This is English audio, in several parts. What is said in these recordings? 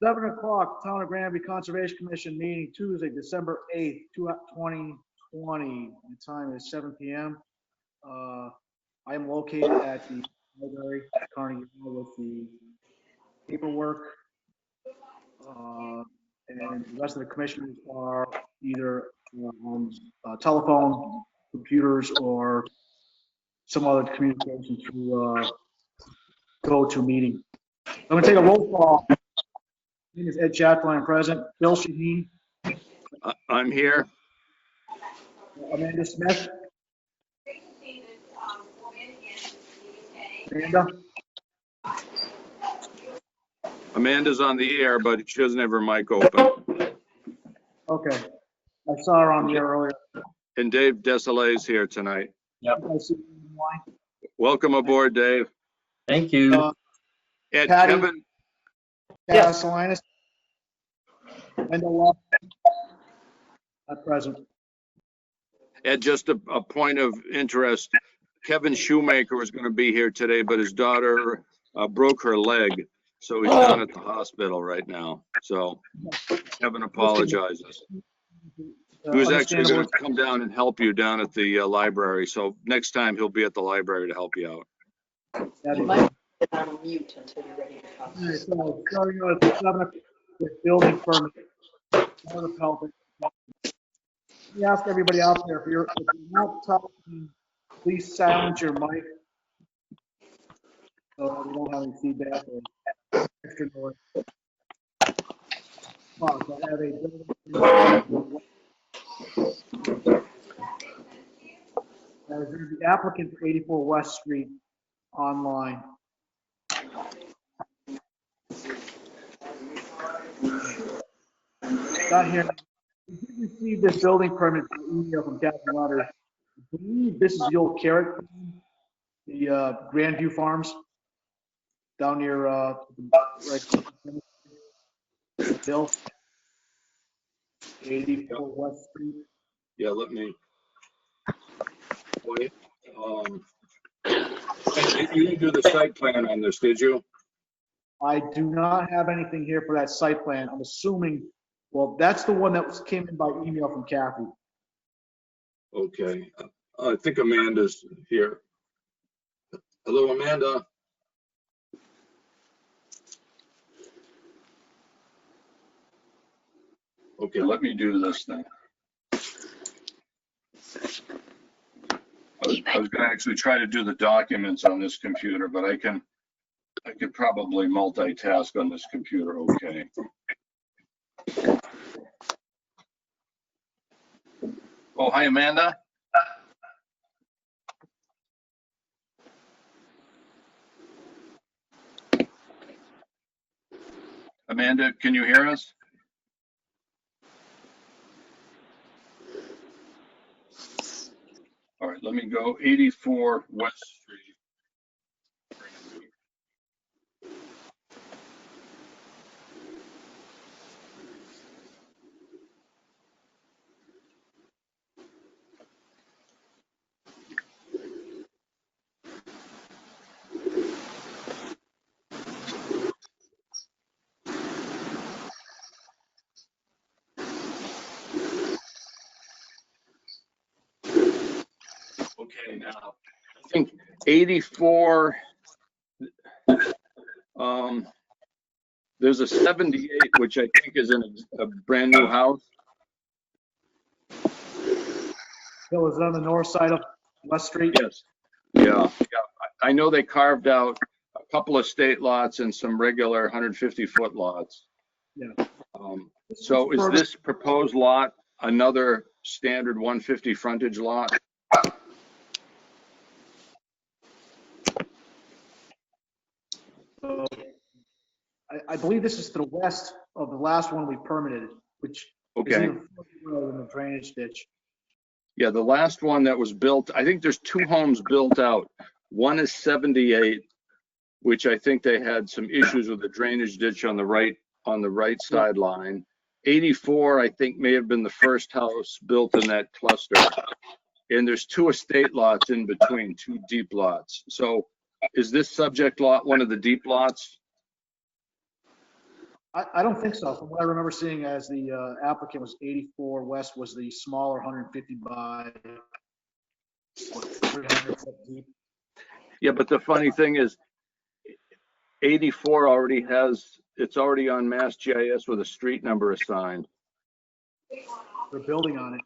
7 o'clock, Town of Granby Conservation Commission meeting Tuesday, December 8th, 2020. The time is 7 p.m. I am located at the library at Carnegie Hall with the paperwork. And the rest of the commissioners are either on telephone, computers, or some other communication through GoToMeeting. I'm going to take a roll call. My name is Ed Chatline, present. Bill Shaheen. I'm here. Amanda Smith. Amanda. Amanda's on the air, but she doesn't have her mic open. Okay. I saw her on the air earlier. And Dave Desailly is here tonight. Yep. I see you online. Welcome aboard, Dave. Thank you. And Patty? Kevin, Yes. Salinas. Wendell at present. Ed, just a point of interest. Kevin Shoemaker was going to be here today, but his daughter broke her leg. So he's down at the hospital right now. So Kevin apologizes. He was actually going to come down and help you down at the library. So next time he'll be at the library to help you out. You might put it on mute until you're ready to talk. All right, so starting with 7 o'clock with building permit. Board of Health. Let me ask everybody out there, if you're not talking, please silence your mic so we don't have any feedback or extra noise. I have a building permit. There's the applicant for 84 West Street online. Got here. We received this building permit by email from Captain Letter. I believe this is the old carrot, the Grandview Farms down near right Bill 84 West Street. Yeah, let me. Wait, you didn't do the site plan on this, did you? I do not have anything here for that site plan. I'm assuming, well, that's the one that came in by email from Kathy. Okay, I think Amanda's here. Hello, Amanda. Okay, let me do this thing. I was going to actually try to do the documents on this computer, but I could probably multitask on this computer. Okay. Oh, hi, Amanda. Amanda, can you hear us? All right, let me go 84 West Street. Okay, now I think 84. There's a 78, which I think is in a brand new house. Bill, is it on the north side of West Street? Yes. Yeah. I know they carved out a couple of state lots and some regular 150-foot lots. Yeah. So is this proposed lot another standard 150 frontage lot? So I believe this is to the west of the last one we permitted, which is in the drainage ditch. Yeah, the last one that was built, I think there's 2 homes built out. One is 78, which I think they had some issues with the drainage ditch on the right sideline. 84, I think, may have been the first house built in that cluster. And there's 2 estate lots in between, 2 deep lots. So is this subject lot one of the deep lots? I don't think so. From what I remember seeing as the applicant was 84 West was the smaller 150 by 300 foot deep. Yeah, but the funny thing is 84 already has, it's already on Mass GIS with a street number assigned. They're building on it.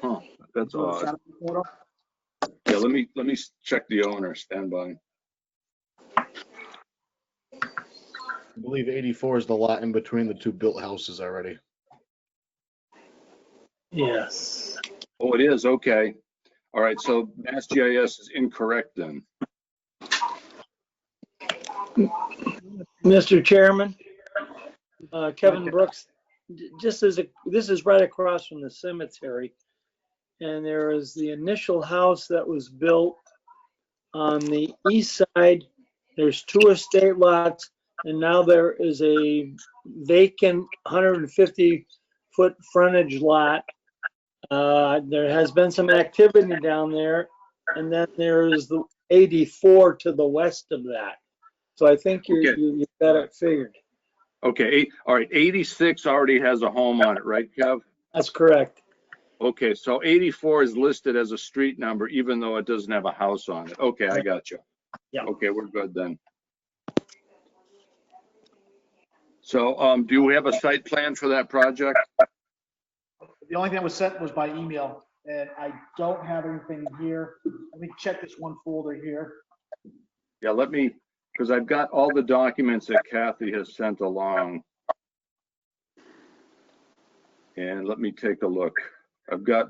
Huh, that's So, odd. Dakota? Yeah, let me check the owner. Stand by. I believe 84 is the lot in between the two built houses already. Yes. Oh, it is, okay. All right, so Mass GIS is incorrect then. Mr. Chairman, Kevin Brooks, this is right across from the cemetery. And there is the initial house that was built on the east side. There's 2 estate lots, and now there is a vacant 150-foot frontage lot. There has been some activity down there, and then there is the 84 to the west of that. So I think you got it figured. Okay, all right, 86 already has a home on it, right, Kev? That's correct. Okay, so 84 is listed as a street number, even though it doesn't have a house on it. Okay, I got you. Yeah. Okay, we're good then. So, do we have a site plan for that project? The only thing that was sent was by email, and I don't have anything here. Let me check this one folder here. Yeah, let me, because I've got all the documents that Kathy has sent along. And let me take a look. I've got,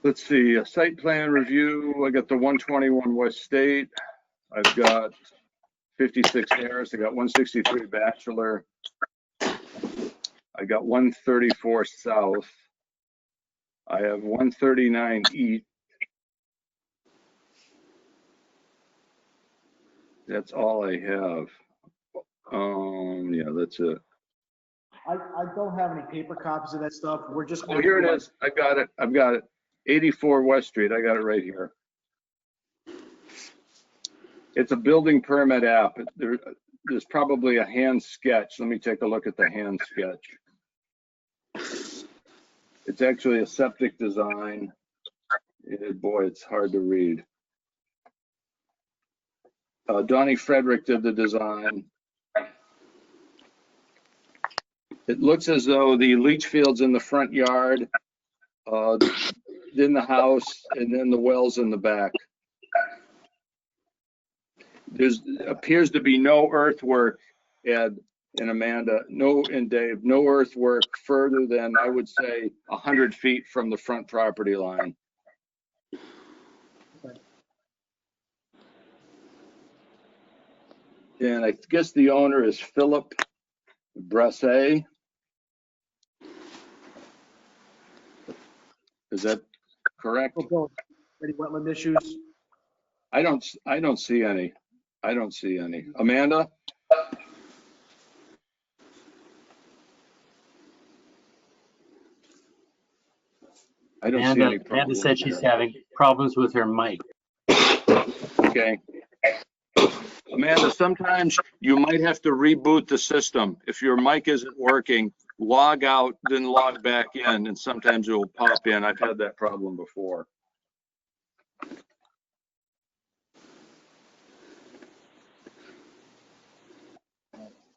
let's see, a site plan review. I got the 121 West State. I've got 56 Harris. I got 163 Bachelor. I got 134 South. I have 139 East. That's all I have. Yeah, that's it. I don't have any paper copies of that stuff. We're just. Oh, here it is. I got it. I've got it. 84 West Street. I got it right here. It's a building permit app. There's probably a hand sketch. Let me take a look at the hand sketch. It's actually a septic design. Boy, it's hard to read. Donnie Frederick did the design. It looks as though the leach field's in the front yard, then the house, and then the wells in the back. There appears to be no earthwork, Ed and Amanda, and Dave, no earthwork further than, I would say, 100 feet from the front property line. And I guess the owner is Philip Brasset. Is that correct? Any wetland issues? I don't see any. I don't see any. Amanda? I don't see any problems. Amanda said she's having problems with her mic. Okay. Amanda, sometimes you might have to reboot the system. If your mic isn't working, log out, then log back in, and sometimes it will pop in. I've had that problem before.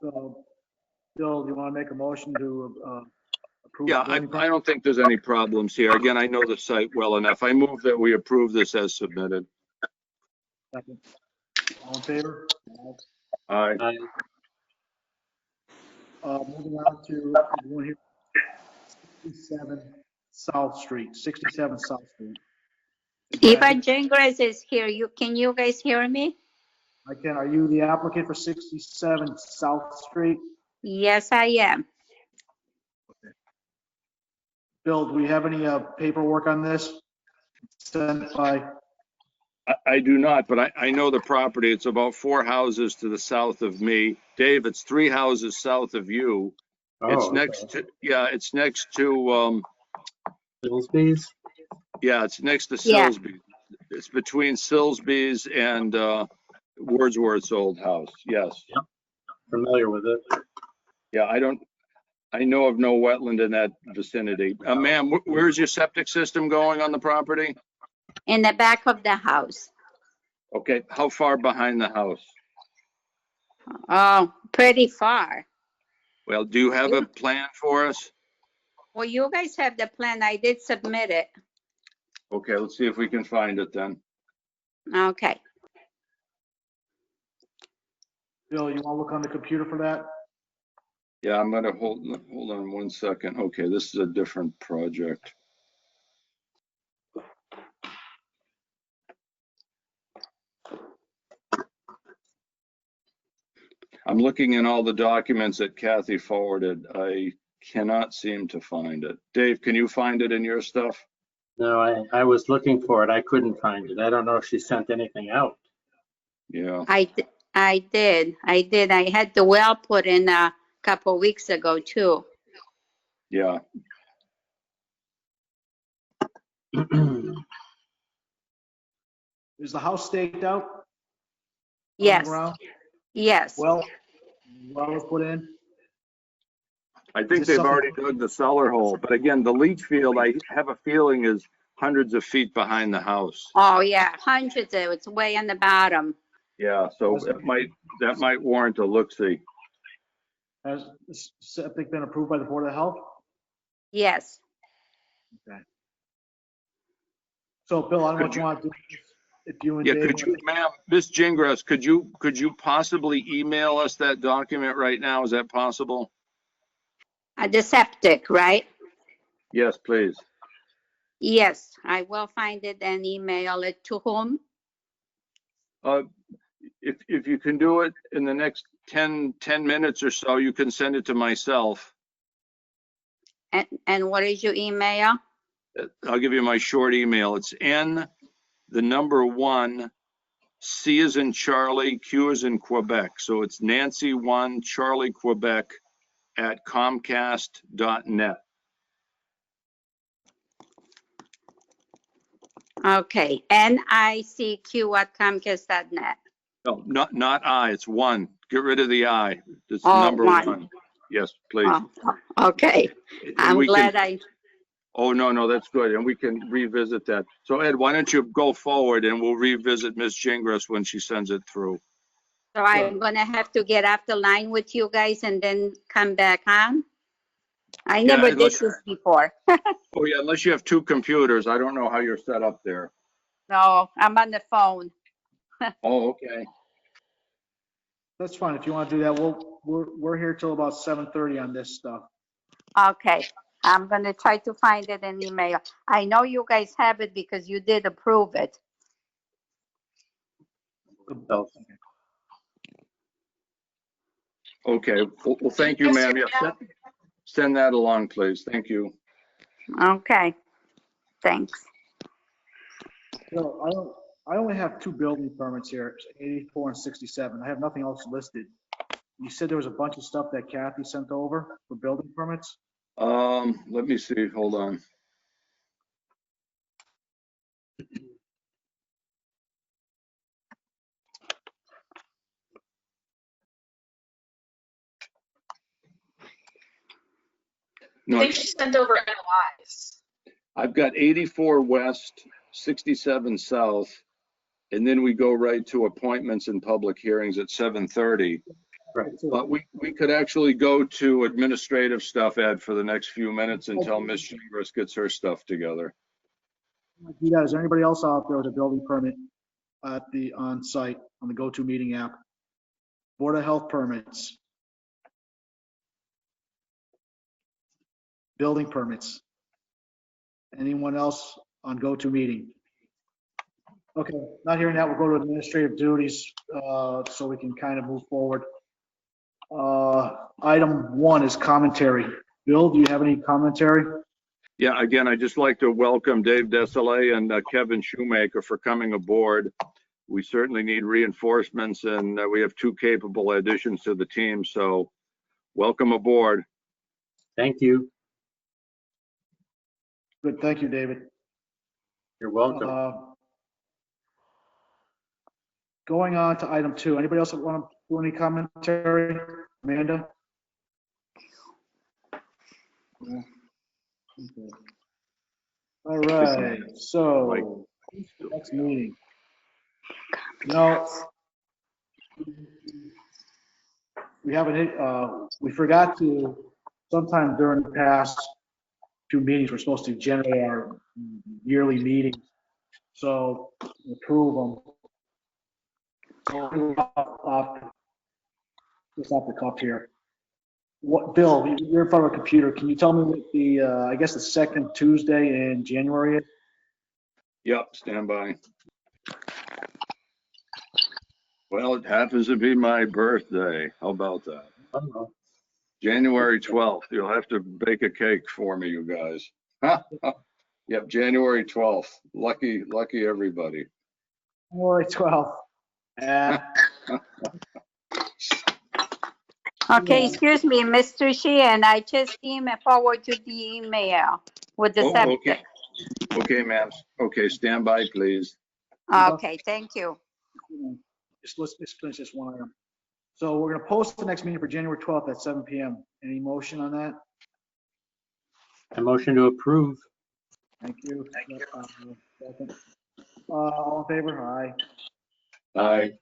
So, Bill, do you want to make a motion to approve? Yeah, I don't think there's any problems here. Again, I know the site well enough. I move that we approve this as submitted. Second. All in favor? Aye. Moving on to one here, 67 South Street, 67 South Street. Eva Jengres is here. Can you guys hear me? I can. Are you the applicant for 67 South Street? Yes, I am. Bill, do we have any paperwork on this? Sent by. I do not, but I know the property. It's about 4 houses to the south of me. Dave, it's 3 houses south of you. It's next to, yeah, it's next to, Silsby's? yeah, it's next to Yeah. Silsby. It's between Silsby's and Wordsworth's old house, yes. Familiar with it. Yeah, I know of no wetland in that vicinity. Ma'am, where's your septic system going on the property? In the back of the house. Okay, how far behind the house? Oh, pretty far. Well, do you have a plan for us? Well, you guys have the plan. I did submit it. Okay, let's see if we can find it then. Okay. Bill, you want to look on the computer for that? Yeah, I'm gonna hold on 1 second. Okay, this is a different project. I'm looking in all the documents that Kathy forwarded. I cannot seem to find it. Dave, can you find it in your stuff? No, I was looking for it. I couldn't find it. I don't know if she sent anything out. Yeah, I did. I had the well put in a couple weeks ago too. yeah. Is the house staked out? On the Yes, ground? yes. Well was put in? I Is think this they've something- already dug the cellar hole, but again, the leach field, I have a feeling is hundreds of feet behind the house. Oh, yeah, hundreds of, it's way on the bottom. Yeah, so that might warrant a look-see. Has this septic been approved by the Board of Health? Yes. So Bill, I don't know what you want to do. If you and Yeah, Dave. could you, ma'am, Ms. Gingras, could you possibly email us that document right now? Is that possible? The septic, right? Yes, please. Yes, I will find it and email it to whom? If you can do it in the next 10 minutes or so, you can send it to myself. And what is your email? I'll give you my short email. It's N, the number 1, C is in Charlie, Q is in Quebec. So it's Nancy 1, Charlie Quebec at Comcast.net. Okay, NICQ@comcast.net. No, not I, it's 1. Get rid of the I. It's Oh, number 1. 1. Yes, please. Oh, okay. And I'm we can- glad Oh, no, that's good. And we can revisit that. So Ed, why don't you go forward and we'll revisit Ms. Gingras when she sends it through. so I'm gonna have to get off the line with you guys and then come back on? I never did unless- this before. Oh, yeah, unless you have 2 computers. I don't know how you're set up there. No, I'm on the phone. Oh, okay. That's fine. If you want to do that, we're here till about 7:30 on this stuff. Okay, I'm gonna try to find it and email. I know you guys have it because you did approve it. So, Okay. Well, thank you, ma'am. Yeah, send that along, please. Thank you. Okay, thanks. No, I only have 2 building permits here, 84 and 67. I have nothing else listed. You said there was a bunch of stuff that Kathy sent over for building permits? Let me see. Hold on. I No, think she sent over NOIs. I've got 84 west, 67 south, and then we go right to appointments and public hearings at 7:30. right. But we could actually go to administrative stuff, Ed, for the next few minutes until Ms. Chambers gets her stuff together. Do that. Is there anybody else out there with a building permit on site on the go-to meeting app? Board of Health permits. Building permits. Anyone else on go-to meeting? Okay, not hearing that, we'll go to administrative duties, so we can kind of move forward. Item 1 is commentary. Bill, do you have any commentary? Yeah, again, I'd just like to welcome Dave Desalet and Kevin Shoemaker for coming aboard. We certainly need reinforcements, and we have 2 capable additions to the team, so welcome aboard. Thank you. Good, thank you, David. You're welcome. Going on to item 2. Anybody else want to do any commentary? Amanda? No? Okay. All right, so next meeting. We haven't, we forgot to, sometime during the past 2 meetings, we're supposed to generate our yearly meetings. So approve them. Just off the cuff here. What, Bill, you're in front of a computer. Can you tell me what the, I guess the second Tuesday in January is? Yep, stand by. Well, it happens to be my birthday. How about that? January 12th. You'll have to bake a cake for me, you guys. Yep, January 12th. Lucky everybody. January 12th. Okay, excuse me, Mr. Sheehan, I just forward to the email with the Oh, subject. okay. Okay, ma'am. Okay, stand by, please. Okay, thank you. Let's finish this one item. So we're gonna post the next meeting for January 12th at 7 PM. Any motion on that? A motion to approve. Thank you. Second. All in favor? Aye. Aye.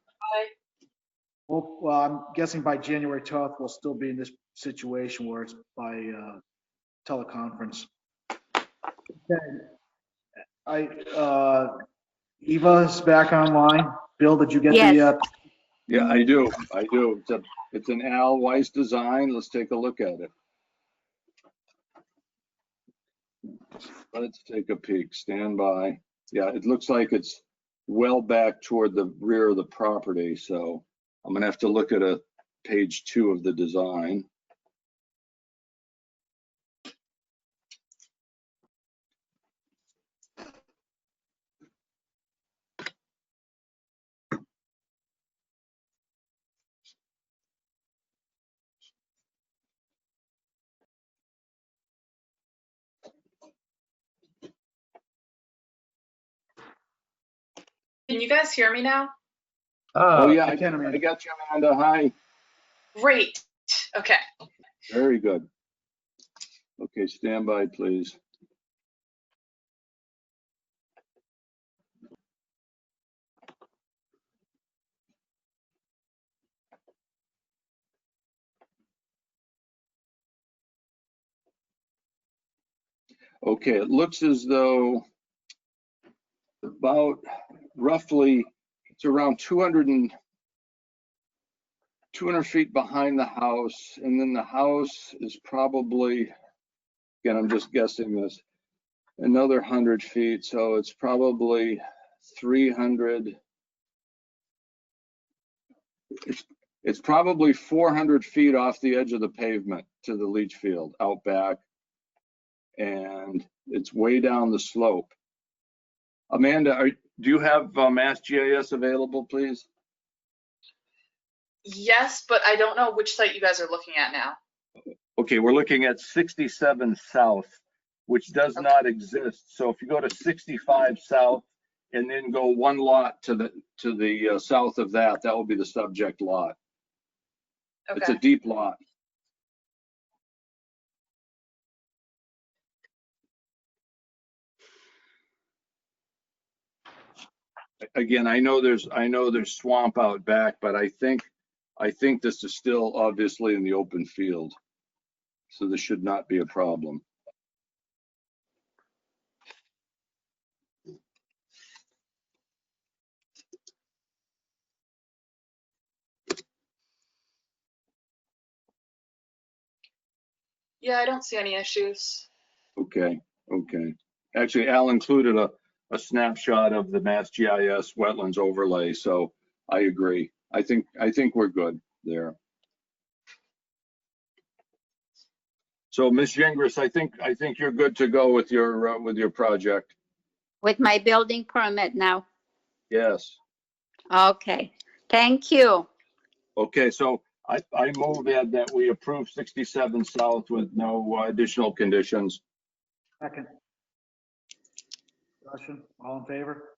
Well, I'm guessing by January 12th, we'll still be in this situation where it's by teleconference. Okay. Eva's back online. Bill, did you get the? Yes. Yeah, I do. It's an Al Weiss design. Let's take a look at it. Let's take a peek. Stand by. Yeah, it looks like it's well back toward the rear of the property, so I'm gonna have to look at a page 2 of the design. Can you guys hear me now? Oh, yeah, I can, Amanda. I got you, Amanda. Hi. Great. Okay. Very good. Okay, stand by, please. Okay, it looks as though about roughly, it's around 200 feet behind the house, and then the house is probably, again, I'm just guessing this, another 100 feet, so it's probably 300. It's probably 400 feet off the edge of the pavement to the leach field out back, and it's way down the slope. Amanda, do you have Mass GIS available, please? Yes, but I don't know which site you guys are looking at now. Okay, we're looking at 67 South, which does not exist. So if you go to 65 South and then go one lot to the south of that, that will be the subject lot. It's a Okay. deep lot. Again, I know there's swamp out back, but I think this is still obviously in the open field. So this should not be a problem. Yeah, I don't see any issues. Okay. Actually, Al included a snapshot of the Mass GIS wetlands overlay, so I agree. I think we're good there. So, Ms. Gingras, I think you're good to go with your project. With my building permit now. Yes. Okay, thank you. Okay, so I move that we approve 67 South with no additional conditions. Second. Discussion, all in favor?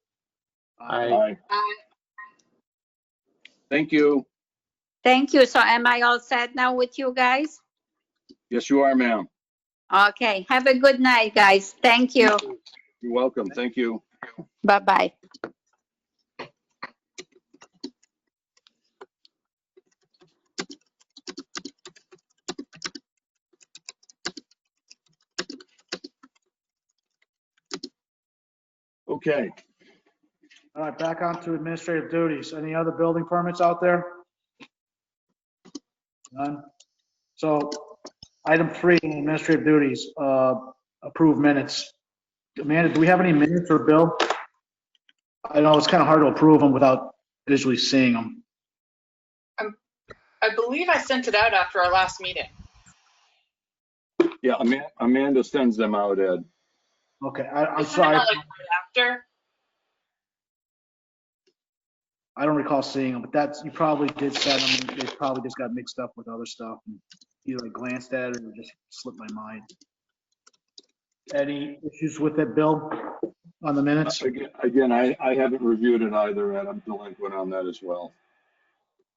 Aye. Aye. Aye. Thank you. Thank you. So am I all set now with you guys? Yes, you are, ma'am. Okay. Have a good night, guys. Thank you. You're welcome. Thank you. Bye-bye. Okay. All right, back on to administrative duties. Any other building permits out there? None? So item 3, administrative duties, approve minutes. Amanda, do we have any minutes or Bill? I know it's kind of hard to approve them without visually seeing them. I believe I sent it out after our last meeting. Yeah, Amanda sends them out, Ed. Okay, I I'm sent it sorry. out like right after. I don't recall seeing them, but that's, you probably did send them. They probably just got mixed up with other stuff. And either I glanced at it or just slipped my mind. Any issues with it, Bill, on the minutes? Again, I haven't reviewed it either, Ed. I'm delinquent on that as well.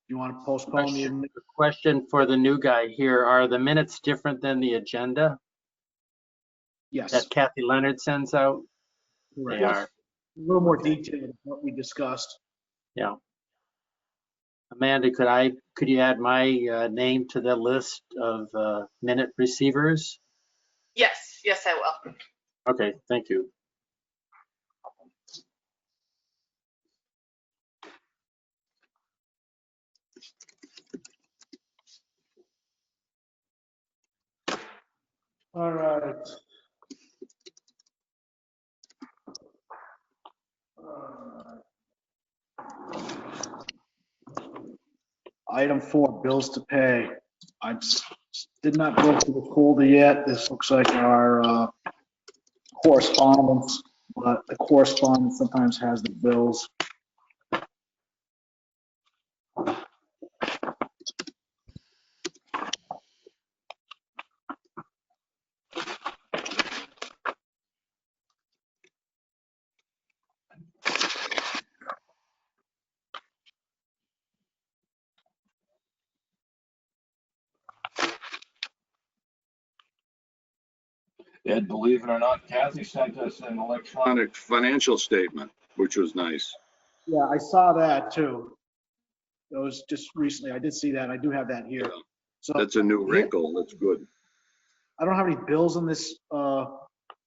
You want to postpone the, Question for the new guy here. Are the minutes different than the agenda yes, that Kathy Leonard sends out? correct. They A are. little more detailed than what we discussed. Yeah. Amanda, could you add my name to the list of minute receivers? Yes, yes, I will. Okay, thank you. All right. Item 4, bills to pay. I did not go through the folder yet. This looks like our correspondence, but the correspondence sometimes has the bills. Ed, believe it or not, Kathy sent us an electronic financial statement, which was nice. Yeah, I saw that too. It was just recently. I did see that. I do have that here. So That's a new wrinkle. That's good. I don't have any bills in this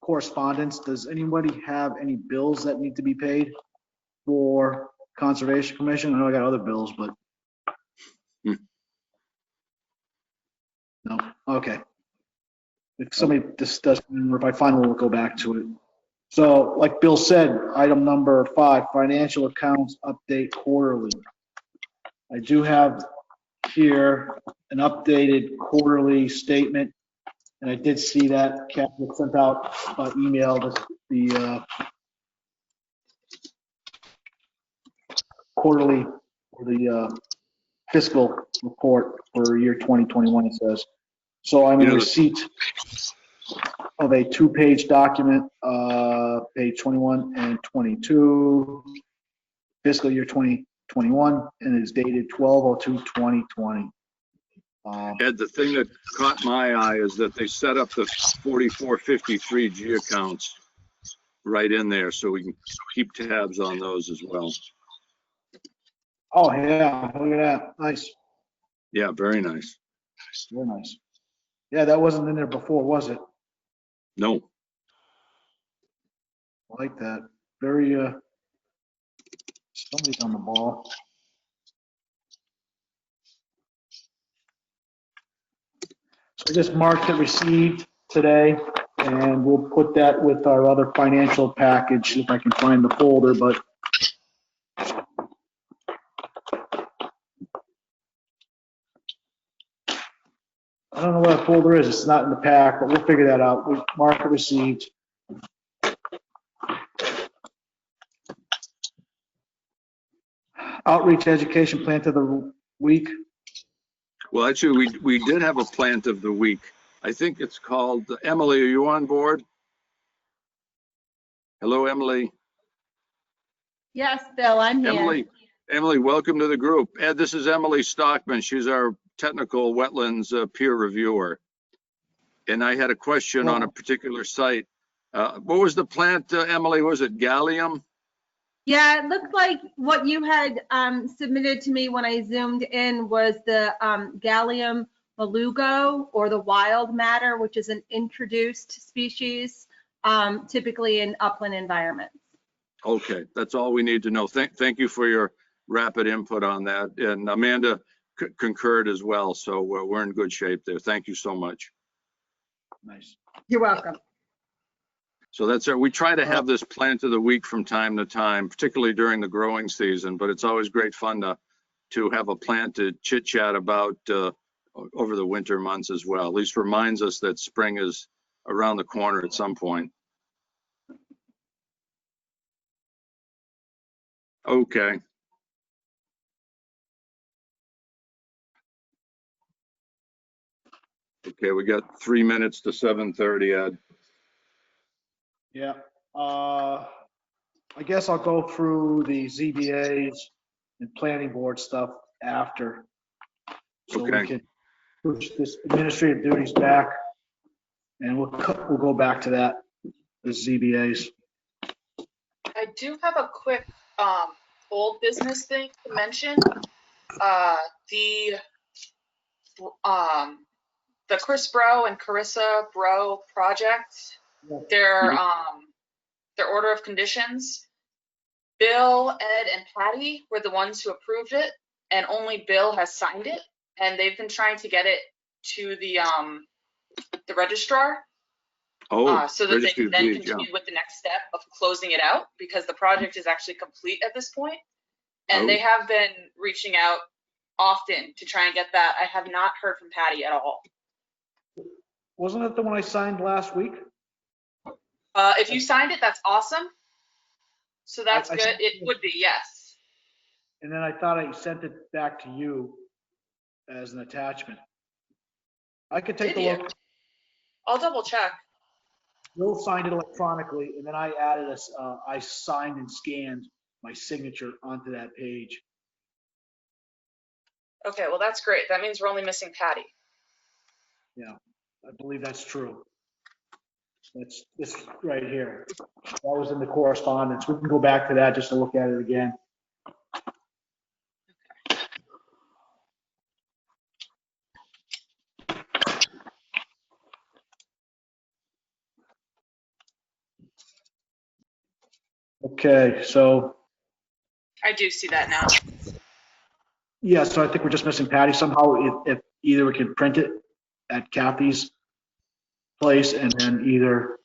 correspondence. Does anybody have any bills that need to be paid for Conservation Commission? I know I got other bills, but. No, okay. If somebody just doesn't, or if I find one, we'll go back to it. So like Bill said, item number 5, financial accounts update quarterly. I do have here an updated quarterly statement, and I did see that Kathy sent out email the quarterly, or the fiscal report for year 2021, it says. So I'm in receipt of a 2-page document, page 21 and 22, fiscal year 2021, and it is dated 12/02/2020. Ed, the thing that caught my eye is that they set up the 4453G accounts right in there, so we can keep tabs on those as well. Oh, yeah, look at that. Nice. Yeah, very nice. Very nice. Yeah, that wasn't in there before, was it? No, I like that. Very, somebody's on the ball. So I just marked it received today, and we'll put that with our other financial package if I can find the folder, but I don't know what that folder is. It's not in the pack, but we'll figure that out. We mark it received. Outreach education plant of the week. well, actually, we did have a plant of the week. I think it's called, Emily, are you on board? Hello, Emily. Yes, Bill, I'm here. Emily, Emily, welcome to the group. Ed, this is Emily Stockman. She's our technical wetlands peer reviewer. And I had a question on a particular site. What was the plant, Emily? Was it gallium? Yeah, it looks like what you had submitted to me when I zoomed in was the Gallium beluga, or the wild matter, which is an introduced species, typically in upland environments. Okay, that's all we need to know. Thank you for your rapid input on that. And Amanda concurred as well, so we're in good shape there. Thank you so much. Nice. You're welcome. So that's it. We try to have this plant of the week from time to time, particularly during the growing season, but it's always great fun to have a plant to chit chat about over the winter months as well. At least reminds us that spring is around the corner at some point. Okay. Okay, we got 3 minutes to 7:30, Ed. Yeah. I guess I'll go through the ZBAs and planning board stuff after. So we Okay. can push this administrative duties back, and we'll go back to that, the ZBAs. I do have a quick old business thing to mention. The Chris Bro and Carissa Bro project, their order of conditions. Bill, Ed, and Patty were the ones who approved it, and only Bill has signed it. And they've been trying to get it to the registrar. So that they can then continue with the next step of closing it out, because the project is actually complete at this point. And they have been reaching out often to try and get that. I have not heard from Patty at all. Wasn't it the one I signed last week? If you signed it, that's awesome. So that's good. It would be, yes. And then I thought I sent it back to you as an attachment. I could take a look. I'll double check. Bill signed it electronically, and then I added I signed and scanned my signature onto that page. Okay, well, that's great. That means we're only missing Patty. Yeah, I believe that's true. That's this right here. That was in the correspondence. We can go back to that just to look at it again. Okay, so I do see that now. yeah, so I think we're just missing Patty somehow. If either we can print it at Kathy's place, and then either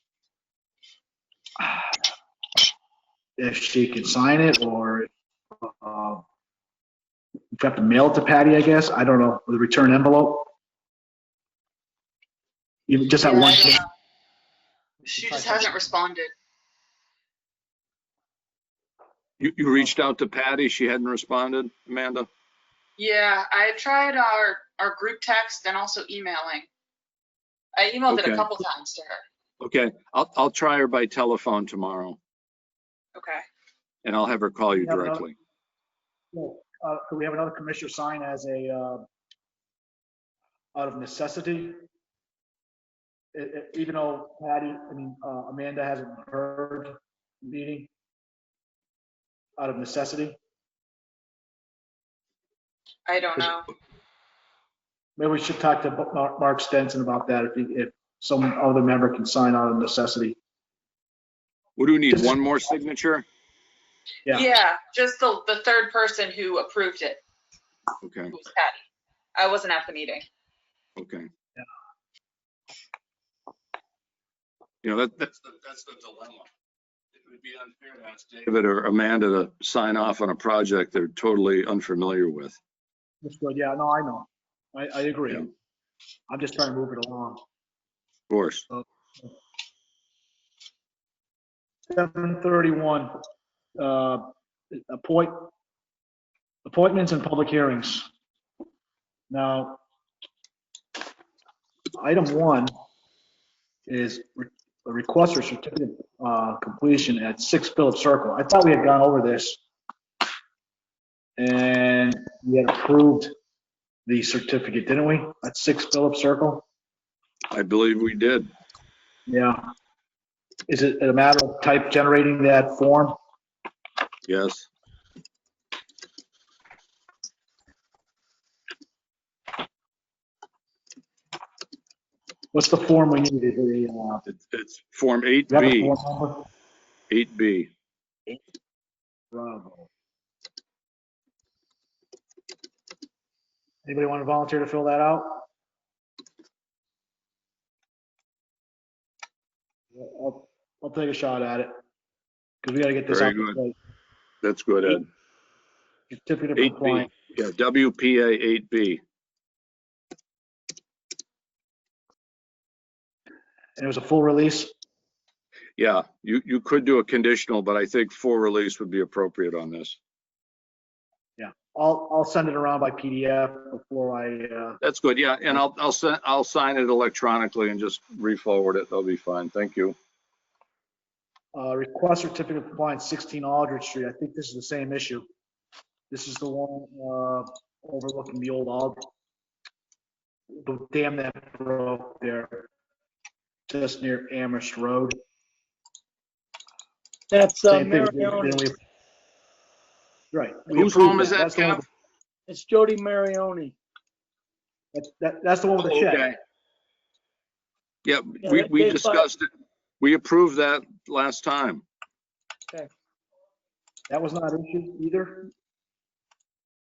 if she can sign it, or we have to mail it to Patty, I guess. I don't know, with a return envelope. Even just that Yeah, one. I don't know. She just hasn't responded. You reached out to Patty. She hadn't responded, Amanda? Yeah, I tried our group text and also emailing. I emailed it a couple times to her. Okay, I'll try her by telephone tomorrow, Okay. and I'll have her call you Yeah, no. directly. Could we have another commissioner sign as a, out of necessity? Even though Amanda hasn't heard the meeting, out of necessity? I don't know. Maybe we should talk to Mark Stenson about that, if some other member can sign out of necessity. What do we need? One more signature? Yeah. Yeah, just the third person who approved it, Okay, who was Patty. I wasn't at the meeting. okay. Yeah. You know, that's the dilemma. It would be unfair to ask David or Amanda to sign off on a project they're totally unfamiliar with. That's good. Yeah, no, I know. I agree. Yeah. I'm just trying to move it along. Of course. 7:31, appointments and public hearings. Now, item 1 is a request for certificate completion at 6 Phillips Circle. I thought we had gone over this, And we had approved the certificate, didn't we? At 6 Phillips Circle? I believe we did. Yeah. Is it a matter of type generating that form? Yes. What's the form we need? Is it a, It's Form you have a 8B. form number? 8B. Bravo. Anybody want to volunteer to fill that out? I'll take a shot at it. Because we got to get this Very out. good. That's good, Ed. Certificate of 8B. compliance. Yeah, WPA 8B. And it was a full release? Yeah, you could do a conditional, but I think full release would be appropriate on this. Yeah. I'll send it around by PDF before I, That's good, yeah, and I'll sign it electronically and just re-forward it. That'll be fine. Thank you. request certificate of compliance, 16 Aldridge Street. I think this is the same issue. This is the one overlooking the old the dam that broke there, just near Amherst Road. That's Same thing. Marioni. Right. we Whose approved home is that, That's the one Kev? with It's Jody Marioni. that's the one with the shed. Okay. Yeah, Yeah, we they discussed it. We approved that last time. That was not issued either?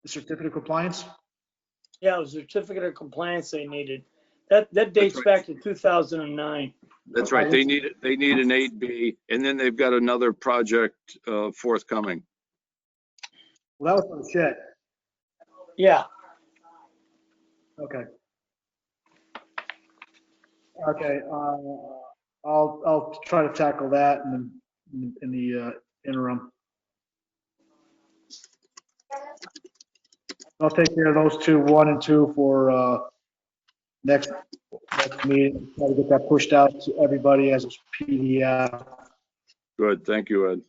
The certificate of compliance? Yeah, it was a certificate of compliance they needed. That dates right. back to 2009. That's right. They need an 8B, and then they've got another project forthcoming. Well, that was for the shed. Yeah. Okay. Okay, I'll try to tackle that in the interim. I'll take care of those two, 1 and 2 for next meeting. Try to get that pushed out to everybody as a PDF. Good, thank you, Ed.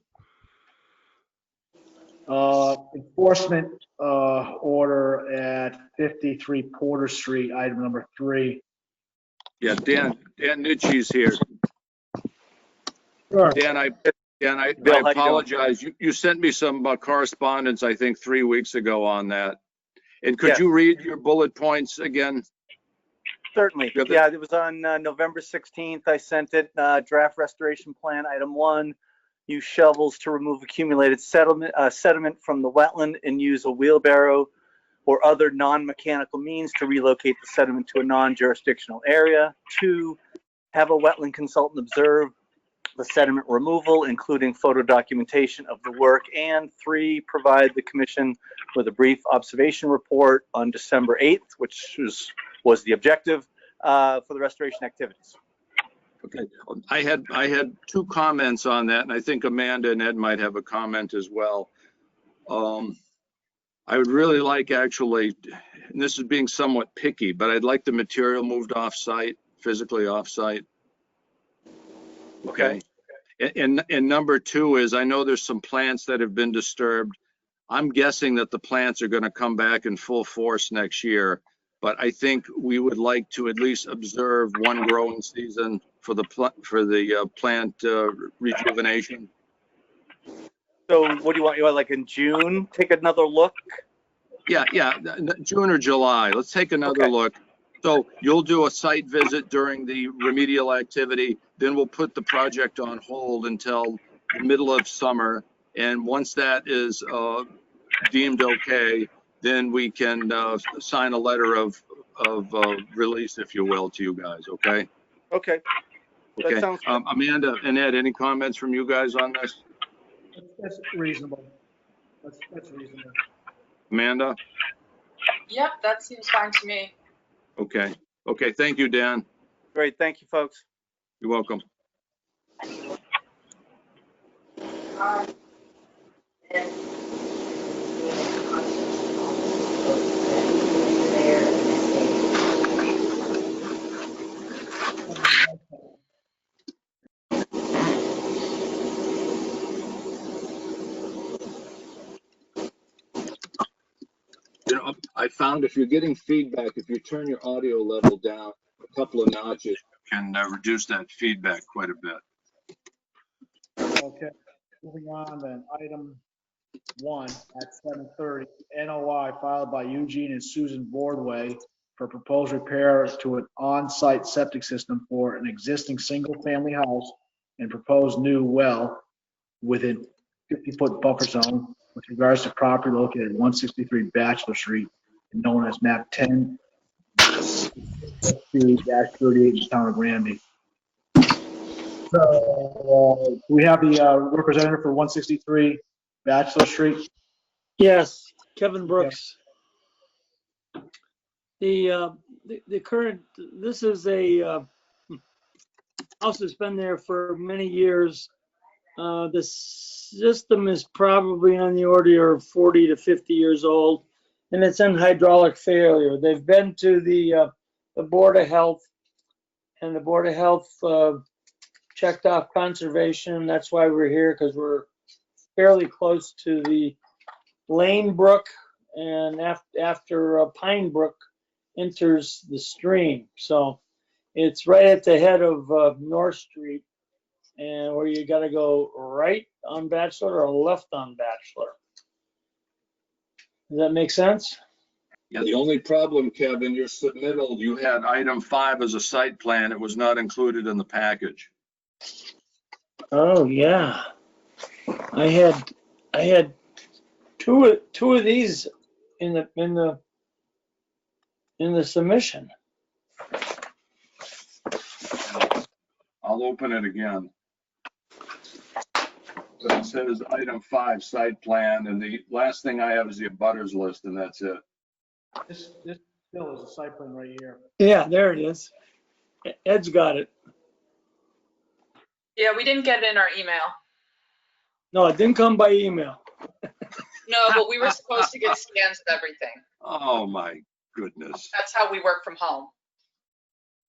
Enforcement order at 53 Porter Street, item number 3. Yeah, Dan Nitschy's here. Sure. Dan, I Bill, how you apologize. You sent me some correspondence, I think, 3 weeks ago on that. And could Yes. you read your bullet points again? Certainly. Yeah, but- Yeah, it was on November 16th. I sent it, draft restoration plan, item 1. Use shovels to remove accumulated sediment from the wetland and use a wheelbarrow or other non-mechanical means to relocate the sediment to a non-jurisdictional area. 2, have a wetland consultant observe the sediment removal, including photo documentation of the work. And 3, provide the commission with a brief observation report on December 8th, which was the objective for the restoration activities. Okay, I had 2 comments on that, and I think Amanda and Ed might have a comment as well. I would really like, actually, and this is being somewhat picky, but I'd like the material moved off-site, physically off-site. Okay. And number 2 is, I know there's some plants that have been disturbed. I'm guessing that the plants are going to come back in full force next year, but I think we would like to at least observe 1 growing season for the plant rejuvenation. So what do you want? You want like in June, take another look? Yeah, June or July. Let's take another look. So you'll do a site visit during the remedial activity, then we'll put the project on hold until the middle of summer. And once that is deemed okay, then we can sign a letter of release, if you will, to you guys, okay? Okay. That Okay. sounds good. Amanda and Ed, any comments from you guys on this? That's reasonable. That's reasonable. Amanda? Yep, that seems fine to me. Okay. Okay, thank you, Dan. Great. Thank you, folks. You're welcome. know, I found if you're getting feedback, if you turn your audio level down a couple of notches, you can reduce that feedback quite a bit. Okay, moving on then, item 1 at 7:30, NOI filed by Eugene and Susan Boardway for proposed repair to an on-site septic system for an existing single-family house and proposed new well within 50-foot buffer zone with regards to property located at 163 Bachelor Street, known as map 10-38 in the town of Granby. So, we have the representative for 163 Bachelor Street. Yes, Kevin Brooks. The current, this is a house that's been there for many years. The system is probably on the order of 40 to 50 years old, and it's in hydraulic failure. They've been to the Board of Health, and the Board of Health checked off conservation. That's why we're here, because we're fairly close to the Lane Brook, and after Pine Brook enters the stream. So it's right at the head of North Street, and where you got to go right on Bachelor or left on Bachelor. Does that make sense? Yeah, the only problem, Kevin, your submittal, you had item 5 as a site plan. It was not included in the package. Oh yeah, I had two of these in the submission. I'll open it again. So it says item 5 site plan, and the last thing I have is the abutters list, and that's it. This still is a site plan right here. Yeah, there it is. Ed's got it. Yeah, we didn't get it in our email. No, it didn't come by email. No, but we were supposed to get scans of everything. Oh my goodness. That's how we work from home.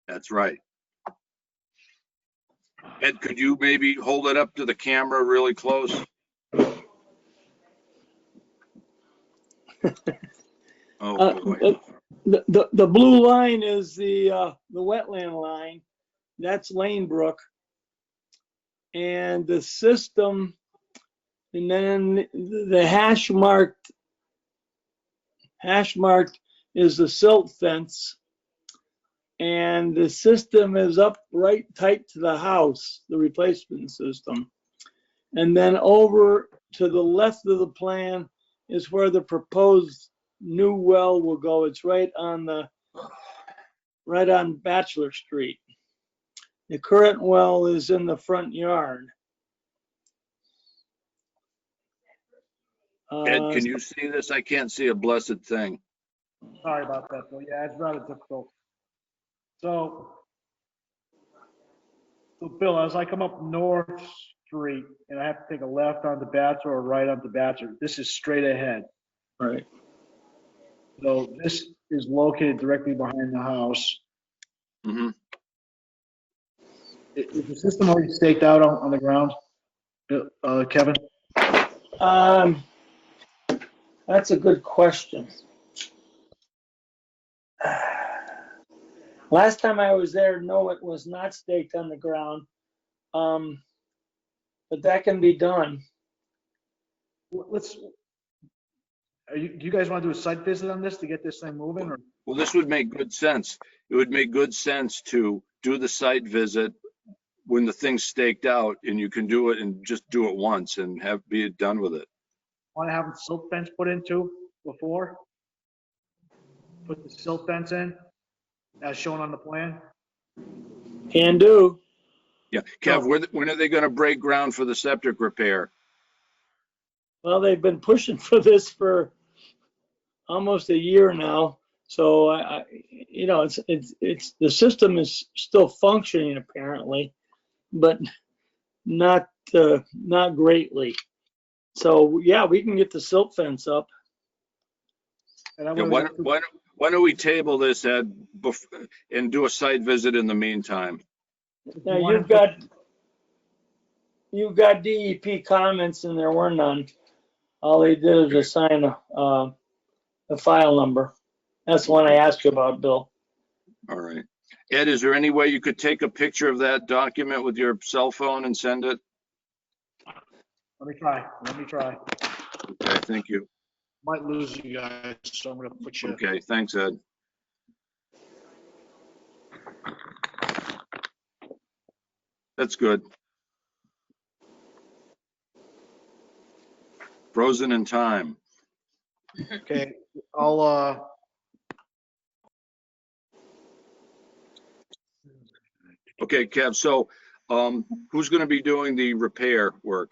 That's right. Ed, could you maybe hold it up to the camera really close? Oh, boy. The blue line is the wetland line. That's Lane Brook. And the system, and then the hash marked is the silt fence. And the system is up right tight to the house, the replacement system. And then over to the left of the plan is where the proposed new well will go. It's right on Bachelor Street. The current well is in the front yard. Ed, can you see this? I can't see a blessed thing. Sorry about that, Bill. Yeah, it's rather difficult. So, Bill, as I come up North Street and I have to take a left onto Bachelor or right onto Bachelor, this is straight ahead. Right. So this is located directly behind the house. Mm-hmm. Is the system already staked out on the ground, Kevin? That's a good question. Last time I was there, no, it was not staked on the ground. But that can be done. Do you guys want to do a site visit on this to get this thing moving? Or? Well, this would make good sense. It would make good sense to do the site visit when the thing's staked out, and you can do it and just do it once and be done with it. Want to have the silt fence put in too before? Put the silt fence in as shown on the plan? Can do. Yeah, Kev, when are they going to break ground for the septic repair? Well, they've been pushing for this for almost a year now. So it's the system is still functioning apparently, but not greatly. So yeah, we can get the silt fence up. And Yeah, why don't we table this, Ed, and do a site visit in the meantime? Now you've got DEP comments and there were none. All they did is assign a the file number. That's the one I asked you about, Bill. All right. Ed, is there any way you could take a picture of that document with your cell phone and send it? Let me try. Okay, thank you. Might lose you guys, so I'm gonna put you. Okay, thanks, Ed. That's good. Frozen in time. Okay, I'll, Okay, Kev, so who's going to be doing the repair work?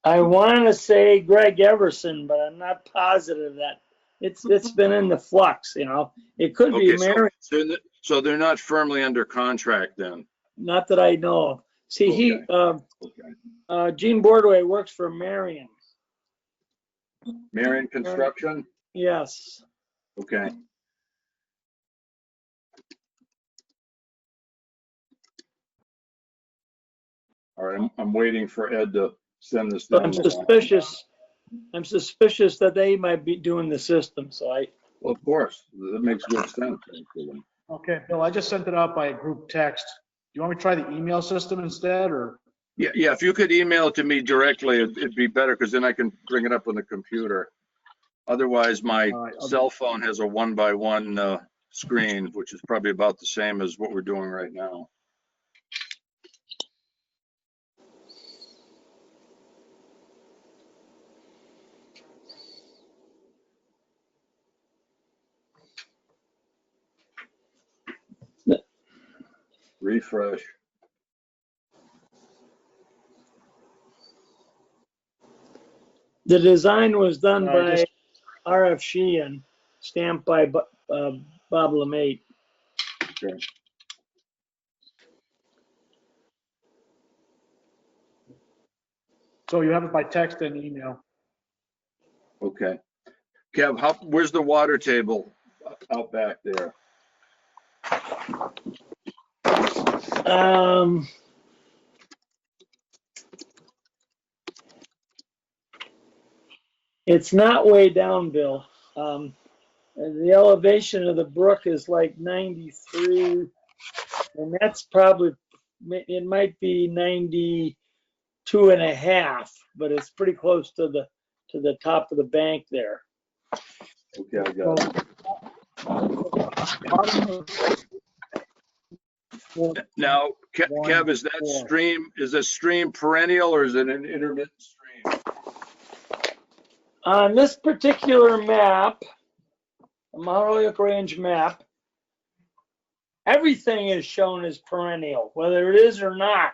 I want to say Greg Everson, but I'm not positive that it's been in the flux, you know. It could be Okay, Mary, so they're not firmly under contract then? not that I know of. See, Okay. Gene Bordway works for Marion. Marion Construction? Yes. Okay. All right, I'm waiting for Ed to send this So down. I'm suspicious that they might be doing the system, so Well, of course, that makes good sense. Actually. okay, Bill, I just sent it out by a group text. Do you want me to try the email system instead, or? Yeah, if you could email it to me directly, it'd be better because then I can bring it up on the computer. Otherwise, my All right, cell phone has a 1x1 screen, which is probably about the same as what we're doing right now. Refresh. the design was done All right, by just- RF Sheehan, stamped by Bob LeMaitre. Okay. So you have it by text and email. Okay. Kev, where's the water table out back there? It's not way down, Bill. The elevation of the brook is like 93, and that's probably, it might be 92 and a half, but it's pretty close to the top of the bank there. Okay, I got it. Now, Kev, is that stream perennial or is it an intermittent stream? On this particular map, the Mount Holyoke Range map, everything is shown as perennial, whether it is or not.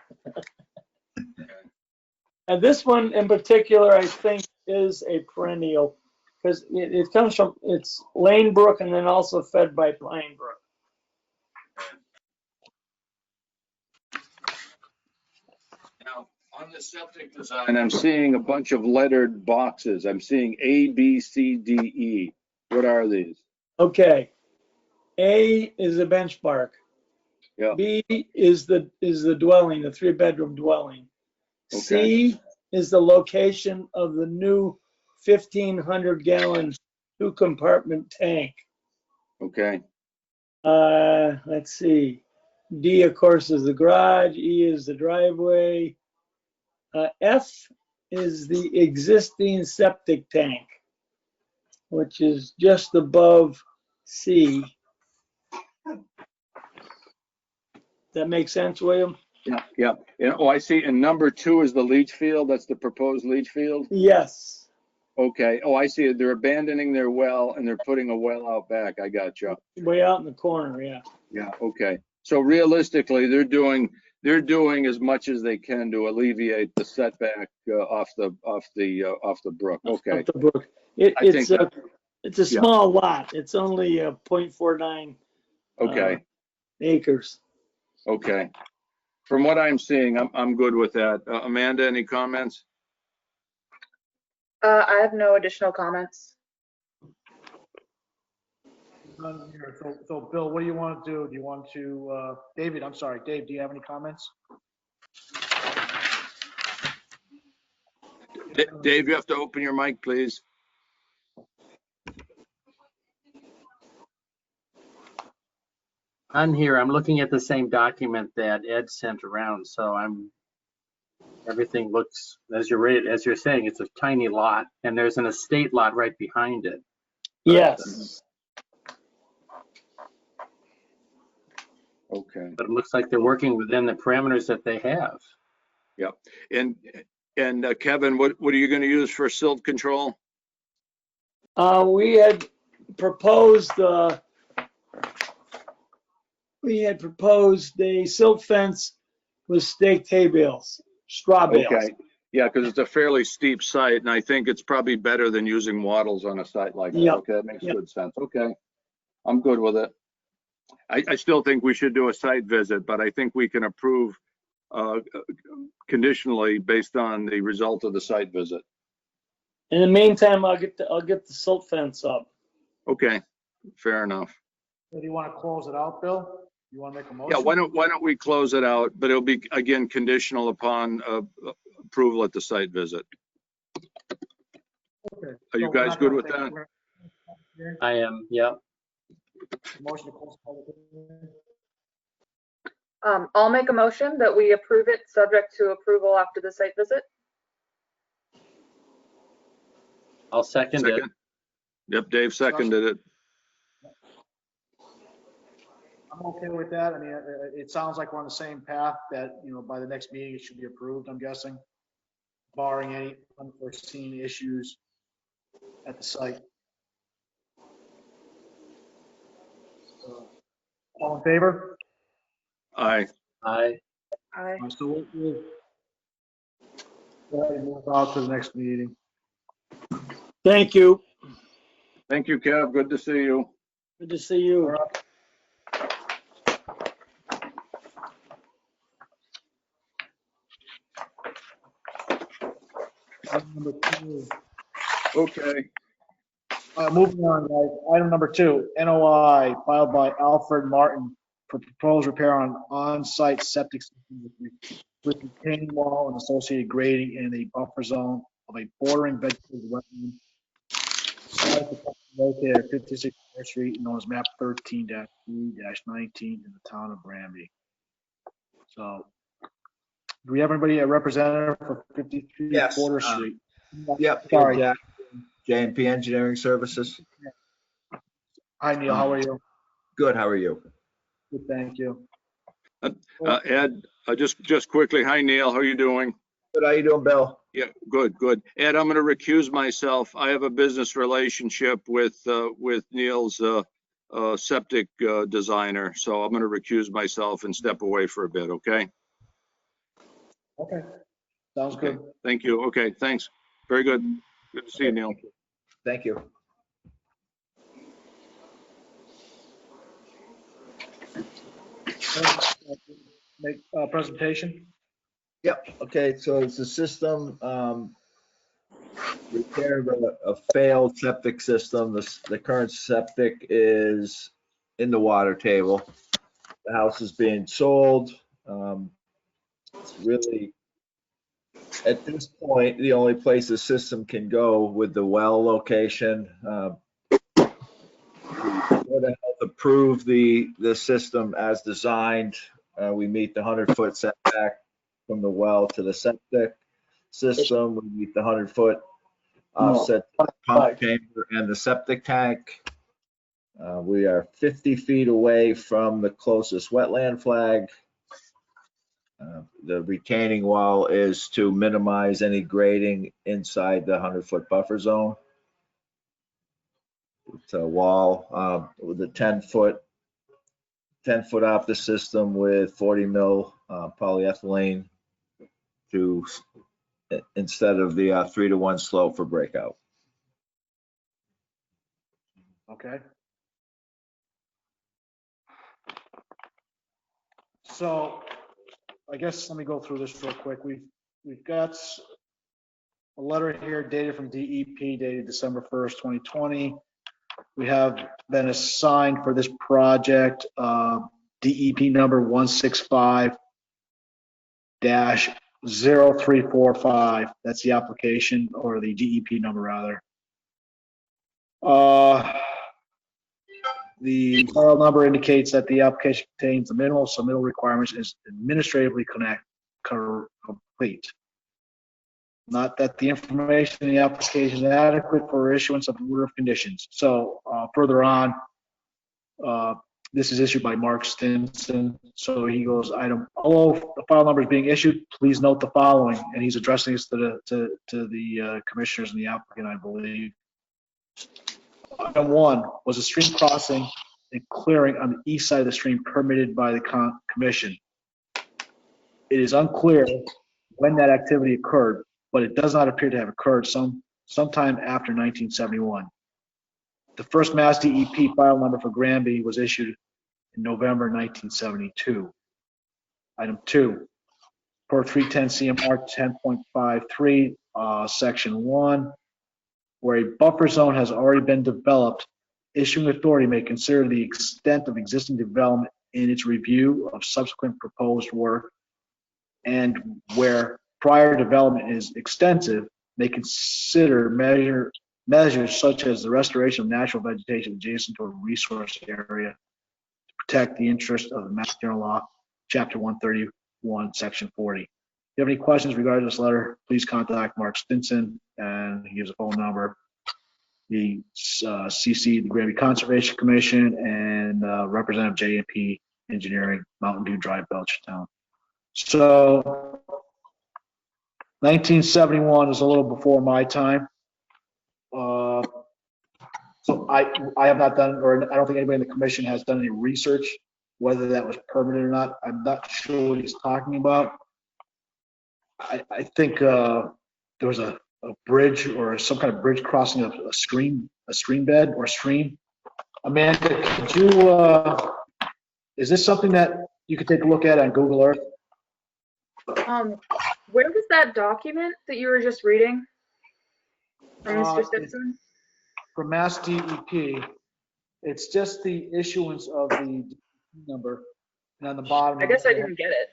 And this one in particular, I think, is a perennial because it comes from, it's Lane Brook and then also fed by Pine Brook. Now, on the septic design, I'm seeing a bunch of lettered boxes. I'm seeing A, B, C, D, E. What are these? Okay. A is a benchmark. Yeah. B is the dwelling, the 3-bedroom dwelling. Okay. C is the location of the new 1,500-gallon 2-compartment tank. Okay. Let's see. D, of course, is the garage. E is the driveway. F is the existing septic tank, which is just above C. That make sense, William? Yeah. Oh, I see. And number 2 is the leach field. That's the proposed leach field. Yes. Okay. Oh, I see. They're abandoning their well and they're putting a well out back. I got you. Way out in the corner, yeah. Yeah. Okay. So realistically, they're doing as much as they can to alleviate the setback off the brook. Okay. Up the brook. It's a yeah. small lot. It's only 0.49 Okay. acres. Okay. From what I'm seeing, I'm good with that. Amanda, any comments? I have no additional comments. So Bill, what do you want to do? Do you want to, David, I'm sorry, Dave, do you have any comments? Dave, you have to open your mic, please. I'm here. I'm looking at the same document that Ed sent around, so everything looks, as you're saying, it's a tiny lot, and there's an estate lot right behind it. Yes. Okay. But it looks like they're working within the parameters that they have. Yep. And Kevin, what are you going to use for silt control? We had proposed a silt fence with staked hay bales, straw bales. Okay. Yeah, because it's a fairly steep site, and I think it's probably better than using wattles on a site like that. Yep. Okay, that makes Yep. good sense. Okay. I'm good with it. I still think we should do a site visit, but I think we can approve conditionally based on the result of the site visit. In the meantime, I'll get the silt fence up. Okay, fair enough. Do you want to close it out, Bill? You want to make a motion? Yeah, why don't we close it out, but it'll be, again, conditional upon approval at the site visit. Okay. Are you So we're guys not good gonna with take- that? we're- I am, yeah. Motion to close public hearing. I'll make a motion that we approve it subject to approval after the site visit. I'll second it. Second? Yep, Dave seconded it. I'm okay with that. I mean, it sounds like we're on the same path that, by the next meeting, it should be approved, I'm guessing, barring any unforeseen issues at the site. All in favor? Aye. Aye. Aye. So we'll go ahead and move out to the next meeting. Thank you. Thank you, Kev. Good to see you. Good to see you. All right. Item number 2. Okay. Moving on, guys. Item number 2, NOI filed by Alfred Martin for proposed repair on on-site septic system with retaining wall and associated grading in a buffer zone of a bordering vegetated wetland. Site located at 56 Fourth Street, known as map 13-3-19 in the town of Granby. So, do we have anybody, a representative for 53 Yes, Porter Street? Yep. Sorry. Jack, J&P Engineering Services. Hi, Neil, how are you? Good, how are you? Good, thank you. Ed, just quickly, hi, Neil. How are you doing? Good, how you doing, Bill? Yeah, good, good. Ed, I'm going to recuse myself. I have a business relationship with Neil's septic designer, so I'm going to recuse myself and step away for a bit, okay? Okay, sounds Okay, good. thank you. Okay, thanks. Very good. Good to see you, Neil. Thank you. Make a presentation? Yep, okay, so it's a system, repair of a failed septic system. The current septic is in the water table. The house is being sold. It's really, at this point, the only place the system can go with the well location. Board of Health approved the system as designed. We meet the 100-foot setback from the well to the septic system. We meet the 100-foot offset to the pump chamber and the septic tank. We are 50 feet away from the closest wetland flag. The retaining wall is to minimize any grading inside the 100-foot buffer zone. It's a wall with a 10-foot off the system with 40 mil polyethylene instead of the 3-to-1 slope for breakout. Okay. So, I guess let me go through this real quick. We've got a letter here dated from DEP dated December 1st, 2020. We have been assigned for this project DEP number 165-0 0345. That's the application, or the DEP number rather. The file number indicates that the application contains the minimal submittal requirements is administratively complete. Not that the information in the application is adequate for issuance of an order of conditions. So further on, this is issued by Mark Stinson. So he goes, item, hello, the file number is being issued. Please note the following. And he's addressing this to the commissioners and the applicant, I believe. Item 1, was a stream crossing and clearing on the east side of the stream permitted by the commission? It is unclear when that activity occurred, but it does not appear to have occurred sometime after 1971. The first Mass DEP file number for Granby was issued in November 1972. Item 2, per 310 CMR 10.53, section 1, where a buffer zone has already been developed, issuing authority may consider the extent of existing development in its review of subsequent proposed work, and where prior development is extensive, may consider measures such as the restoration of natural vegetation adjacent to a resource area to protect the interest of the Mass General Law, Chapter 131, Section 40. If you have any questions regarding this letter, please contact Mark Stinson, and he gives a phone number. He CC'd the Granby Conservation Commission and Representative J&P Engineering, Mountain Dew Drive, Belchertown. So 1971 is a little before my time. So I have not done, or I don't think anybody in the commission has done any research whether that was permitted or not. I'm not sure what he's talking about. I think there was a bridge or some kind of bridge crossing a stream bed or stream. Amanda, could you, is this something that you could take a look at on Google Earth? Where was that document that you were just reading from Mr. Stinson? From Mass DEP, it's just the issuance of the number, and on the bottom. I guess I didn't get it.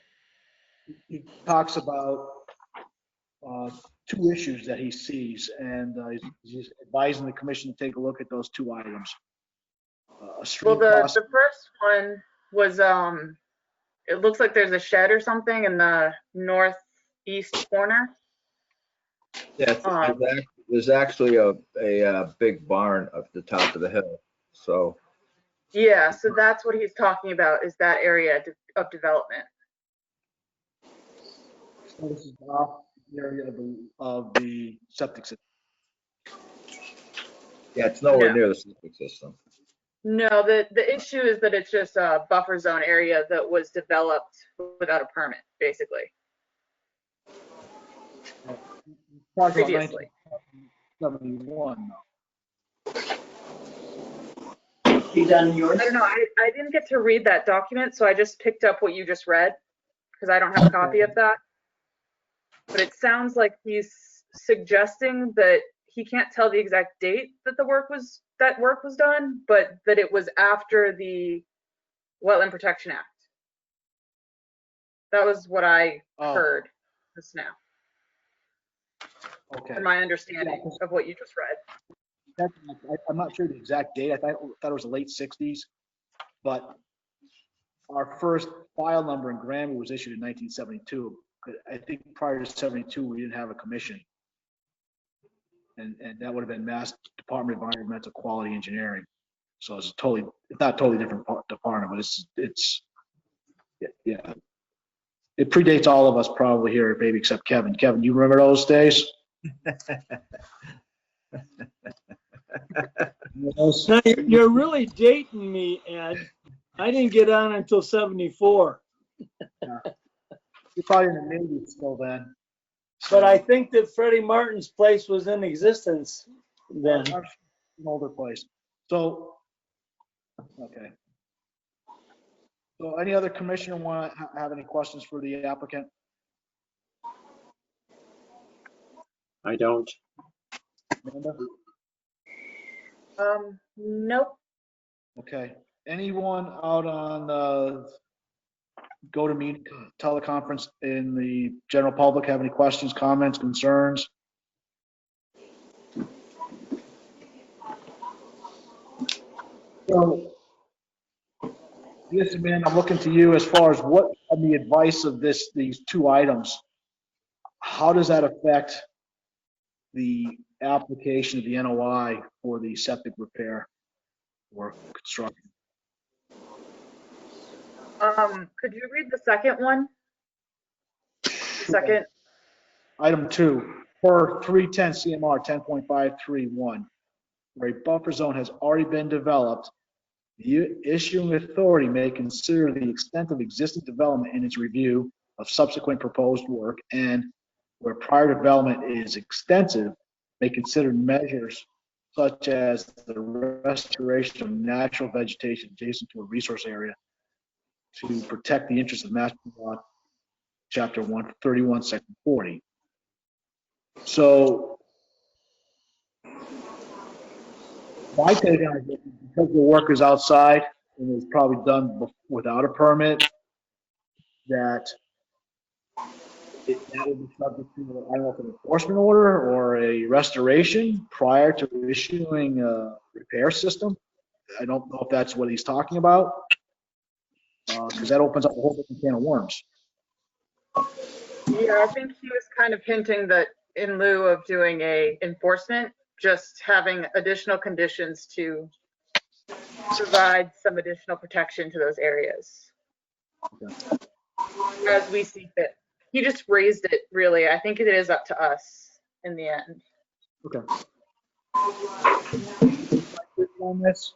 He talks about 2 issues that he sees, and he's advising the commission to take a look at those 2 items. Well, the first one was, it looks like there's a shed or something in the northeast corner. Yeah, there's actually a big barn at the top of the hill. So Yeah, so that's what he's talking about, is that area of development. So this is off the area of the septic system. yeah, it's nowhere Yeah. near the septic system. No, the issue is that it's just a buffer zone area that was developed without a permit, basically, previously. 71. You done yours? I don't know, I didn't get to read that document, so I just picked up what you just read, because I don't have a copy of that. But it sounds like he's suggesting that he can't tell the exact date that work was done, but that it was after the Wetland Protection Act. That was what I heard just now, Okay. from my understanding of what you just read. I'm not sure the exact date. I thought it was the late 60s, but our first file number in Granby was issued in 1972. I think prior to 72, we didn't have a commission. And that would have been Mass Department of Environmental Quality Engineering. So it's not totally different department, but it's yeah. It predates all of us probably here, maybe except Kevin. Kevin, you remember those days? Now, you're really dating me, Ed. I didn't get on until 74. You're probably in the Navy still then. But I think that Freddie Martin's place was in existence then. An older place. So, okay. So any other commissioner want to have any questions for the applicant? I don't. Amanda? Nope. Okay. Anyone out on go to meeting teleconference in the general public have any questions, comments, concerns? So, yes, man, I'm looking to you as far as what, on the advice of these two items, how does that affect the application of the NOI for the septic repair or construction? Could you read the second one? The second, Item 2, per 310 CMR 10.531, where a buffer zone has already been developed, the issuing authority may consider the extent of existing development in its review of subsequent proposed work, and where prior development is extensive, may consider measures such as the restoration of natural vegetation adjacent to a resource area to protect the interests of Master Law, Chapter 131, Section 40. So, my take on it, because the work is outside and it's probably done without a permit, that that would be subject to, I don't know, if an enforcement order or a restoration prior to issuing a repair system. I don't know if that's what he's talking about, because that opens up a whole different can of worms. yeah, I think he was kind of hinting that in lieu of doing a enforcement, just having additional conditions to provide some additional protection to those areas. Okay. As we see fit. He just raised it, really. I think it is up to us in the end. Okay. On this.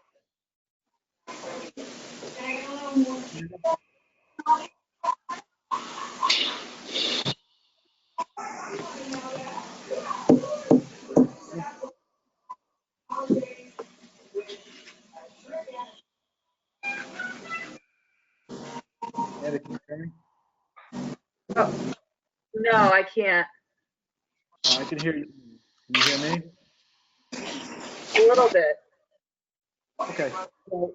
Amanda, can you hear me? Oh, no, I can't. I can hear you. Can you hear me? A little bit. Okay. So,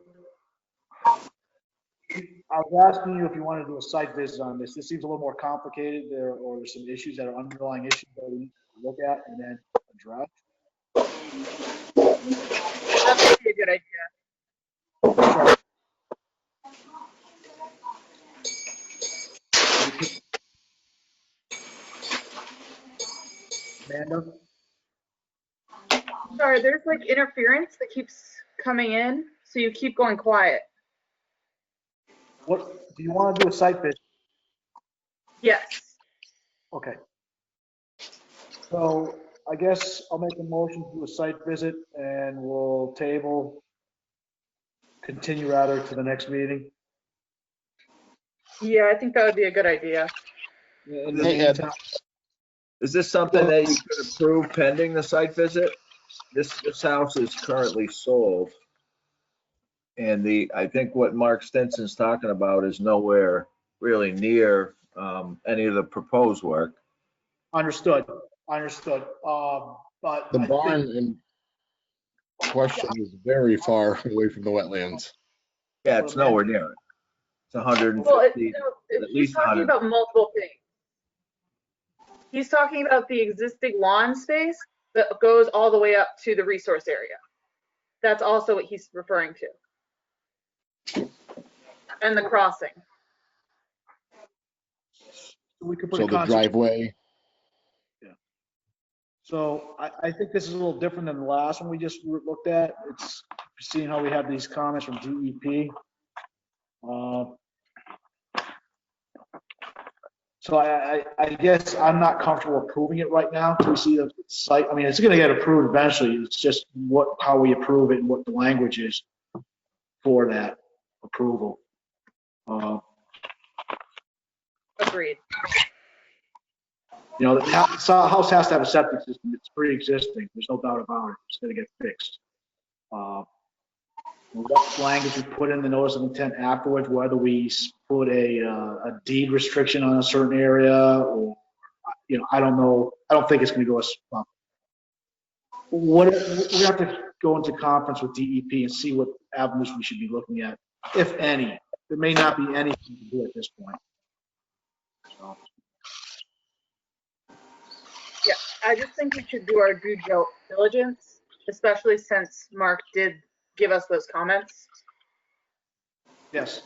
I was asking you if you want to do a site visit on this. This seems a little more complicated there, or there's some issues that are underlying issues that we need to look at and then address. That would be a good idea. Amanda? Sorry, there's like interference that keeps coming in, so you keep going quiet. What, do you want to do a site visit? Yes. Okay. So I guess I'll make a motion to do a site visit and we'll continue rather to the next meeting. Yeah, I think that would be a good idea. In the Hey, Ed. meantime, is this something that you could approve pending the site visit? This house is currently sold. And I think what Mark Stinson's talking about is nowhere really near any of the proposed work. Understood. But The I barn think, in question is very far away from the wetlands. Yeah, it's nowhere near it. It's Well, 150, at he's least talking 100. about multiple things. He's talking about the existing lawn space that goes all the way up to the resource area. That's also what he's referring to. And the crossing. we could put So a the concept. driveway, So I think this is a little different than the last one we just looked at. It's seeing how we have these comments from DEP. So I guess I'm not comfortable approving it right now till we see the site. I mean, it's gonna get approved eventually. It's just how we approve it and what the language is for that approval. Agreed. You know, the house has to have a septic system. It's pre-existing. There's no doubt about it. It's gonna get fixed. What language we put in the notice of intent afterwards, whether we put a deed restriction on a certain area, or, you know, I don't know. I don't think it's gonna go as well. We have to go into conference with DEP and see what avenues we should be looking at, if any, there may not be anything to do at this point. So, Yeah, I just think we should do our due diligence, especially since Mark did give us those comments. yes.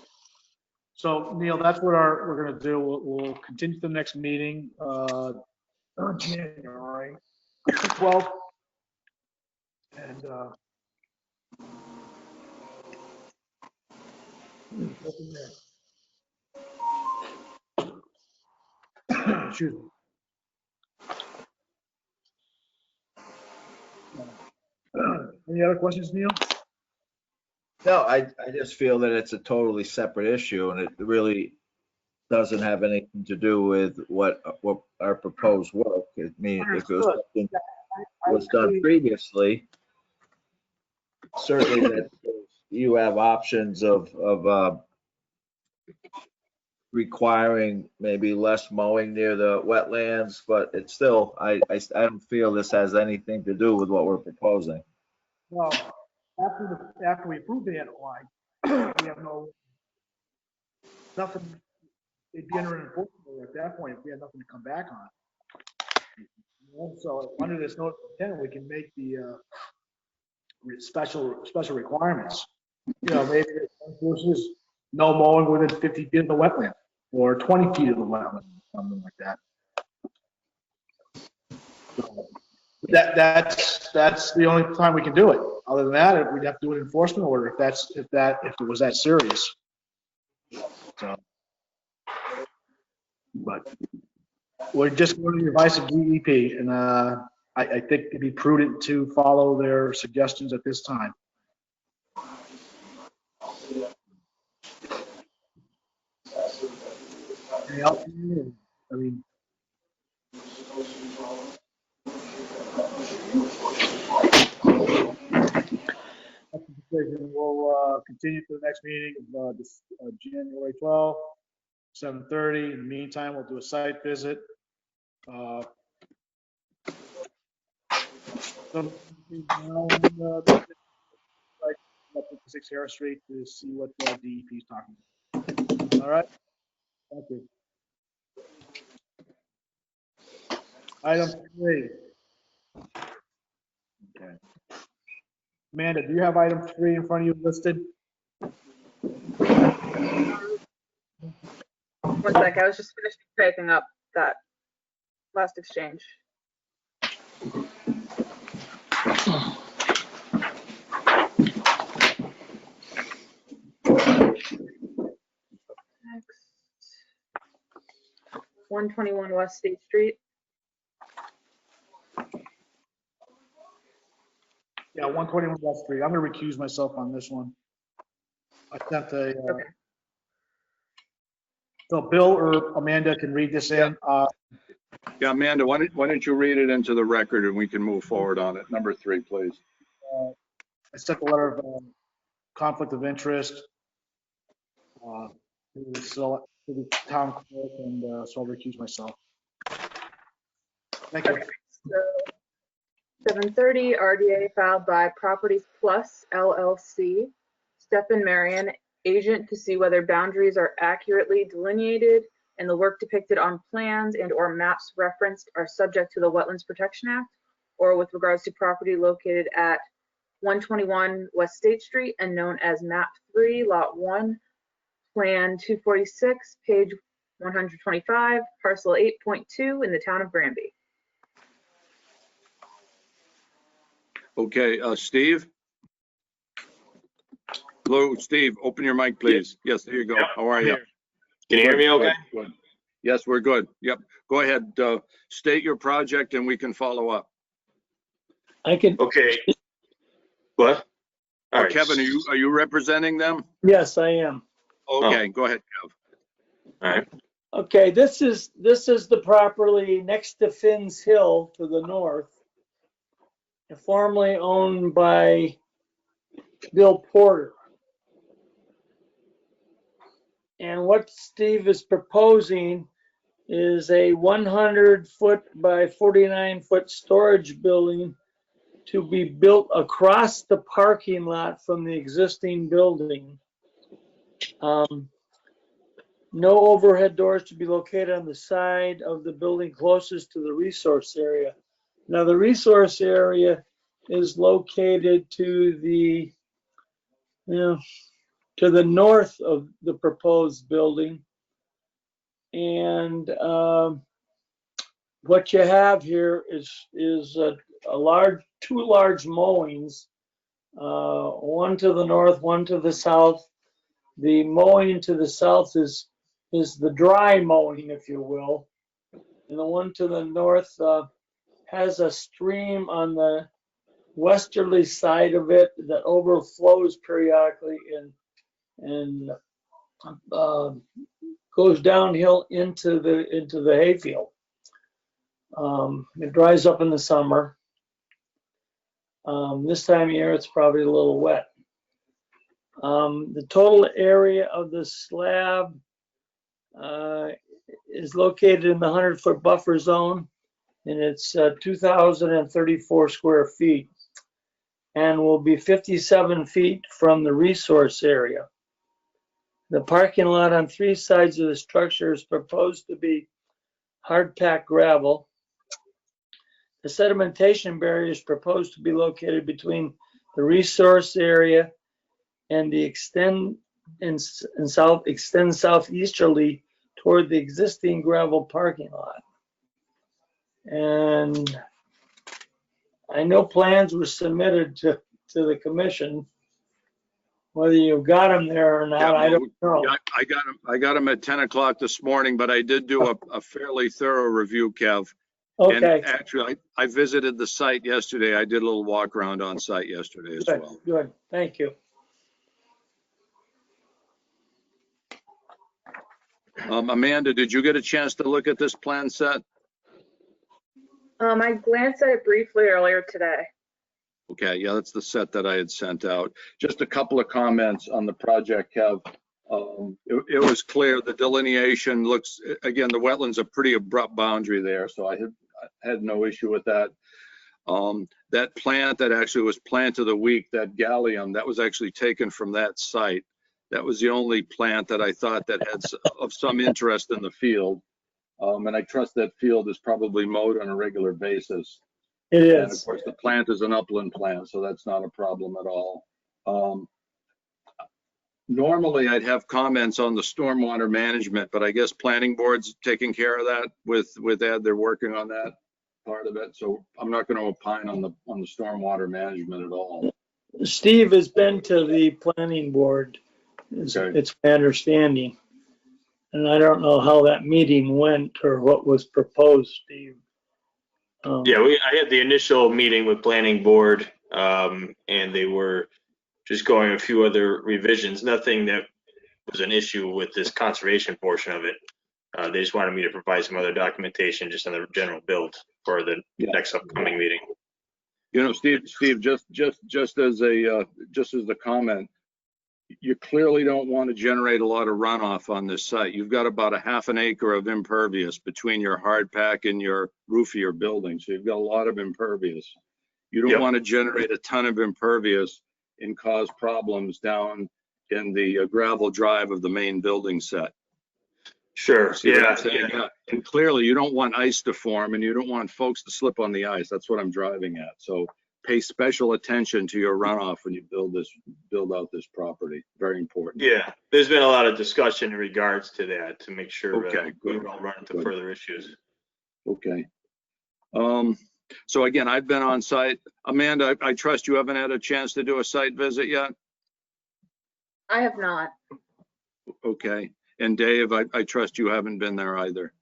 So Neil, that's what we're gonna do. We'll continue to the next meeting, on January 12th. And, go from there. Excuse me. Any other questions, Neil? No, I just feel that it's a totally separate issue and it really doesn't have anything to do with what our proposed work. I mean, if it was something that was done previously, certainly that you have options of requiring maybe less mowing near the wetlands, but it's still, I don't feel this has anything to do with what we're proposing. Well, after we approve the NOI, we have nothing, it'd be under enforcement at that point if we had nothing to come back on. So under this notice of intent, we can make the special requirements. You know, maybe versus no mowing within 50 feet of the wetland or 20 feet of the wetland, something like that. So that's the only time we can do it. Other than that, we'd have to do an enforcement order if it was that serious. So, but we're just going to the advice of DEP, and I think it'd be prudent to follow their suggestions at this time. Anything else? I mean, we'll continue to the next meeting of January 12th, 7:30. In the meantime, we'll do a site visit. Like 6 Harris Street to see what the DEP is talking about. All right. Thank you. Item 3. Okay. Amanda, do you have item 3 in front of you listed? One sec, I was just finishing typing up that last exchange. Next. 121 West State Street. Yeah, 121 West Street. I'm going to recuse myself on this one. I sent a. Okay. So Bill or Amanda can read this in. Yeah, Amanda, why don't you read it into the record and we can move forward on it. Number 3, please. I sent a letter of conflict of interest to the town clerk, and so I'll recuse myself. Thank you. Okay. So 7:30 RDA filed by Properties Plus LLC, Stephen Marion, agent to see whether boundaries are accurately delineated and the work depicted on plans and or maps referenced are subject to the Wetlands Protection Act, or with regards to property located at 121 West State Street and known as Map 3, Lot 1, Plan 246, page 125, parcel 8.2 in the town of Granby. Okay, Steve? Hello, Steve, open your mic, please. Yes, there you go. How are you? Can you hear me okay? Good. Yes, we're good. Yep. Go ahead. State your project and we can follow up. I can, Okay. What? All right. Kevin, are you representing them? yes, I am. Okay, Go ahead, Kev. All right. Okay, this is the property next to Finn's Hill to the north, formerly owned by Bill Porter. And what Steve is proposing is a 100-foot by 49-foot storage building to be built across the parking lot from the existing building. No overhead doors to be located on the side of the building closest to the resource area. Now, the resource area is located to the, to the north of the proposed building. And what you have here is two large mowings, one to the north, one to the south. The mowing to the south is the dry mowing, if you will. And the one to the north has a stream on the westerly side of it that overflows periodically and goes downhill into the hayfield. It dries up in the summer. This time of year, it's probably a little wet. The total area of the slab is located in the 100-foot buffer zone, and it's 2,034 square feet, and will be 57 feet from the resource area. The parking lot on 3 sides of the structure is proposed to be hard packed gravel. The sedimentation barrier is proposed to be located between the resource area and the extend southeasterly toward the existing gravel parking lot. And I know plans were submitted to the commission. Whether you got them there or not, Yeah, I don't know. Yeah, I got them at 10 o'clock this morning, but I did do a fairly thorough review, Kev. And Okay, actually, I visited the site yesterday. I did a little walk around on site yesterday as good, well. good. Thank you. Amanda, did you get a chance to look at this plan set? I glanced at it briefly earlier today. Okay, yeah, that's the set that I had sent out. Just a couple of comments on the project, Kev. It was clear the delineation looks, again, the wetland's a pretty abrupt boundary there, so I had no issue with that. That plant that actually was plant of the week, that gallium, that was actually taken from that site. That was the only plant that I thought that had of some interest in the field. And I trust that field is probably mowed on a regular basis. It And of is. course, the plant is an upland plant, so that's not a problem at all. Normally, I'd have comments on the stormwater management, but I guess planning board's taking care of that with Ed. They're working on that part of it. So I'm not going to opine on the stormwater management at all. Steve has been to the planning board. Okay. It's my understanding. And I don't know how that meeting went or what was proposed, Steve. Yeah, I had the initial meeting with planning board, and they were just going a few other revisions, nothing that was an issue with this conservation portion of it. They just wanted me to provide some other documentation just on the general build for the next upcoming meeting. You know, Steve, just as a comment, you clearly don't want to generate a lot of runoff on this site. You've got about a half an acre of impervious between your hard pack and your roof of your building. So you've got a lot of impervious. You don't want to generate a ton of impervious and cause problems down in the gravel drive of the main building set. Sure. See what I'm saying? Yeah. And clearly you don't want ice to form and you don't want folks to slip on the ice. That's what I'm driving at. So pay special attention to your runoff when you build out this property. Very important. Yeah, there's been a lot of discussion in regards to that to make sure Okay, we good. don't run into further issues. Okay. So again, I've been on site. Amanda, I trust you haven't had a chance to do a site visit yet? I have not. Okay. And Dave, I trust you haven't been there either.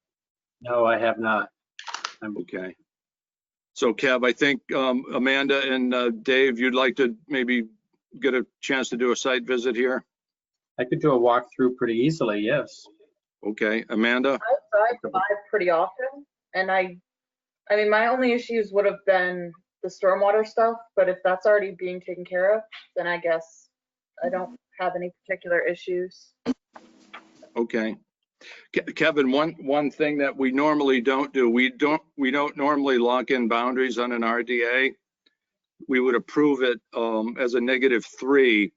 No, I have not. Okay. So Kev, I think Amanda and Dave, you'd like to maybe get a chance to do a site visit here? I could do a walkthrough pretty easily, yes. Okay, Amanda? I drive pretty often, and I mean, my only issues would have been the stormwater stuff, but if that's already being taken care of, then I guess I don't have any particular issues. Okay. Kevin, one thing that we normally don't do, we don't normally lock in boundaries on an RDA. We would approve it as a -3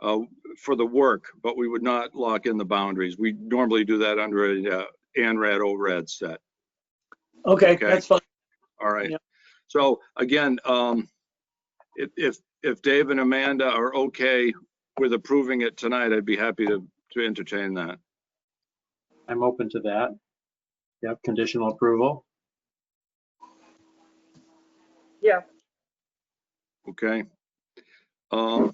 for the work, but we would not lock in the boundaries. We normally do that under a ANRAD ORAD set. Okay, Okay. that's fine. All right. Yep. So again, if Dave and Amanda are okay with approving it tonight, I'd be happy to entertain that. I'm open to that. Yep, conditional approval. Yeah. Okay. So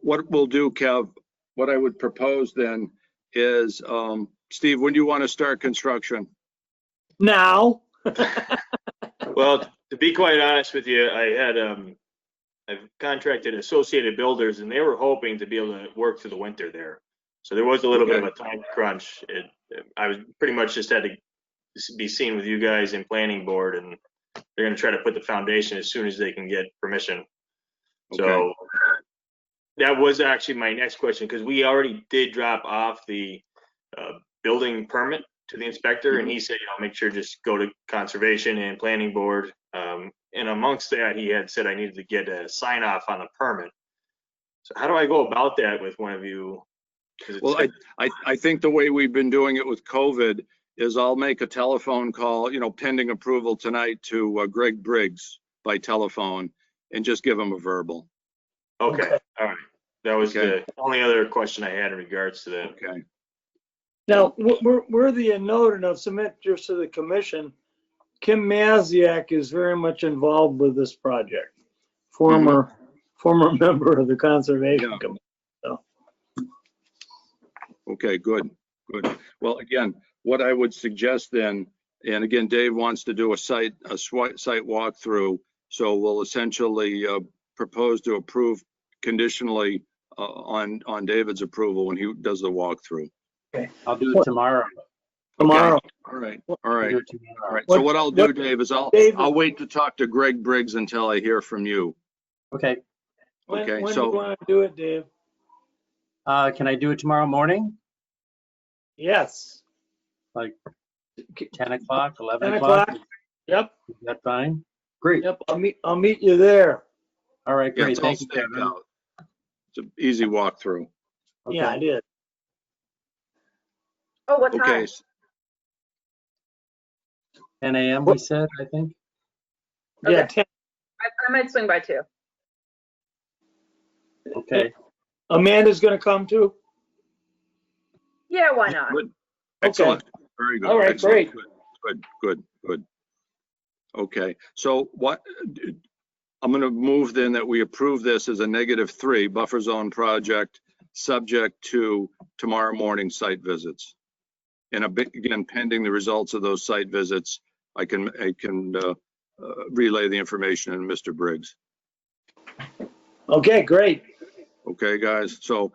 what we'll do, Kev, what I would propose then is, Steve, when do you want to start construction? Now, Well, to be quite honest with you, I've contracted Associated Builders, and they were hoping to be able to work through the winter there. So there was a little bit of a time crunch. I was pretty much just had to be seen with you guys in planning board, and they're going to try to put the foundation as soon as they can get permission. So that was actually my next question, because we already did drop off the building permit to the inspector, and he said, make sure just go to conservation and planning board. And amongst that, he had said I needed to get a sign off on the permit. So how do I go about that with one of you? Well, I think the way we've been doing it with COVID is I'll make a telephone call, pending approval tonight to Greg Briggs by telephone and just give him a verbal. Okay. All right. That was Okay. the only other question I had in regards to that. Okay. now, worthy of note and of some interest to the commission, Kim Maziak is very much involved with this project. Former member of the Conservation Yeah. Commission. So, Okay, good. Well, again, what I would suggest then, and again, Dave wants to do a site walkthrough, so we'll essentially propose to approve conditionally on David's approval when he does the walkthrough. I'll do it tomorrow. tomorrow. Okay. All right. Do it tomorrow. All right. So what I'll do, Dave, is David- I'll wait to talk to Greg Briggs until I hear from you. Okay. When Okay, do so- you want to do it, Dave? Can I do it tomorrow morning? Yes. Like 10 o'clock, 11 10 o'clock? o'clock. Yep. Is that fine? Great. Yep. I'll meet you there. All right, Yeah, great. it's all Thank you, staked Kevin. out. It's an easy walkthrough. Yeah, I Okay. did. Oh, what Okay. time? 10 a.m. we said, I think. Yeah, Okay. I might swing by too. Okay. Amanda's gonna come too? Yeah, why not? Good. Excellent. Very good. All right, Excellent. great. Good. Okay, so what, I'm gonna move then that we approve this as a -3 buffer zone project, subject to tomorrow morning site visits. And again, pending the results of those site visits, I can relay the information to Mr. Briggs. Okay, great. Okay, guys, so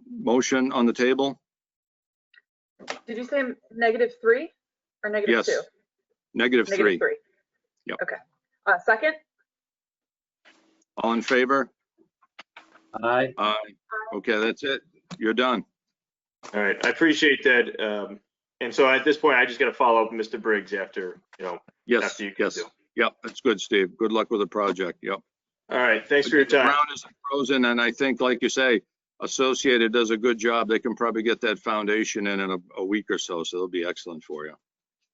motion on the table? Did you say -3 or -2? Yes. -3. -3. Yep. Okay. Second? All in favor? Aye. Aye. Okay, that's it. You're done. All right. I appreciate that. And so at this point, I just got to follow up with Mr. Briggs after, Yes, After you yes. can do. Yep, that's good, Steve. Good luck with the project. Yep. All right. Thanks for your The time. ground is frozen, and I think, like you say, Associated does a good job. They can probably get that foundation in a week or so, so it'll be excellent for you.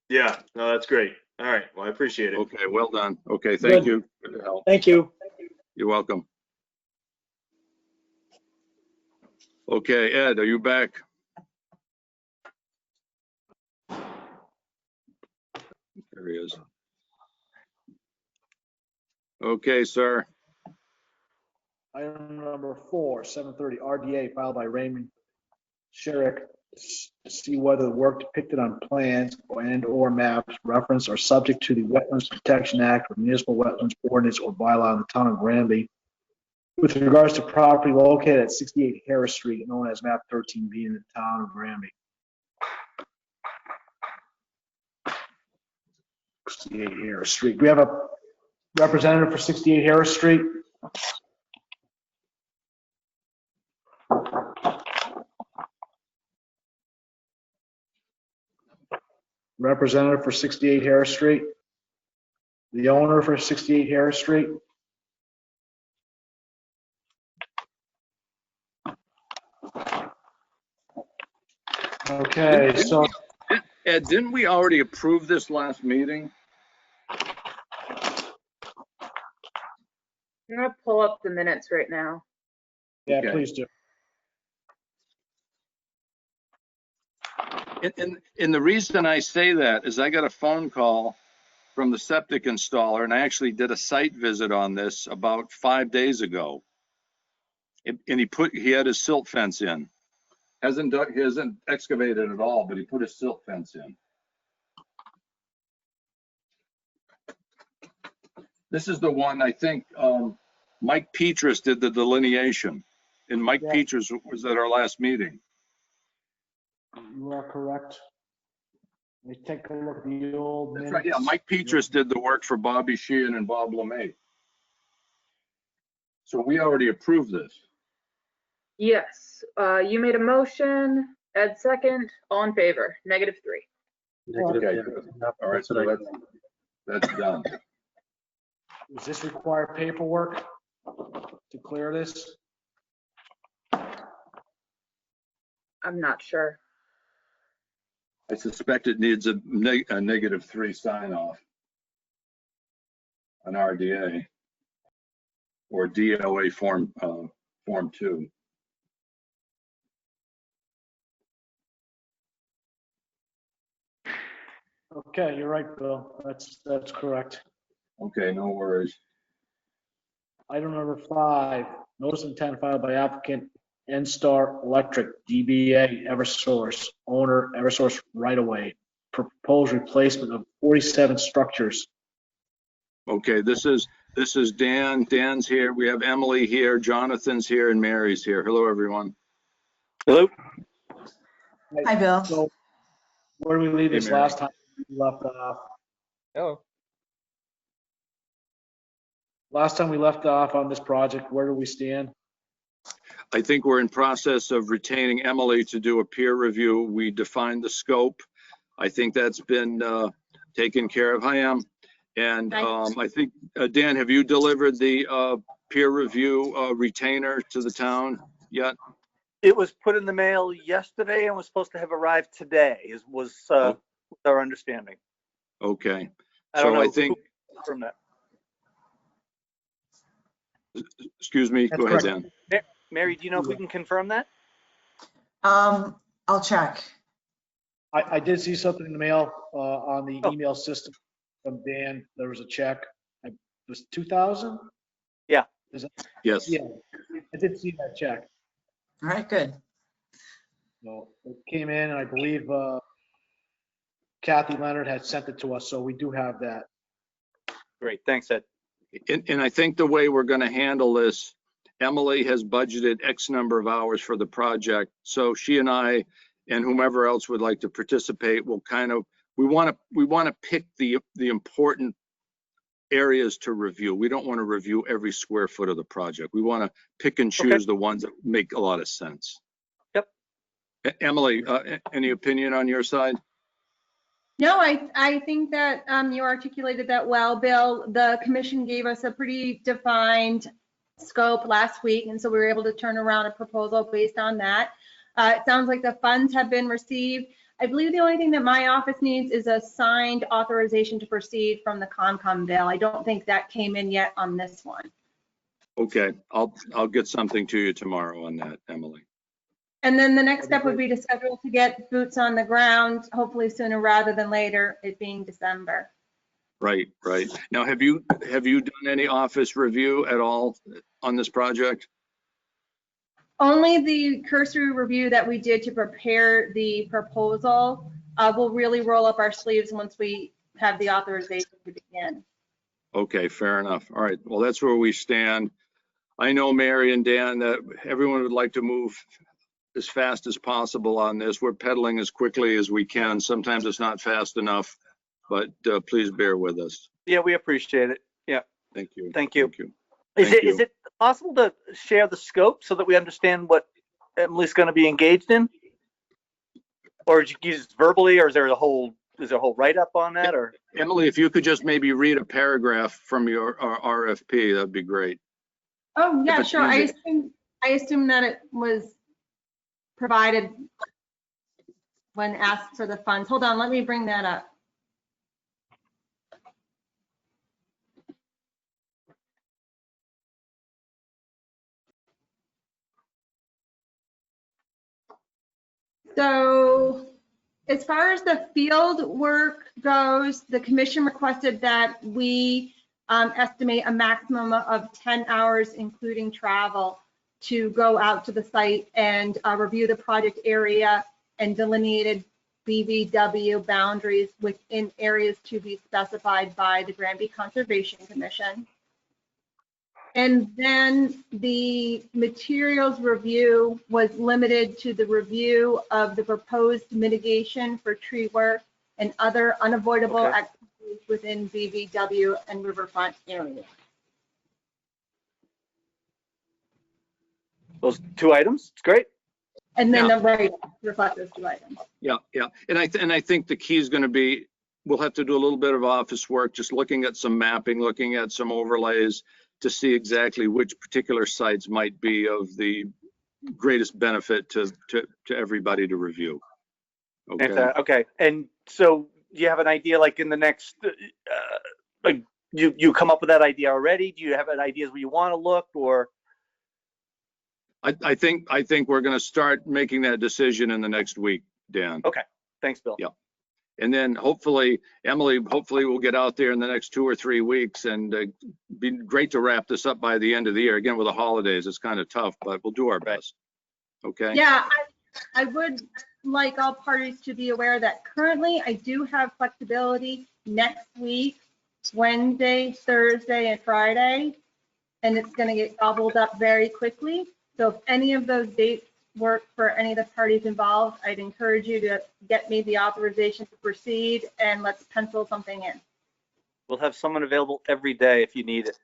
Yeah. No, that's great. All right. Well, I appreciate it. Okay, well done. Okay, thank Good. you. Good to help. Thank you. You're welcome. Okay, Ed, are you back? There he is. Okay, sir. Item number 4, 730 RDA filed by Raymond Sherrick to see whether the work depicted on plans and/or maps referenced are subject to the Wetlands Protection Act or Municipal Wetlands Ordinance or bylaw in the town of Granby with regards to property located at 68 Harris Street, known as map 13B in the town of Granby. 68 Harris Street. Do we have a representative for 68 Harris Street? Representative for 68 Harris Street? The owner for 68 Harris Street? Okay, so Ed, didn't we already approve this last meeting? I'm gonna pull up the minutes right now. yeah, Okay. please do. And the reason I say that is I got a phone call from the septic installer, and I actually did a site visit on this about 5 days ago. And he had his silt fence in. He hasn't excavated at all, but he put his silt fence in. This is the one, I think, Mike Petrus did the delineation, and Mike Yeah. Petrus was at our last meeting. You are correct. Let me take a look at the old That's minutes. right, yeah, Mike Petrus did the work for Bobby Sheehan and Bob LeMay. So we already approved this. Yes, you made a motion, Ed second, all in favor, -3. Negative, Okay, yeah. good. Yep, All right, that's what so I- that's done. Does this require paperwork to clear this? I'm not sure. I suspect it needs a -3 sign off. An RDA or DOA form 2. Okay, you're right, Bill. That's correct. Okay, no worries. Item number 5, notice of intent filed by applicant N-Star Electric, DBA Eversource, owner Eversource right away. Proposed replacement of 47 structures. Okay, this is Dan. Dan's here. We have Emily here, Jonathan's here, and Mary's here. Hello, everyone. Hello? Hi, Bill. So where did we leave Hey, this Mary. last time? We left off. Hello. Last time we left off on this project, where do we stand? I think we're in process of retaining Emily to do a peer review. We defined the scope. I think that's been taken care of. Hi, Em. And I think, Dan, have you delivered the peer review retainer to the town yet? It was put in the mail yesterday and was supposed to have arrived today, was our understanding. Okay. I don't So know I think, from that. excuse me, That's go ahead, correct. Dan. Mary, do you know if we can confirm that? I'll check. I did see something in the mail on the Oh. email system from Dan. There was a check. It was 2,000? Yeah. Is it? Yes. Yeah, I did see that check. All right, good. So it came in, and I believe Kathy Leonard had sent it to us, so we do have that. Great, thanks, Ed. And I think the way we're going to handle this, Emily has budgeted X number of hours for the project. So she and I and whomever else would like to participate will kind of, we want to pick the important areas to review. We don't want to review every square foot of the project. We want to pick and choose the ones that make a lot of sense. Yep. Emily, any opinion on your side? No, I think that you articulated that well, Bill. The commission gave us a pretty defined scope last week, and so we were able to turn around a proposal based on that. It sounds like the funds have been received. I believe the only thing that my office needs is a signed authorization to proceed from the Concom bill. I don't think that came in yet on this one. Okay, I'll get something to you tomorrow on that, Emily. And then the next step would be to schedule to get boots on the ground, hopefully sooner rather than later, it being December. Right, right. Now, have you done any office review at all on this project? Only the cursory review that we did to prepare the proposal. We'll really roll up our sleeves once we have the authorization to begin. Okay, fair enough. All right, well, that's where we stand. I know Mary and Dan that everyone would like to move as fast as possible on this. We're pedaling as quickly as we can. Sometimes it's not fast enough, but please bear with us. Yeah, we appreciate it. Yeah, Thank you. Thank you. Thank you. is Thank it possible to share the scope so that we understand what Emily's going to be engaged in? Or did you use verbally, or is there a whole write-up on that? Or Emily, if you could just maybe read a paragraph from your RFP, that'd be great. Oh, yeah, it's sure. I easy. assume that it was provided when asked for the funds. Hold on, let me bring that up. So as far as the field work goes, the commission requested that we estimate a maximum of 10 hours, including travel, to go out to the site and review the project area and delineated BVW boundaries within areas to be specified by the Granby Conservation Commission. And then the materials review was limited to the review of the proposed mitigation for tree work and other unavoidable Okay. activities within BVW and riverfront area. Those 2 items, it's great. And then Yeah. the right reflect those 2 items. Yeah, yeah. And I think the key is going to be, we'll have to do a little bit of office work, just looking at some mapping, looking at some overlays to see exactly which particular sites might be of the greatest benefit to everybody to review. Okay. Okay. And so do you have an idea, like in the next, like you come up with that idea already? Do you have an idea where you want to look, or? I think we're going to start making that decision in the next week, Dan. Okay. Thanks, Bill. Yeah. And then hopefully, Emily, we'll get out there in the next 2 or 3 weeks, and be great to wrap this up by the end of the year. Again, with the holidays, it's kind of tough, but we'll do our best. Okay? Yeah, I would like all parties to be aware that currently I do have flexibility next week, Wednesday, Thursday, and Friday, and it's going to get gobbled up very quickly. So if any of those dates work for any of the parties involved, I'd encourage you to get me the authorization to proceed, and let's pencil something in. We'll have someone available every day if you need it.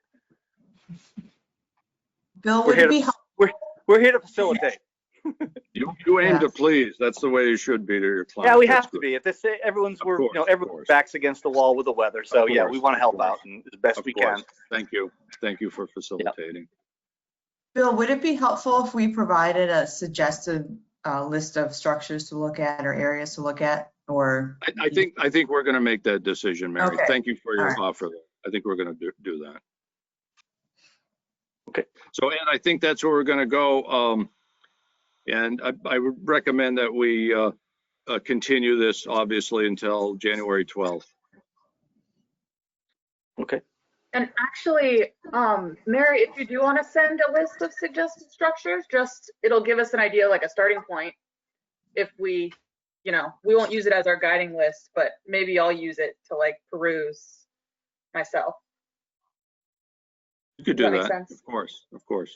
Bill, would it be helpful? We're here to facilitate. You aim to please. That's the way you should be to your client. Yeah, we That's have to good. be. If this, everyone's, Of we're, course, you know, of everyone's course. backs against the wall with the weather. So Of yeah, course, we want to of help course. out and as best Of we course. can. Thank you. Thank you for facilitating. Bill, would it be helpful if we provided a suggested list of structures to look at or areas to look at, or? I think we're going to make that decision, Mary. Okay. Thank you for your All right. offer. I think we're going to do that. Okay. So, Ed, I think that's where we're going to go. And I would recommend that we continue this, obviously, until January 12th. Okay. And actually, Mary, if you do want to send a list of suggested structures, it'll give us an idea, like a starting point. If we, we won't use it as our guiding list, but maybe I'll use it to like peruse myself. You could do Does that make that. sense? Of course, of course.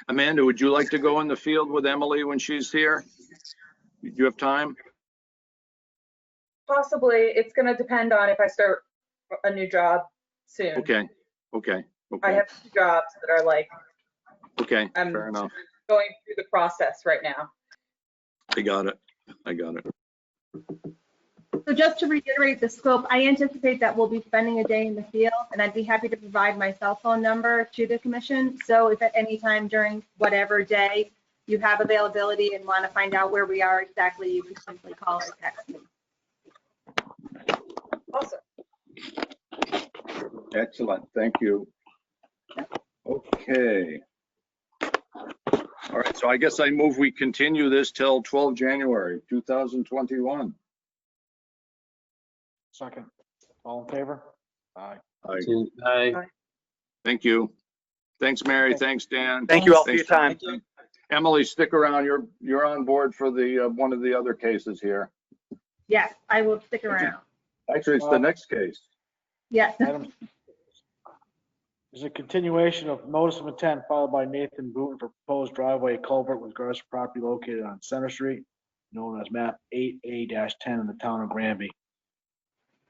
Amanda, would you like to go in the field with Emily when she's here? Do you have time? Possibly. It's going to depend on if I start a new job soon. Okay, okay, I okay, have 2 jobs that are like okay, I'm fair enough. going through the process right now. I got it. I got it. So just to reiterate the scope, I anticipate that we'll be spending a day in the field, and I'd be happy to provide my cell phone number to the commission. So if at any time during whatever day you have availability and want to find out where we are exactly, you can simply call or text me. Awesome. Excellent, thank you. Okay. All right, so I guess I move we continue this till 12 January 2021. Second. All in favor? Aye. Aye. Thank you. Thanks, Mary. Thanks, Dan. Thank you all for Thanks, your time. Emily, stick around. You're on board for the one of the other cases here. Yes, I will stick around. Actually, it's the next case. Yes. Item is a continuation of notice of intent filed by Nathan Booton for proposed driveway culvert with regards to property located on Center Street, known as map 8A-10 in the town of Granby.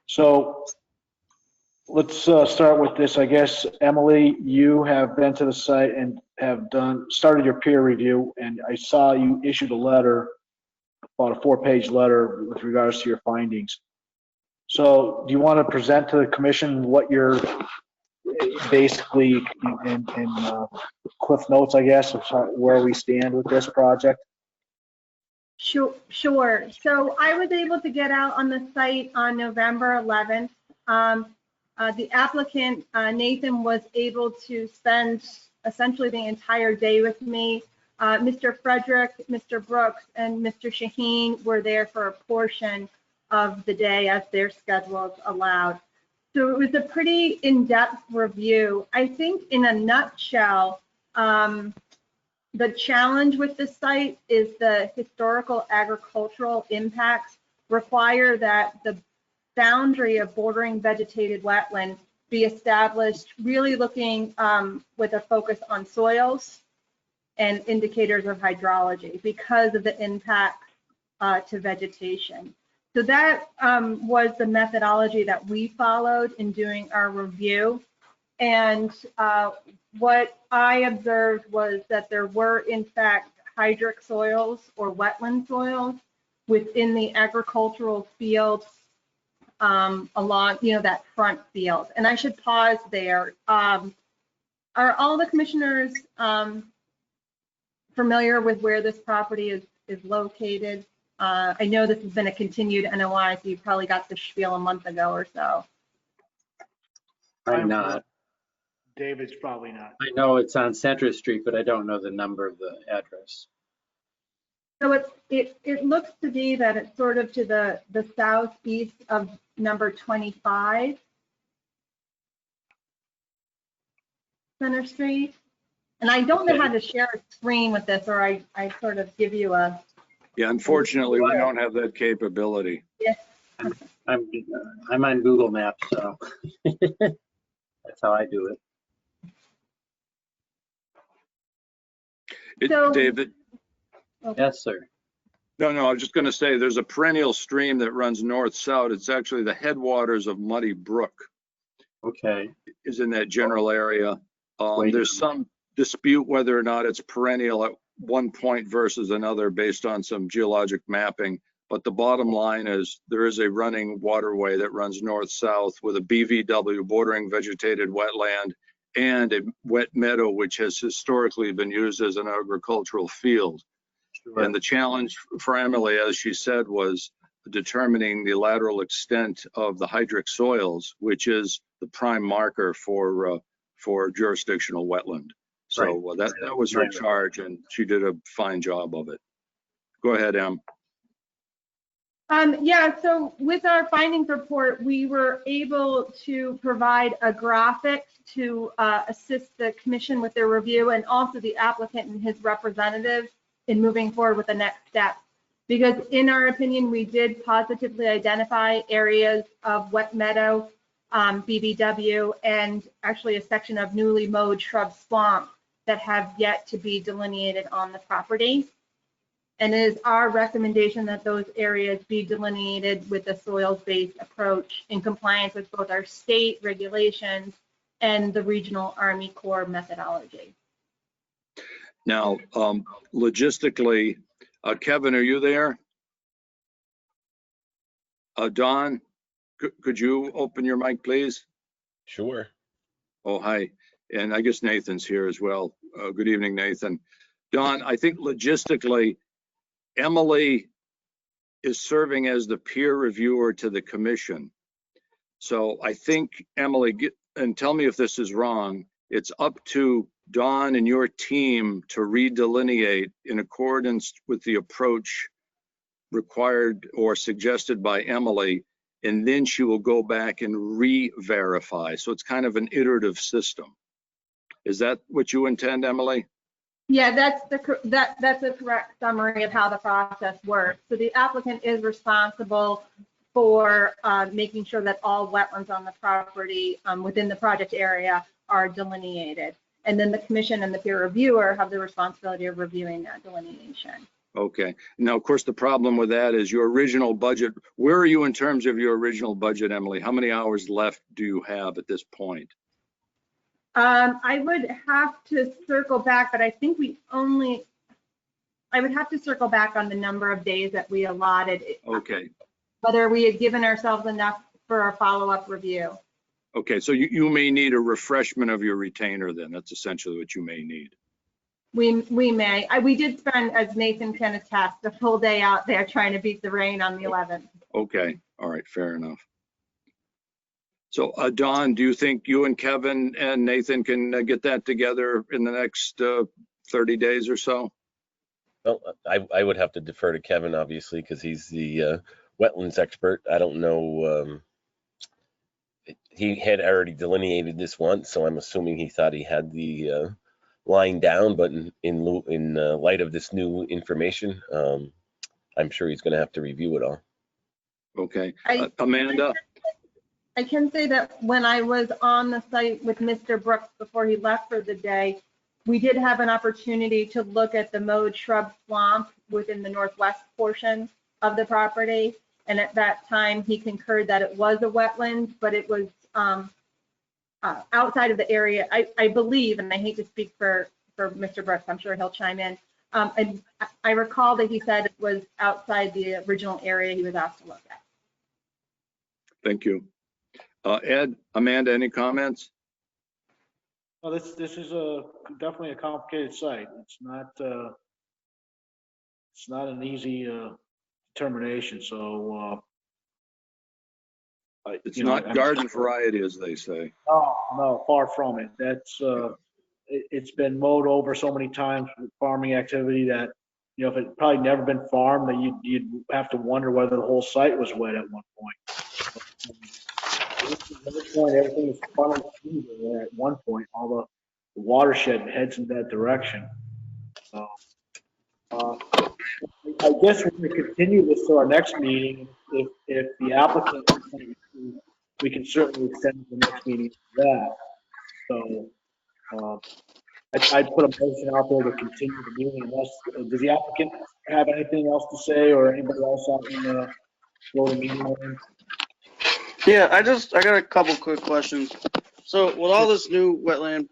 So let's start with this. I guess, Emily, you have been to the site and have started your peer review, and I saw you issued a letter, about a 4-page letter with regards to your findings. So do you want to present to the commission what you're basically in Cliff Notes, I guess, of where we stand with this project? Sure. So I was able to get out on the site on November 11th. The applicant, Nathan, was able to spend essentially the entire day with me. Mr. Frederick, Mr. Brooks, and Mr. Shaheen were there for a portion of the day as their schedules allowed. So it was a pretty in-depth review. I think in a nutshell, the challenge with the site is the historical agricultural impacts require that the boundary of bordering vegetated wetland be established, really looking with a focus on soils and indicators of hydrology because of the impact to vegetation. So that was the methodology that we followed in doing our review. And what I observed was that there were, in fact, hydric soils or wetland soils within the agricultural field along, that front field. And I should pause there. Are all the commissioners familiar with where this property is located? I know this has been a continued NOI, so you probably got the spiel a month ago or so. I'm not. David's probably not. I know it's on Center Street, but I don't know the number of the address. So it looks to be that it's sort of to the southeast of number 25 Center Street. And I don't know how to share a screen with this, or I sort of give you a. Yeah, unfortunately, we don't have that capability. Yes. I'm on Google Maps, so that's how I do it. David? Yes, sir. No, I was just going to say there's a perennial stream that runs north-south. It's actually the headwaters of Muddy Brook. Okay. Is in that general area. There's some dispute whether or not it's perennial at one point versus another based on some geologic mapping. But the bottom line is there is a running waterway that runs north-south with a BVW bordering vegetated wetland and a wet meadow, which has historically been used as an agricultural field. Sure. And the challenge for Emily, as she said, was determining the lateral extent of the hydric soils, which is the prime marker for jurisdictional wetland. So right. That was her charge, and she did a fine job of it. Go ahead, Em. Yeah, so with our findings report, we were able to provide a graphic to assist the commission with their review and also the applicant and his representative in moving forward with the next step. Because in our opinion, we did positively identify areas of wet meadow, BVW, and actually a section of newly mowed shrub swamp that have yet to be delineated on the property. And it is our recommendation that those areas be delineated with a soils-based approach in compliance with both our state regulations and the regional Army Corps methodology. Now, logistically, Kevin, are you there? Don, could you open your mic, please? Sure. Oh, hi. And I guess Nathan's here as well. Good evening, Nathan. Don, I think logistically, Emily is serving as the peer reviewer to the commission. So I think, Emily, and tell me if this is wrong, it's up to Don and your team to redelineate in accordance with the approach required or suggested by Emily, and then she will go back and re-verify. So it's kind of an iterative system. Is that what you intend, Emily? Yeah, that's a correct summary of how the process works. So the applicant is responsible for making sure that all wetlands on the property within the project area are delineated. And then the commission and the peer reviewer have the responsibility of reviewing that delineation. Okay. Now, of course, the problem with that is your original budget. Where are you in terms of your original budget, Emily? How many hours left do you have at this point? I would have to circle back, but I think I would have to circle back on the number of days that we allotted. Okay. Whether we had given ourselves enough for a follow-up review. Okay, so you may need a refreshment of your retainer then. That's essentially what you may need. We may. We did spend, as Nathan can attest, a full day out there trying to beat the rain on the 11th. Okay, all right, fair enough. So Dawn, do you think you and Kevin and Nathan can get that together in the next 30 days or so? Well, I would have to defer to Kevin, obviously, because he's the wetlands expert. I don't know. He had already delineated this once, so I'm assuming he thought he had the line down. But in light of this new information, I'm sure he's going to have to review it all. Okay, Amanda? I can say that when I was on the site with Mr. Brooks before he left for the day, we did have an opportunity to look at the mowed shrub swamp within the northwest portion of the property. And at that time, he concurred that it was a wetland, but it was outside of the area. I believe, and I hate to speak for Mr. Brooks, I'm sure he'll chime in. I recall that he said it was outside the original area he was asked to look at. Thank you. Ed, Amanda, any comments? Well, this is definitely a complicated site. It's not an easy determination. So it's not garden variety, as they say. No, far from it. That's it's been mowed over so many times with farming activity that, you know, if it probably never been farmed, that you'd have to wonder whether the whole site was wet at one point. At this point, everything is funneled through there at one point. All the watershed heads in that direction. So, I guess we're going to continue this to our next meeting. If the applicant, we can certainly extend the next meeting to that. So, I'd put a motion out there to continue the meeting. Unless, does the applicant have anything else to say, or anybody else out in the meeting? Yeah, I got a couple quick questions. So with all this new wetland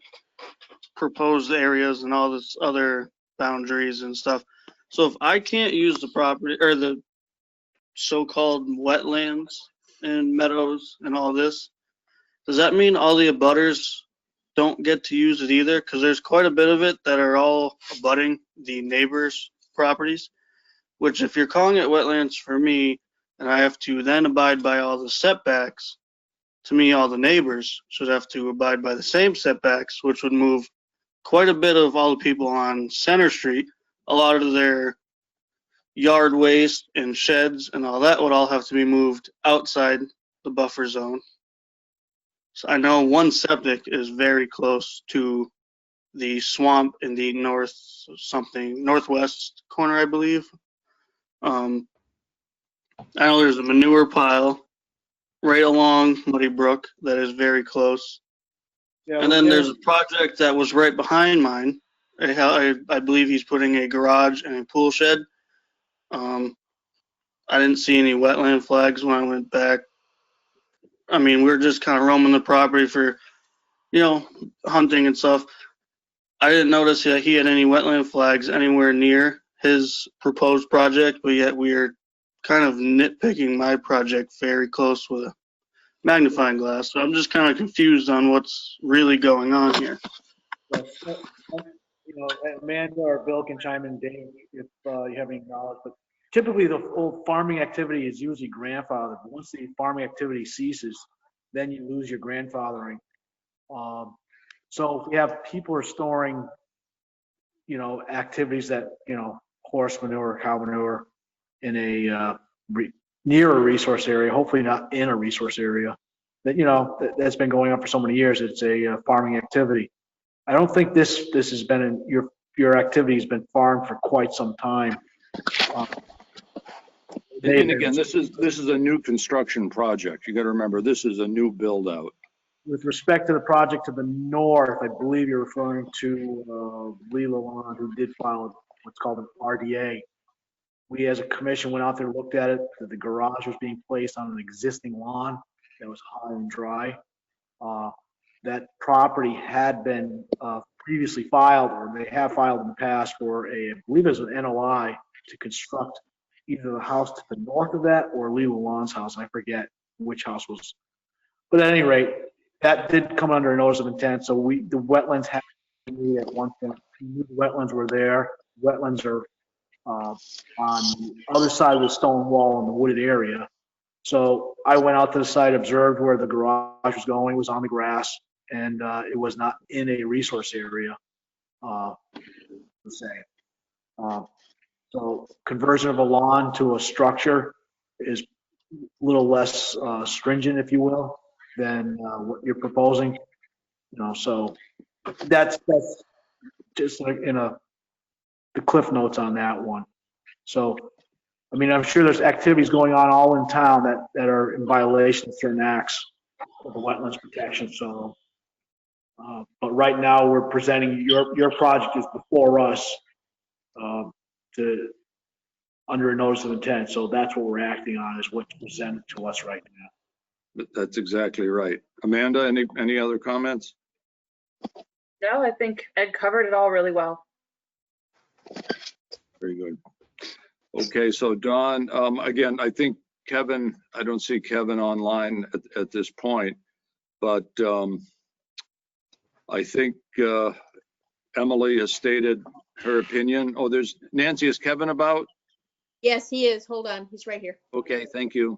proposed areas and all this other boundaries and stuff, so if I can't use the property or the so-called wetlands and meadows and all this, does that mean all the abutters don't get to use it either? Because there's quite a bit of it that are all abutting the neighbors' properties, which if you're calling it wetlands for me, and I have to then abide by all the setbacks, to me, all the neighbors should have to abide by the same setbacks, which would move quite a bit of all the people on Center Street. A lot of their yard waste and sheds and all that would all have to be moved outside the buffer zone. So I know one septic is very close to the swamp in the northwest corner, I believe. I know there's a manure pile right along Muddy Brook that is very close. Yeah, and then there's a project that was right behind mine. I believe he's putting a garage and a pool shed. I didn't see any wetland flags when I went back. I mean, we were just kind of roaming the property for, you know, hunting and stuff. I didn't notice that he had any wetland flags anywhere near his proposed project, but yet we are kind of nitpicking my project very close with a magnifying glass. So I'm just kind of confused on what's really going on here. You know, Amanda or Bill can chime in, Dave, if you have any knowledge. But typically, the whole farming activity is usually grandfathered. But once the farming activity ceases, then you lose your grandfathering. So if we have people are storing, you know, activities that, you know, horse manure, cow manure in a near a resource area, hopefully not in a resource area, that, you know, that's been going on for so many years. It's a farming activity. I don't think this has been in your activity has been farmed for quite some time. And again, this is a new construction project. You got to remember, this is a new build out. With respect to the project to the north, I believe you're referring to Lee Lalonde, who did file what's called an RDA. We as a commission went out there and looked at it. The garage was being placed on an existing lawn that was high and dry. That property had been previously filed, or they have filed in the past, for I believe it was an NOI to construct either the house to the north of that or Lee Lalonde's house, I forget. which house was. But at any rate, that did come under a notice of intent, so the wetlands had to be at one point. The wetlands were there. Wetlands are on the other side of the stone wall in the wooded area. So I went out to the site, observed where the garage was going. It was on the grass, and it was not in a resource area, per se. So conversion of a lawn to a structure is a little less stringent, if you will, than what you're proposing. So that's just like the cliff notes on that one. So, I mean, I'm sure there's activities going on all in town that are in violation of certain acts of the wetlands protection. So, but right now we're presenting your project is before us under a notice of intent. So that's what we're acting on, is what's presented to us right now. That's exactly right. Amanda, any other comments? No, I think Ed covered it all really well. Very good. Okay, so Dawn, again, I think Kevin, I don't see Kevin online at this point, but I think Emily has stated her opinion. Oh, there's Nancy. Is Kevin about? Yes, he is. Hold on. He's right here. Okay, thank you.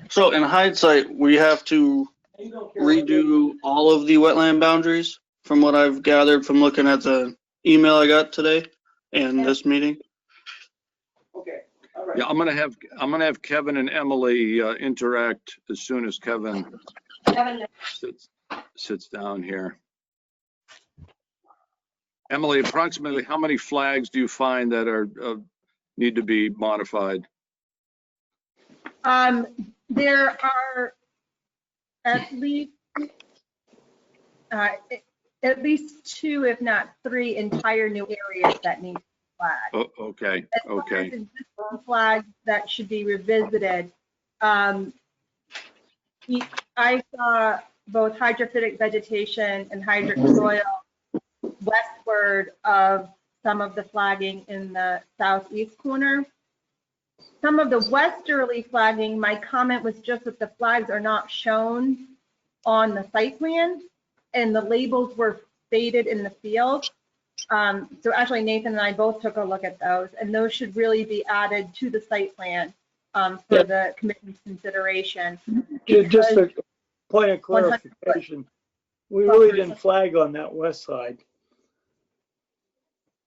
So in hindsight, we have to redo all of the wetland boundaries from what I've gathered from looking at the email I got today and this meeting. Okay. All right. Yeah, I'm gonna have Kevin and Emily interact as soon as Kevin sits down here. Emily, approximately how many flags do you find that are need to be modified? There are at least 2, if not 3, entire new areas that need flags. Oh, okay, As far okay. as existing flags that should be revisited, I saw both hydrophytic vegetation and hydric soil westward of some of the flagging in the southeast corner. Some of the westerly flagging, my comment was just that the flags are not shown on the site plan, and the labels were faded in the field. So actually Nathan and I both took a look at those, and those should really be added to the site plan for the commission's consideration. Just a point of clarification. We really didn't flag on that west side.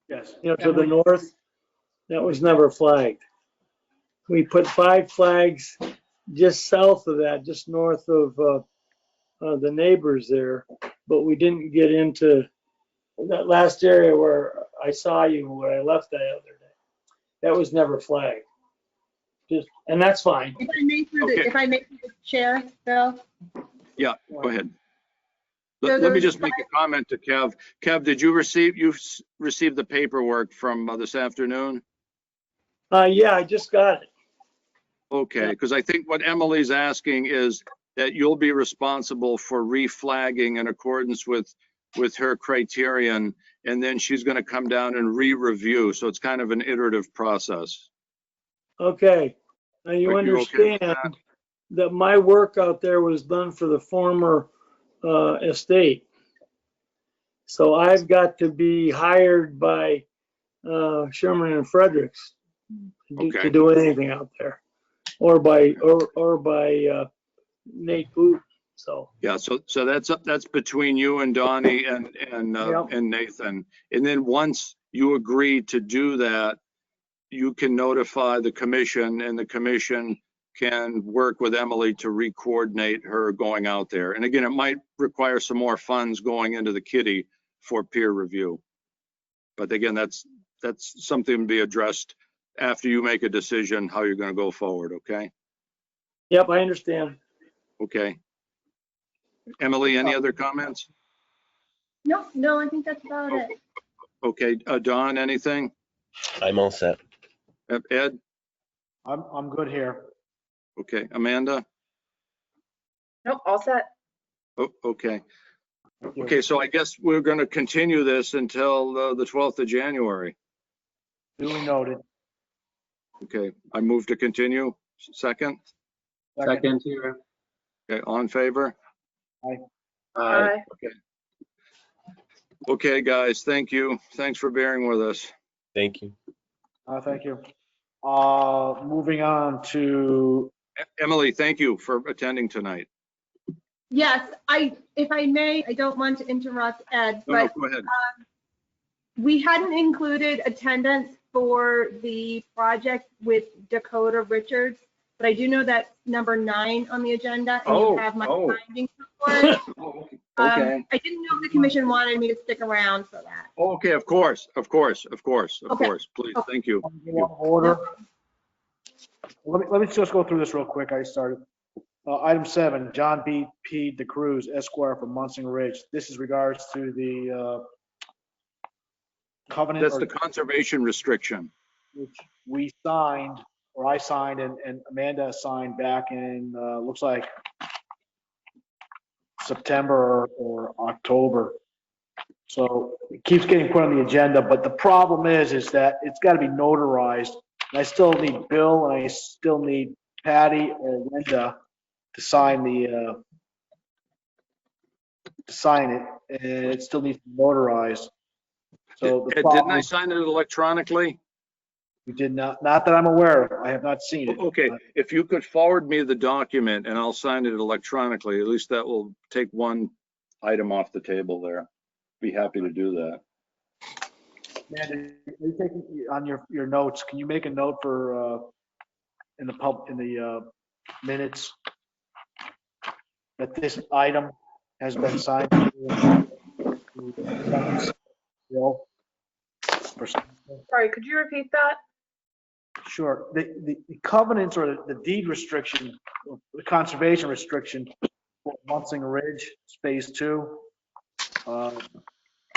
Yes. To the north, that was never flagged. We put 5 flags just south of that, just north of the neighbors there, but we didn't get into that last area where I saw you when I left that other day. That was never flagged. And that's fine. If I may through the chair, Bill? Yeah, go ahead. So Let me there's just make a comment to Kev. Kev, did you receive the paperwork from this afternoon? Yeah, I just got it. Okay, because I think what Emily's asking is that you'll be responsible for reflagging in accordance with her criterion, and then she's going to come down and re-review. So it's kind of an iterative process. Okay. Now you Are you okay with understand that my work out there was done for the former estate. So I've got to be hired by Sherman and Fredericks to do anything out there, or by Nate Boot. So yeah, so that's between you and Donnie and Nathan. And then once you agree to do that, you can notify the commission, and the commission can work with Emily to re-coordinate her going out there. And again, it might require some more funds going into the kitty for peer review. But again, that's something to be addressed after you make a decision how you're going to go forward, okay? Yep, I understand. Okay. Emily, any other comments? No, I think that's about it. Okay, Don, anything? I'm all set. Ed? I'm good here. Okay, Amanda? Nope, all set. Oh, okay. Okay, so I guess we're going to continue this until the 12th of January. Duly noted. Okay, I move to continue. Second? Second here. Okay, all in favor? Aye. Okay, guys, thank you. Thanks for bearing with us. Thank you. Thank you. Moving on to, Emily, thank you for attending tonight. Yes, if I may, I don't want to interrupt Ed, No, but go ahead. we hadn't included attendance for the project with Dakota Richards, but I do know that's number 9 on the agenda, and you have my findings report. Okay. I didn't know if the commission wanted me to stick around for that. Okay, of course. Please, Okay. thank you. order. Let me just go through this real quick. I started. Item 7, John P. DeCruz, Esquire from Munson Ridge. This is regards to the covenant. That's the conservation restriction. Which we signed, or I signed, and Amanda signed back in, looks like September or October. So it keeps getting put on the agenda, but the problem is that it's got to be notarized. And I still need Bill and I still need Patty or Linda to sign it, and it still needs to be notarized. So the Didn't problem I is sign it electronically? you did not that I'm aware of. I have not seen it. Okay, if you could forward me the document and I'll sign it electronically, at least that will take one item off the table there. Be happy to do that. Man, you taking on your notes? Can you make a note for in the minutes that this item has been signed? Sorry, could you repeat that? Sure. The covenants or the deed restriction, the conservation restriction for Munson Ridge, Phase 2.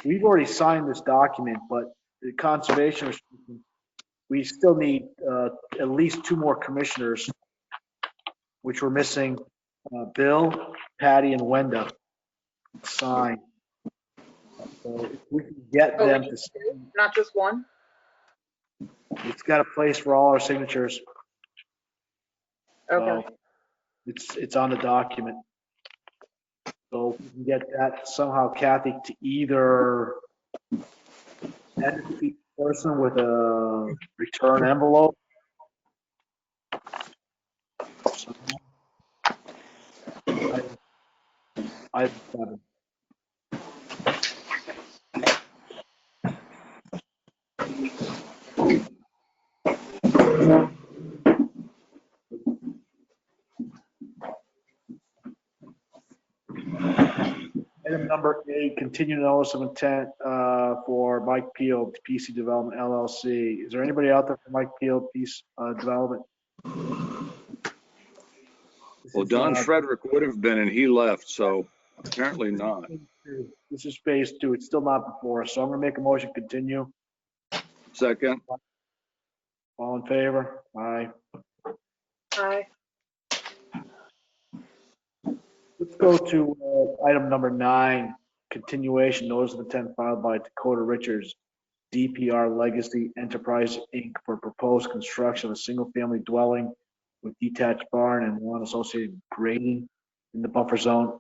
We've already signed this document, but the conservation restriction, we still need at least 2 more commissioners, which we're missing Bill, Patty, and Wenda sign. So if we can get them to sign, Not just one? it's got a place for all our signatures. Okay. So it's on the document. So if we can get that somehow, Kathy, to either send it to each person with a return envelope. I've got it. Item number 8, continued notice of intent for Mike Peel, PC Development LLC. Is there anybody out there for Mike Peel, PC Development? Well, Don Frederick would have been and he left, so apparently not. This is Phase 2. It's still not before us, so I'm going to make a motion to continue. Second. All in favor? Aye. Aye. Let's go to item number 9, continuation notice of intent filed by Dakota Richards, DPR Legacy Enterprise, Inc. for proposed construction of a single-family dwelling with detached barn and lawn associated grading in the buffer zone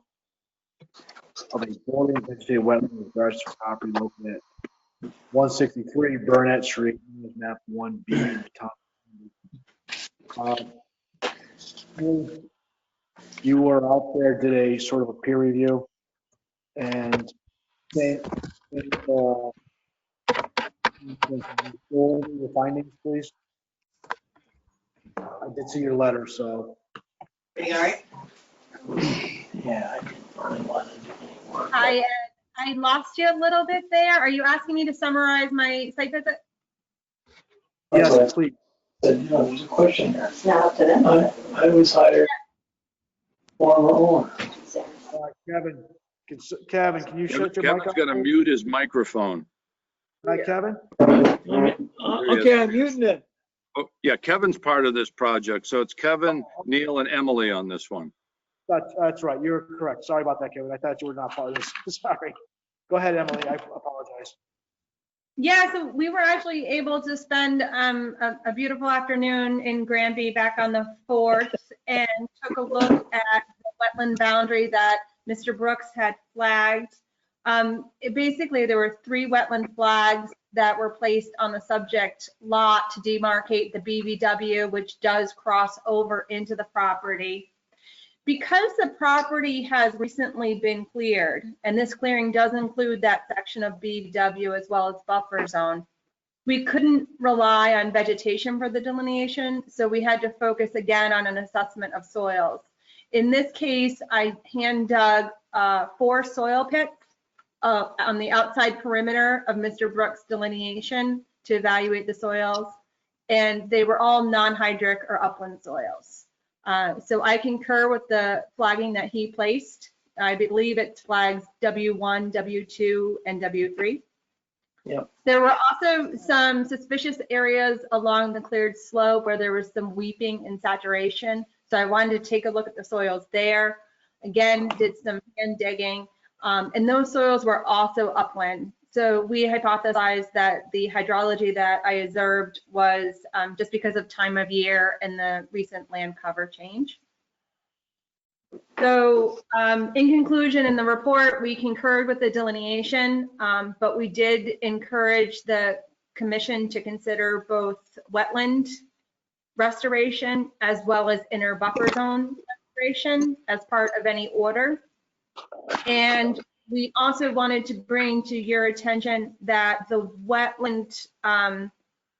of a bordering vegetated wetland with regards to property located at 163 Burnett Street, map 1B in the town. You were out there, did a sort of a peer review, and your findings, please. I did see your letter, so. Are you all right? Yeah, I didn't really want to do any work. Hi, Ed. I lost you a little bit there. Are you asking me to summarize my site visit? Yes, please. No, there's a question there. It's not up to them. I was hired former owner. Kevin, can you shut your mic Kevin's off? got to mute his microphone. Hi, Kevin? Okay, I'm muting it. Oh, yeah, Kevin's part of this project, so it's Kevin, Neil, and Emily on this one. That's right. You're correct. Sorry about that, Kevin. I thought you were not part of this. Sorry. Go ahead, Emily. I apologize. Yeah, so we were actually able to spend a beautiful afternoon in Granby back on the 4th and took a look at the wetland boundary that Mr. Brooks had flagged. Basically, there were 3 wetland flags that were placed on the subject lot to demarcate the BVW, which does cross over into the property. Because the property has recently been cleared, and this clearing does include that section of BVW as well as buffer zone, we couldn't rely on vegetation for the delineation, so we had to focus again on an assessment of soils. In this case, I hand dug 4 soil pits on the outside perimeter of Mr. Brooks' delineation to evaluate the soils, and they were all non-hydric or upland soils. So I concur with the flagging that he placed. I believe it's flags W1, W2, and W3. Yep. There were also some suspicious areas along the cleared slope where there was some weeping and saturation. So I wanted to take a look at the soils there. Again, did some hand digging, and those soils were also upland. So we hypothesized that the hydrology that I observed was just because of time of year and the recent land cover change. So in conclusion, in the report, we concurred with the delineation, but we did encourage the commission to consider both wetland restoration as well as inner buffer zone restoration as part of any order. And we also wanted to bring to your attention that the wetland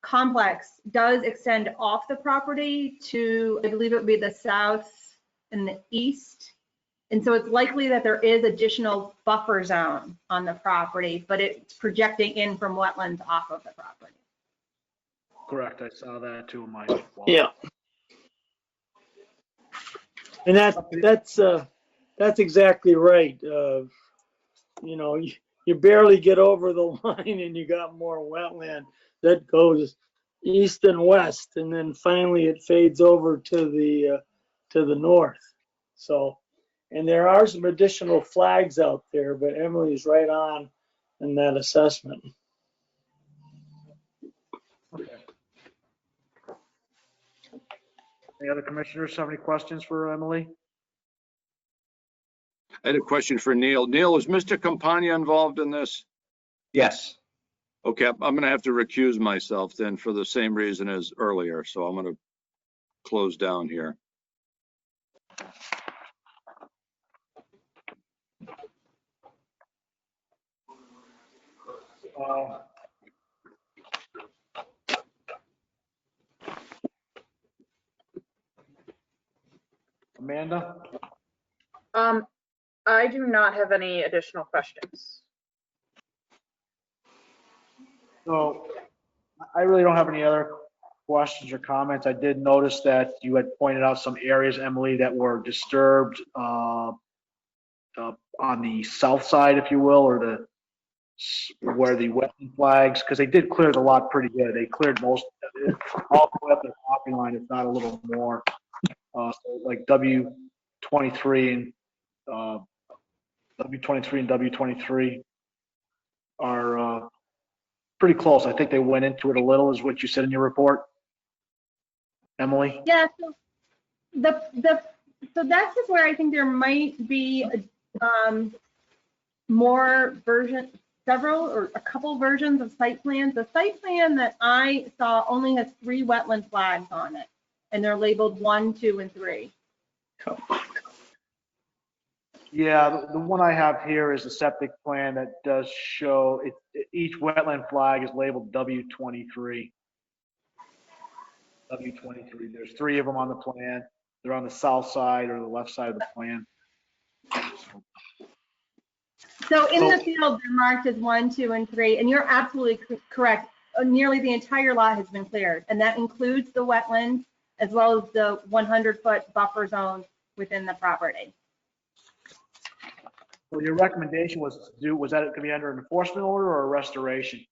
complex does extend off the property to, I believe it would be the south and the east. And so it's likely that there is additional buffer zone on the property, but it's projecting in from wetlands off of the property. Correct, I saw that too in my. Yeah. And that's exactly right. You know, you barely get over the line and you got more wetland that goes east and west, and then finally it fades over to the north. So, and there are some additional flags out there, but Emily's right on in that assessment. Okay. Any other commissioners have any questions for Emily? I had a question for Neil. Neil, is Mr. Campagna involved in this? Yes. Okay, I'm going to have to recuse myself then for the same reason as earlier, so I'm going to close down here. Amanda? I do not have any additional questions. So I really don't have any other questions or comments. I did notice that you had pointed out some areas, Emily, that were disturbed on the south side, if you will, or where the wetland flags, because they did clear the lot pretty good. They cleared most, all the way up the property line, if not a little more. So like W23 and W23 are pretty close. I think they went into it a little, is what you said in your report, Emily. Yeah. So so that's just where I think there might be more versions, several or a couple versions of site plans. The site plan that I saw only has 3 wetland flags on it, and they're labeled 1, 2, and 3. Yeah, the one I have here is a septic plan that does show each wetland flag is labeled W23. W23. There's 3 of them on the plan. They're on the south side or the left side of the plan. So in the field, they're marked as 1, 2, and 3, and you're absolutely correct. Nearly the entire lot has been cleared, and that includes the wetlands as well as the 100-foot buffer zone within the property. So your recommendation was that it could be under an enforcement order or a restoration?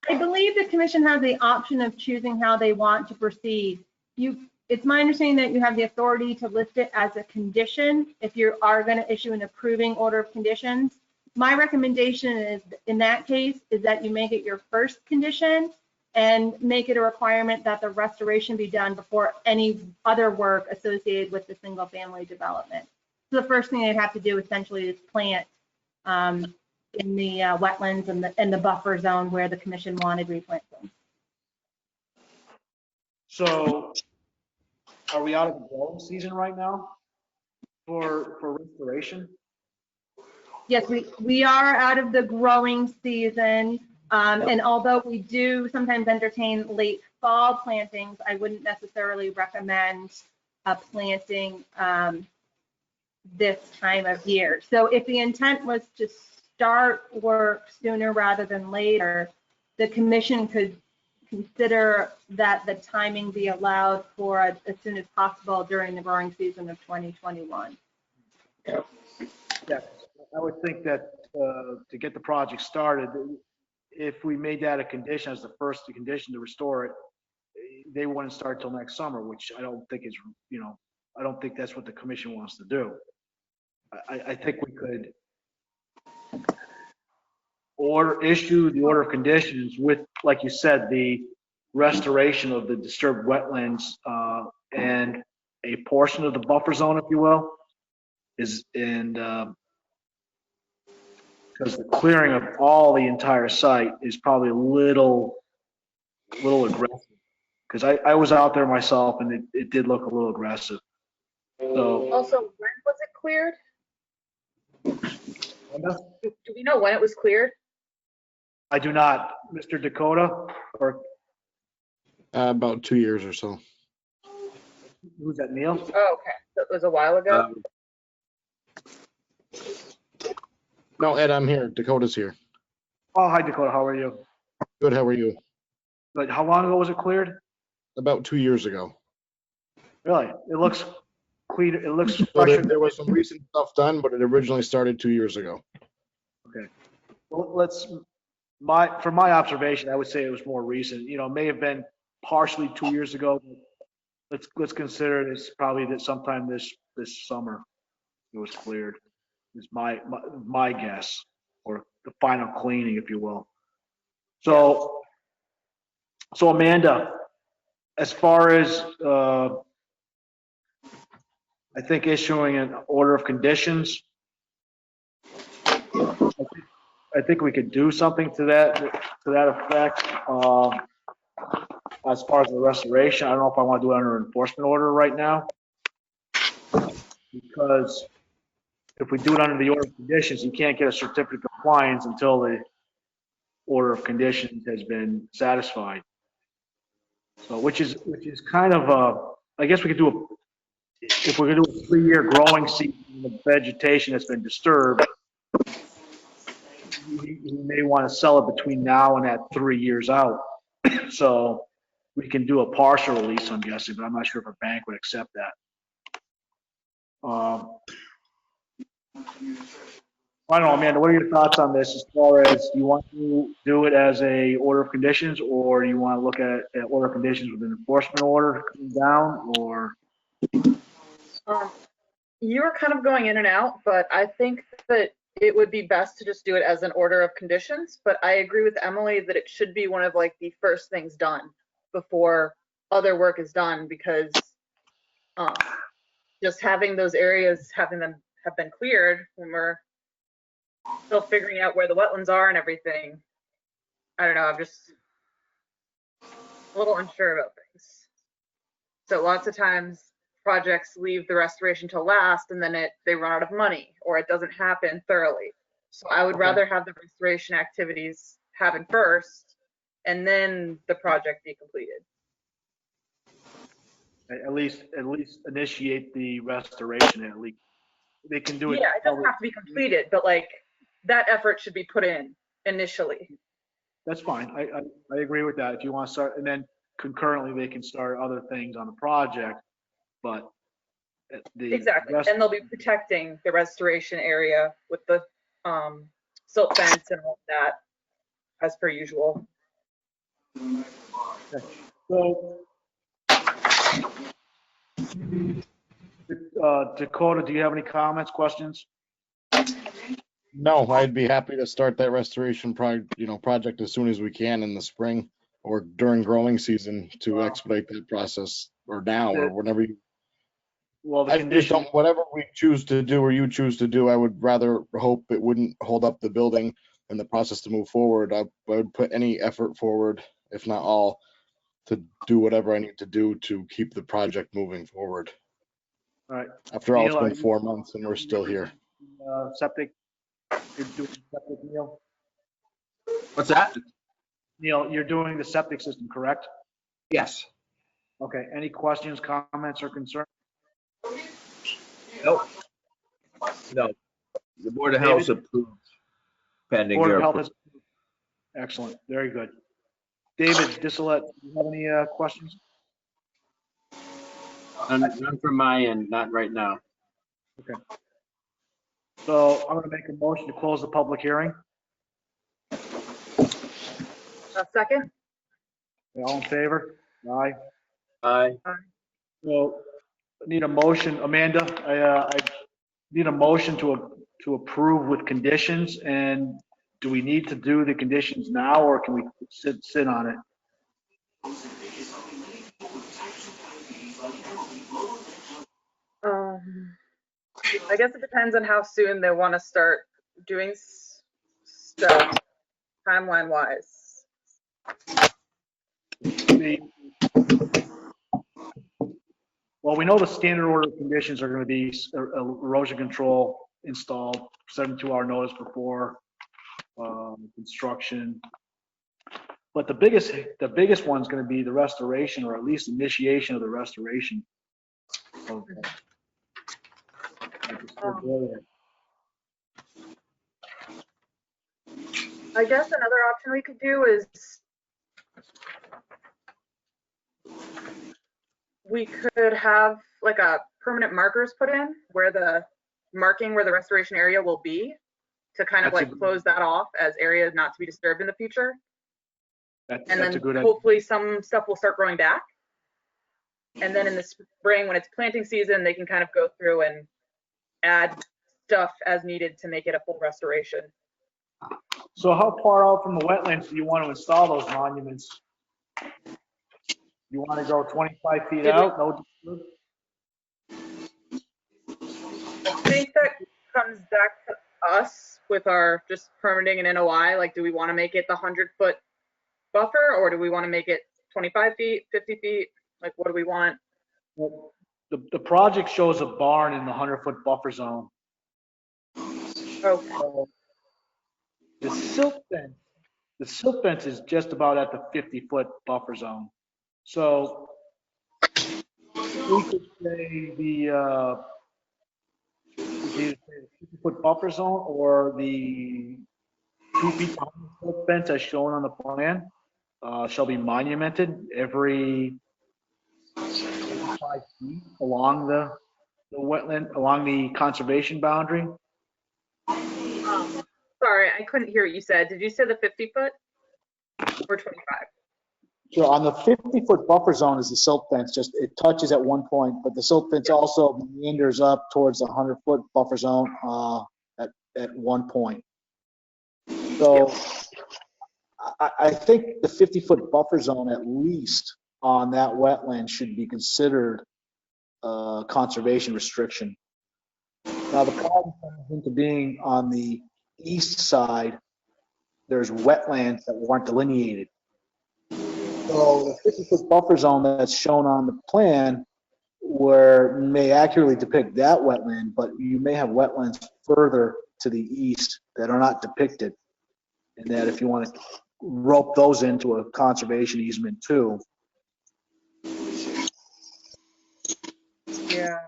I believe the commission has the option of choosing how they want to proceed. It's my understanding that you have the authority to list it as a condition if you are going to issue an approving order of conditions. my recommendation is, in that case, is that you make it your first condition and make it a requirement that the restoration be done before any other work associated with the single family development. So the first thing they'd have to do essentially is plant in the wetlands and the buffer zone where the commission wanted replanting. So are we out of the growing season right now for restoration? Yes, we are out of the growing season. And although we do sometimes entertain late fall plantings, I wouldn't necessarily recommend planting this time of year. So if the intent was to start work sooner rather than later, the commission could consider that the timing be allowed for as soon as possible during the growing season of 2021. Yeah, I would think that to get the project started, if we made that a condition as the first condition to restore it, they wouldn't start till next summer, which I don't think is, I don't think that's what the commission wants to do. I think we could issue the order of conditions with, like you said, the restoration of the disturbed wetlands and a portion of the buffer zone, if you will, because the clearing of all the entire site is probably a little aggressive. Because I was out there myself and it did look a little aggressive. So Also, when was it cleared? Do we know when it was cleared? I do not, Mr. Dakota, or About 2 years or so. who's that, Neil? Oh, okay. That was a while ago. No, Ed, I'm here. Dakota's here. Oh, hi Dakota, how are you? Good, how are you? But how long ago was it cleared? About 2 years ago. Really? It looks clean, it looks So fresher. there was some recent stuff done, but it originally started 2 years ago. Okay. Well, from my observation, I would say it was more recent. It may have been partially 2 years ago. But let's consider it's probably that sometime this summer it was cleared. Is my guess, or the final cleaning, if you will. So Amanda, as far as I think issuing an order of conditions, I think we could do something to that effect. As far as the restoration, I don't know if I want to do it under enforcement order right now, because if we do it under the order of conditions, you can't get a certificate of compliance until the order of conditions has been satisfied. So, which is kind of I guess we could do if we're gonna do a 3-year growing season of vegetation that's been disturbed, you may want to sell it between now and that 3 years out. So we can do a partial release, I'm guessing, but I'm not sure if a bank would accept that. I don't know, Amanda, what are your thoughts on this as far as, do you want to do it as a order of conditions, or do you want to look at order of conditions with an enforcement order coming down, or? You were kind of going in and out, but I think that it would be best to just do it as an order of conditions. But I agree with Emily that it should be one of like the first things done before other work is done, because just having those areas, having them have been cleared when we're still figuring out where the wetlands are and everything. I don't know, I'm just a little unsure about things. So lots of times projects leave the restoration till last, and then they run out of money, or it doesn't happen thoroughly. So I would rather have the restoration activities happen first, and then the project be completed. At least initiate the restoration, at least. They can do it. Yeah, it doesn't have to be completed, but like that effort should be put in initially. That's fine. I agree with that. If you want to start, and then concurrently they can start other things on the project, but Exactly, and they'll be protecting the restoration area with the silt fence and all that, as per usual. So, Dakota, do you have any comments, questions? No, I'd be happy to start that restoration project as soon as we can in the spring or during growing season to expedite that process, or now or whenever you. Well, the I just condition, don't, whatever we choose to do or you choose to do, I would rather hope it wouldn't hold up the building and the process to move forward. I would put any effort forward, if not all, to do whatever I need to do to keep the project moving forward. all right, After all, it's Neil, been 4 months and we're still here. septic, you're doing septic, Neil? What's that? Neil, you're doing the septic system, correct? Yes. Okay, any questions, comments, or concerns? Nope. No. The Board of David? Health approved pending Board their of Health approval. is, excellent, very good. David Dissolette, do you have any questions? None from my end, not right now. Okay. So I'm gonna make a motion to close the public hearing. A second? All in favor? Aye. Aye. So I need a motion, Amanda, I need a motion to approve with conditions, and do we need to do the conditions now, or can we sit on it? I guess it depends on how soon they want to start doing stuff, timeline wise. Well, we know the standard order of conditions are going to be erosion control installed, 72-hour notice before construction. But the biggest one's going to be the restoration, or at least initiation of the restoration. I guess another option we could do is we could have like a permanent markers put in where the marking where the restoration area will be, to kind of like close that off as areas not to be disturbed in the future. And then hopefully some stuff will start growing back. And then in the spring, when it's planting season, they can kind of go through and add stuff as needed to make it a full restoration. So how far out from the wetlands do you want to install those monuments? You want to go 25 feet out? No. I think that comes back to us with our just permitting and NOI. Like, do we want to make it the 100-foot buffer, or do we want to make it 25 feet, 50 feet? Like, what do we want? Well, the project shows a barn in the 100-foot buffer zone. Okay. So the silt fence is just about at the 50-foot buffer zone. So we could say the 50-foot buffer zone, or the 2 feet behind the silt fence as shown on the plan shall be monumented every 5 feet along the wetland, along the conservation boundary. Sorry, I couldn't hear what you said. Did you say the 50 foot or 25? So on the 50-foot buffer zone is the silt fence, just it touches at one point, but the silt fence also meanders up towards the 100-foot buffer zone at one point. So I think the 50-foot buffer zone, at least on that wetland, should be considered conservation restriction. Now the problem comes into being on the east side, there's wetlands that weren't delineated. So the 50-foot buffer zone that's shown on the plan may accurately depict that wetland, but you may have wetlands further to the east that are not depicted. And that if you want to rope those into a conservation easement too. Yeah.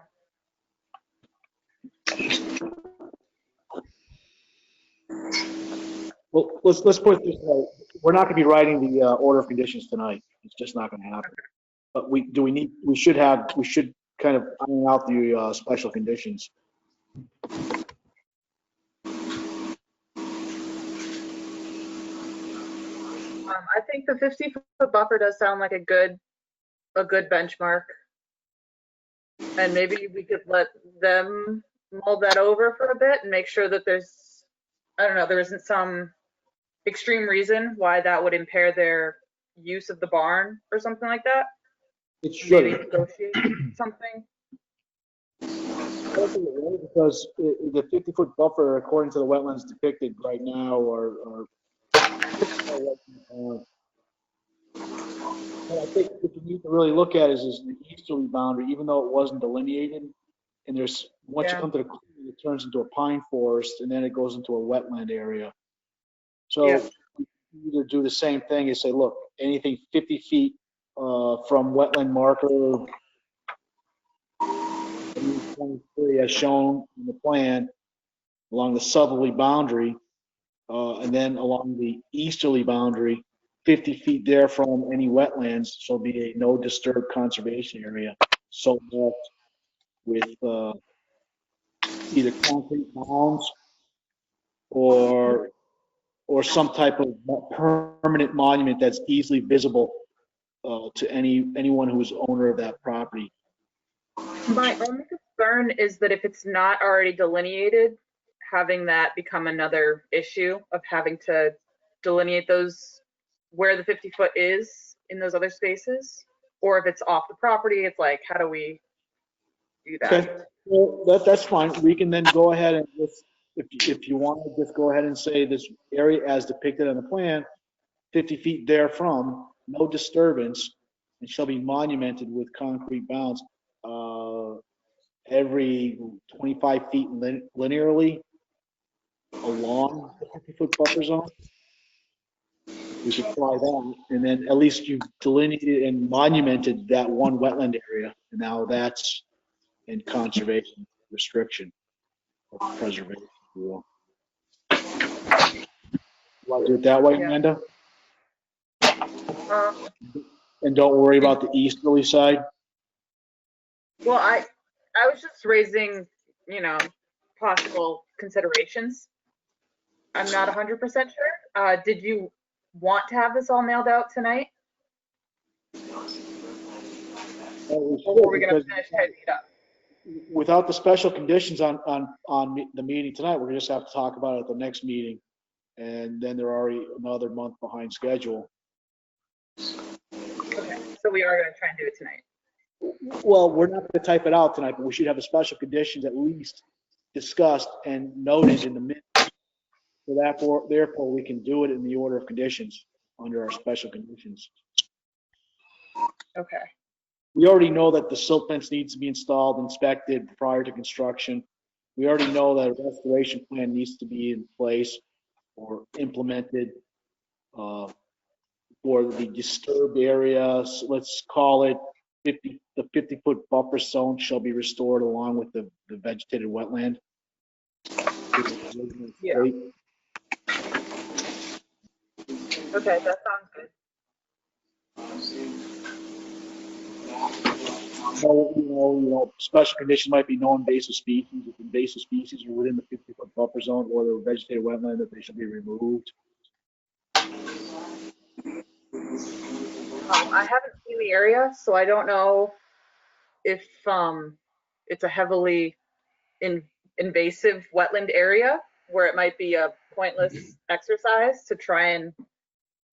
Well, let's put it this way. We're not going to be writing the order of conditions tonight. It's just not going to happen. But we should kind of iron out the special conditions. I think the 50-foot buffer does sound like a good benchmark. And maybe we could let them mull that over for a bit and make sure that there's I don't know, there isn't some extreme reason why that would impair their use of the barn or something like that? It Maybe should, negotiate something? because the 50-foot buffer, according to the wetlands depicted right now, are what I think what you need to really look at is the easterly boundary, even though it wasn't delineated. And there's, once you Yeah. come to the corner, it turns into a pine forest, and then it goes into a wetland area. So Yeah. you either do the same thing and say, look, anything 50 feet from wetland marker 23 as shown in the plan along the southerly boundary, and then along the easterly boundary, 50 feet there from any wetlands shall be a no disturb conservation area. So marked with either concrete mounds or some type of permanent monument that's easily visible to anyone who is owner of that property. My only concern is that if it's not already delineated, having that become another issue of having to delineate those where the 50-foot is in those other spaces, or if it's off the property, it's like, how do we do that? Okay, well, that's fine. We can then go ahead and just, if you want to just go ahead and say this area as depicted on the plan, 50 feet therefrom, no disturbance, and shall be monumented with concrete bounds every 25 feet linearly along the 50-foot buffer zone. We should try that, and then at least you've delineated and monumented that one wetland area, and now that's in conservation restriction or preservation, if you will. Want to do it that way, Yeah. Amanda? And don't worry about the easterly side? Well, I was just raising, possible considerations. I'm not 100% sure. Did you want to have this all nailed out tonight? Or were we going to finish typing it up? Without the special conditions on the meeting tonight, we're gonna just have to talk about it at the next meeting. And then they're already another month behind schedule. Okay, so we are going to try and do it tonight. Well, we're not gonna type it out tonight, but we should have the special conditions at least discussed and noted in the minutes. So therefore, we can do it in the order of conditions under our special conditions. Okay. We already know that the silt fence needs to be installed, inspected prior to construction. We already know that a restoration plan needs to be in place or implemented for the disturbed areas. Let's call it the 50-foot buffer zone shall be restored along with the vegetated wetland. Yeah. Okay, that sounds good. Special condition might be no invasive species. If invasive species are within the 50-foot buffer zone or the vegetated wetland, that they should be removed. I haven't seen the area, so I don't know if it's a heavily invasive wetland area where it might be a pointless exercise to try and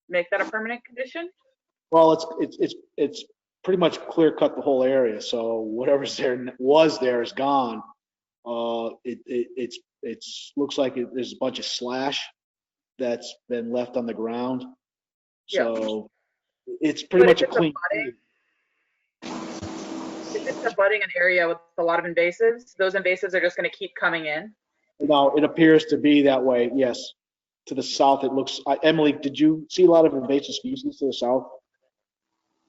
make that a permanent condition. Well, it's pretty much clear cut the whole area. So whatever's there is gone. It looks like there's a bunch of slash that's been left on the ground. So it's pretty much a clean. If it's abutting an area with a lot of invasives, those invasives are just going to keep coming in. No, it appears to be that way. Yes. To the south, it looks. Emily, did you see a lot of invasive species to the south?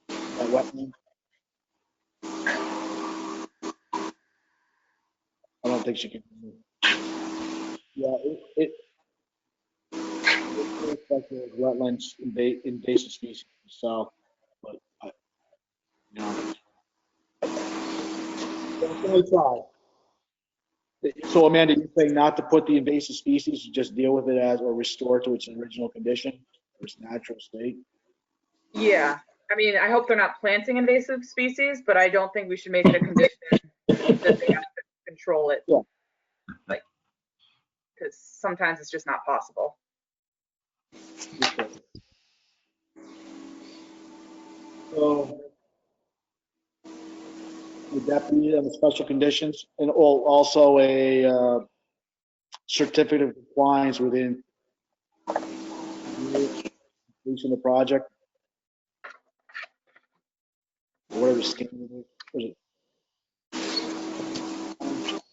That wetland? I don't think she can. Yeah, it looks like there's wetlands, invasive species to the south, but definitely try. So Amanda, you're saying not to put the invasive species, just deal with it as or restore to its original condition, or its natural state? Yeah, I mean, I hope they're not planting invasive species, but I don't think we should make it a condition that they have to control it. Yeah. Like, because sometimes it's just not possible. So would that be on the special conditions and also a certificate of compliance within completion of the project? Whatever the standard is.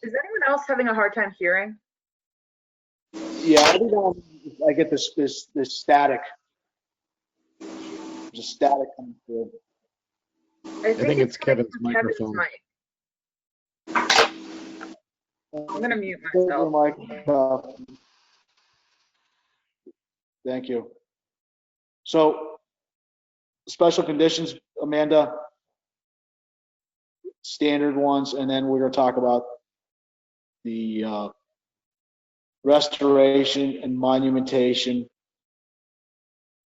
Is anyone else having a hard time hearing? Yeah, every now and then I get this static. There's a static coming through. I think it's coming Kevin's from Kevin's microphone. mic. I'm gonna mute myself. Thank you. So, special conditions, Amanda, standard ones, and then we're gonna talk about the restoration and monumentation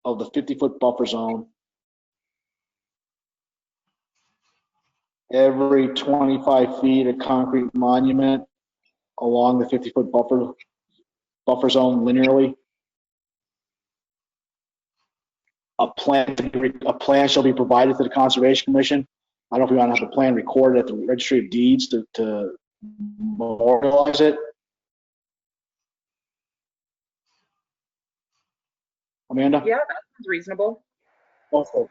of the 50-foot buffer zone. Every 25 feet, a concrete monument along the 50-foot buffer zone linearly. A plan shall be provided to the Conservation Commission. I don't know if we want to have the plan recorded at the Registry of Deeds to memorialize it. Amanda? Yeah, that sounds reasonable. Also.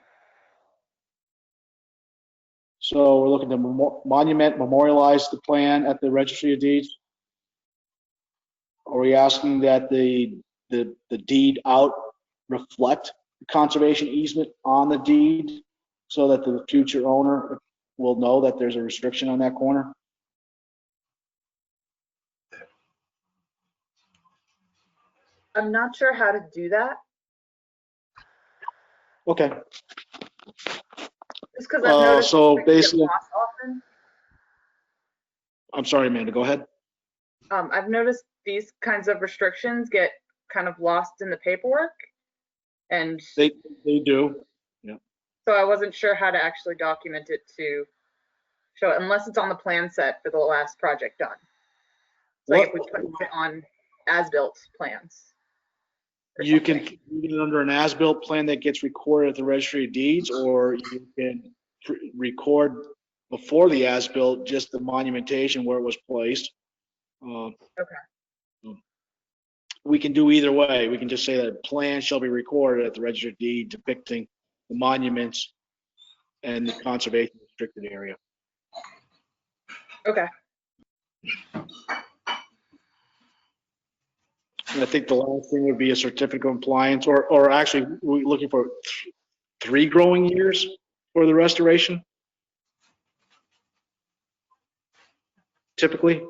So we're looking to memorialize the plan at the Registry of Deeds. Are we asking that the deed out reflect the conservation easement on the deed so that the future owner will know that there's a restriction on that corner? I'm not sure how to do that. Okay. Just because I've noticed So things get basically, lost often. I'm sorry, Amanda, go ahead. I've noticed these kinds of restrictions get kind of lost in the paperwork. And They do. Yeah. so I wasn't sure how to actually document it to show it, unless it's on the plan set for the last project done. So like if we put it on as-built plans. You can do it under an as-built plan that gets recorded at the Registry of Deeds, or you can record before the as-built just the monumentation where it was placed. Okay. We can do either way. We can just say that plan shall be recorded at the Registry of Deeds depicting the monuments and the conservation restricted area. Okay. And I think the last thing would be a certificate of compliance, or actually we're looking for 3 growing years for the restoration. Typically.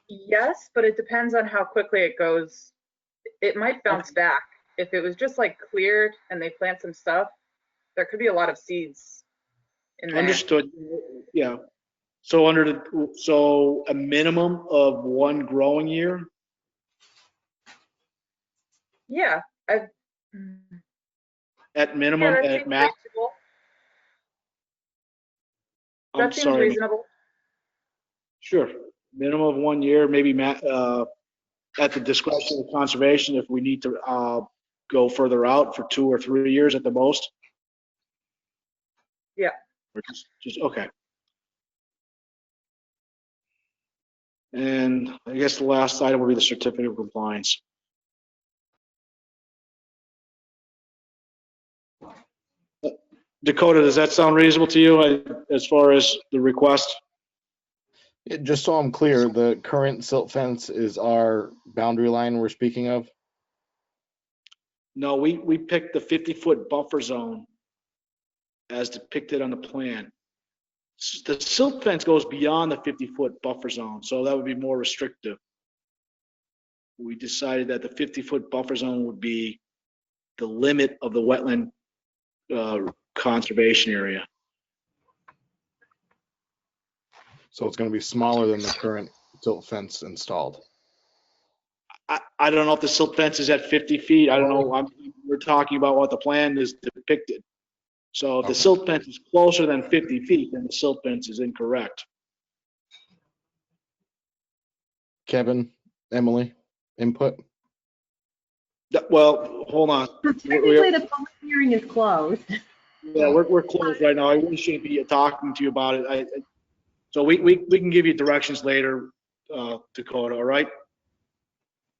Yes, but it depends on how quickly it goes. It might bounce back. If it was just like cleared and they plant some stuff, there could be a lot of seeds in there. Understood. Yeah. So so a minimum of 1 growing year. Yeah. At minimum, that at seems max. reasonable. I'm That seems sorry. reasonable. Sure. Minimum of 1 year, maybe at the discretion of conservation if we need to go further out for 2 or 3 years at the most. Yeah. Or just okay. And I guess the last item will be the certificate of compliance. Dakota, does that sound reasonable to you as far as the request? Just so I'm clear, the current silt fence is our boundary line we're speaking of? No, we picked the 50-foot buffer zone as depicted on the plan. The silt fence goes beyond the 50-foot buffer zone, so that would be more restrictive. We decided that the 50-foot buffer zone would be the limit of the wetland conservation area. So it's going to be smaller than the current silt fence installed. I don't know if the silt fence is at 50 feet. I don't know. We're talking about what the plan is depicted. So if the silt fence is closer than 50 feet, then the silt fence is incorrect. Kevin, Emily, input? Well, hold on. So technically, the public hearing is closed. Yeah, we're closed right now. I really shouldn't be talking to you about it. So we can give you directions later, Dakota, all right?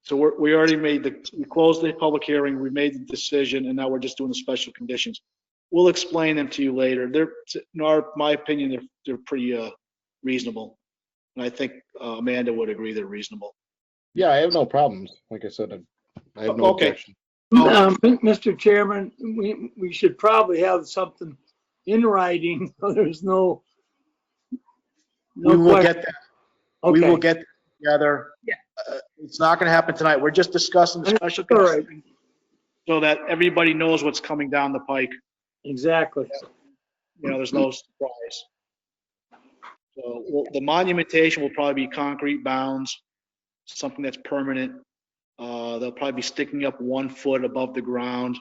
So we already we closed the public hearing, we made the decision, and now we're just doing the special conditions. We'll explain them to you later. They're, in my opinion, they're pretty reasonable. And I think Amanda would agree they're reasonable. Yeah, I have no problems. Like I said, I have no Okay. objection. Mr. Chairman, we should probably have something in writing, so there's no We will question. get that. We Okay. will get together. Yeah. It's not going to happen tonight. We're just discussing the special All right. conditions so that everybody knows what's coming down the pike. Exactly. There's no surprise. So the monumentation will probably be concrete bounds, something that's permanent. They'll probably be sticking up 1 foot above the ground.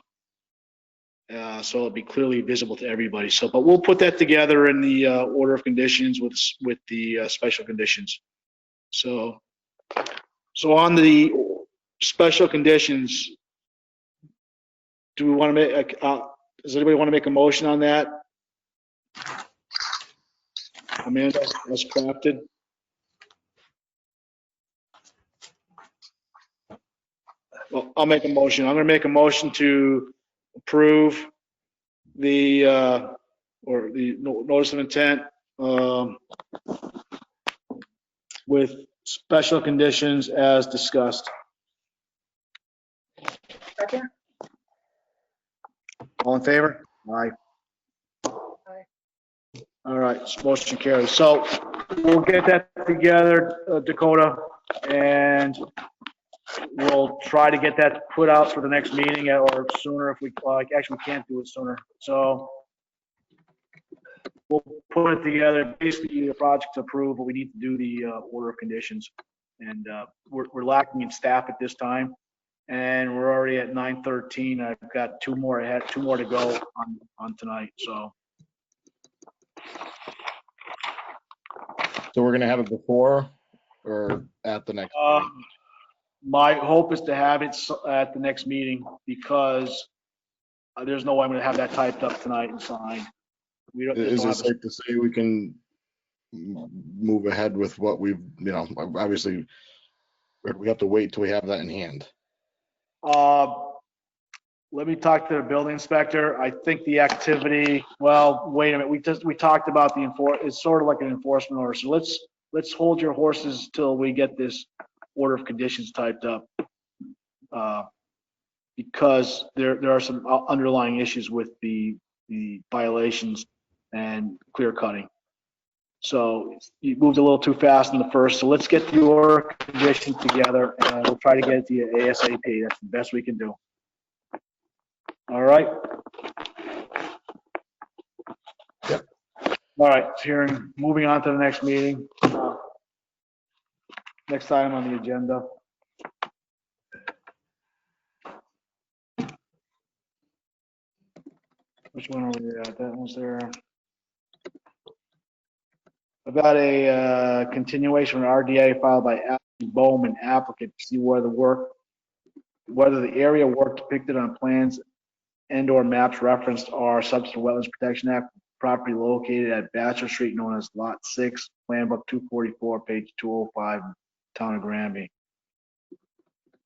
So it'll be clearly visible to everybody. So, but we'll put that together in the order of conditions with the special conditions. So on the special conditions, do we want to make, does anybody want to make a motion on that? Amanda, as crafted? Well, I'll make a motion. I'm going to make a motion to approve the, or the notice of intent with special conditions as discussed. Second? All in favor? Aye. All right, motion carries. So we'll get that together, Dakota, and we'll try to get that put out for the next meeting or sooner if we, actually we can't do it sooner. So we'll put it together. Basically, the project's approved, but we need to do the order of conditions. And we're lacking in staff at this time. And we're already at 9:13. I've got two more to go on tonight, so. So we're gonna have it before or at the next meeting? My hope is to have it at the next meeting because there's no way I'm gonna have that typed up tonight and signed. Is it safe to say we can move ahead with what we've, obviously, we have to wait till we have that in hand? Let me talk to the building inspector. I think the activity, well, wait a minute, we talked about it's sort of like an enforcement order. So let's hold your horses till we get this order of conditions typed up. Because there are some underlying issues with the violations and clear cutting. So you moved a little too fast in the first. So let's get the order of conditions together and we'll try to get it to you ASAP. That's the best we can do. All right. Yep. All right. Moving on to the next meeting. Next item on the agenda. Which one are we at? That one's there. I've got a continuation of an RDA filed by Ashley Bowman, applicant, to see whether the area work depicted on plans and/or maps referenced are subject to Wetlands Protection Act. Property located at Bachelor Street, known as Lot 6, Plan Book 244, page 205, Town of Granby.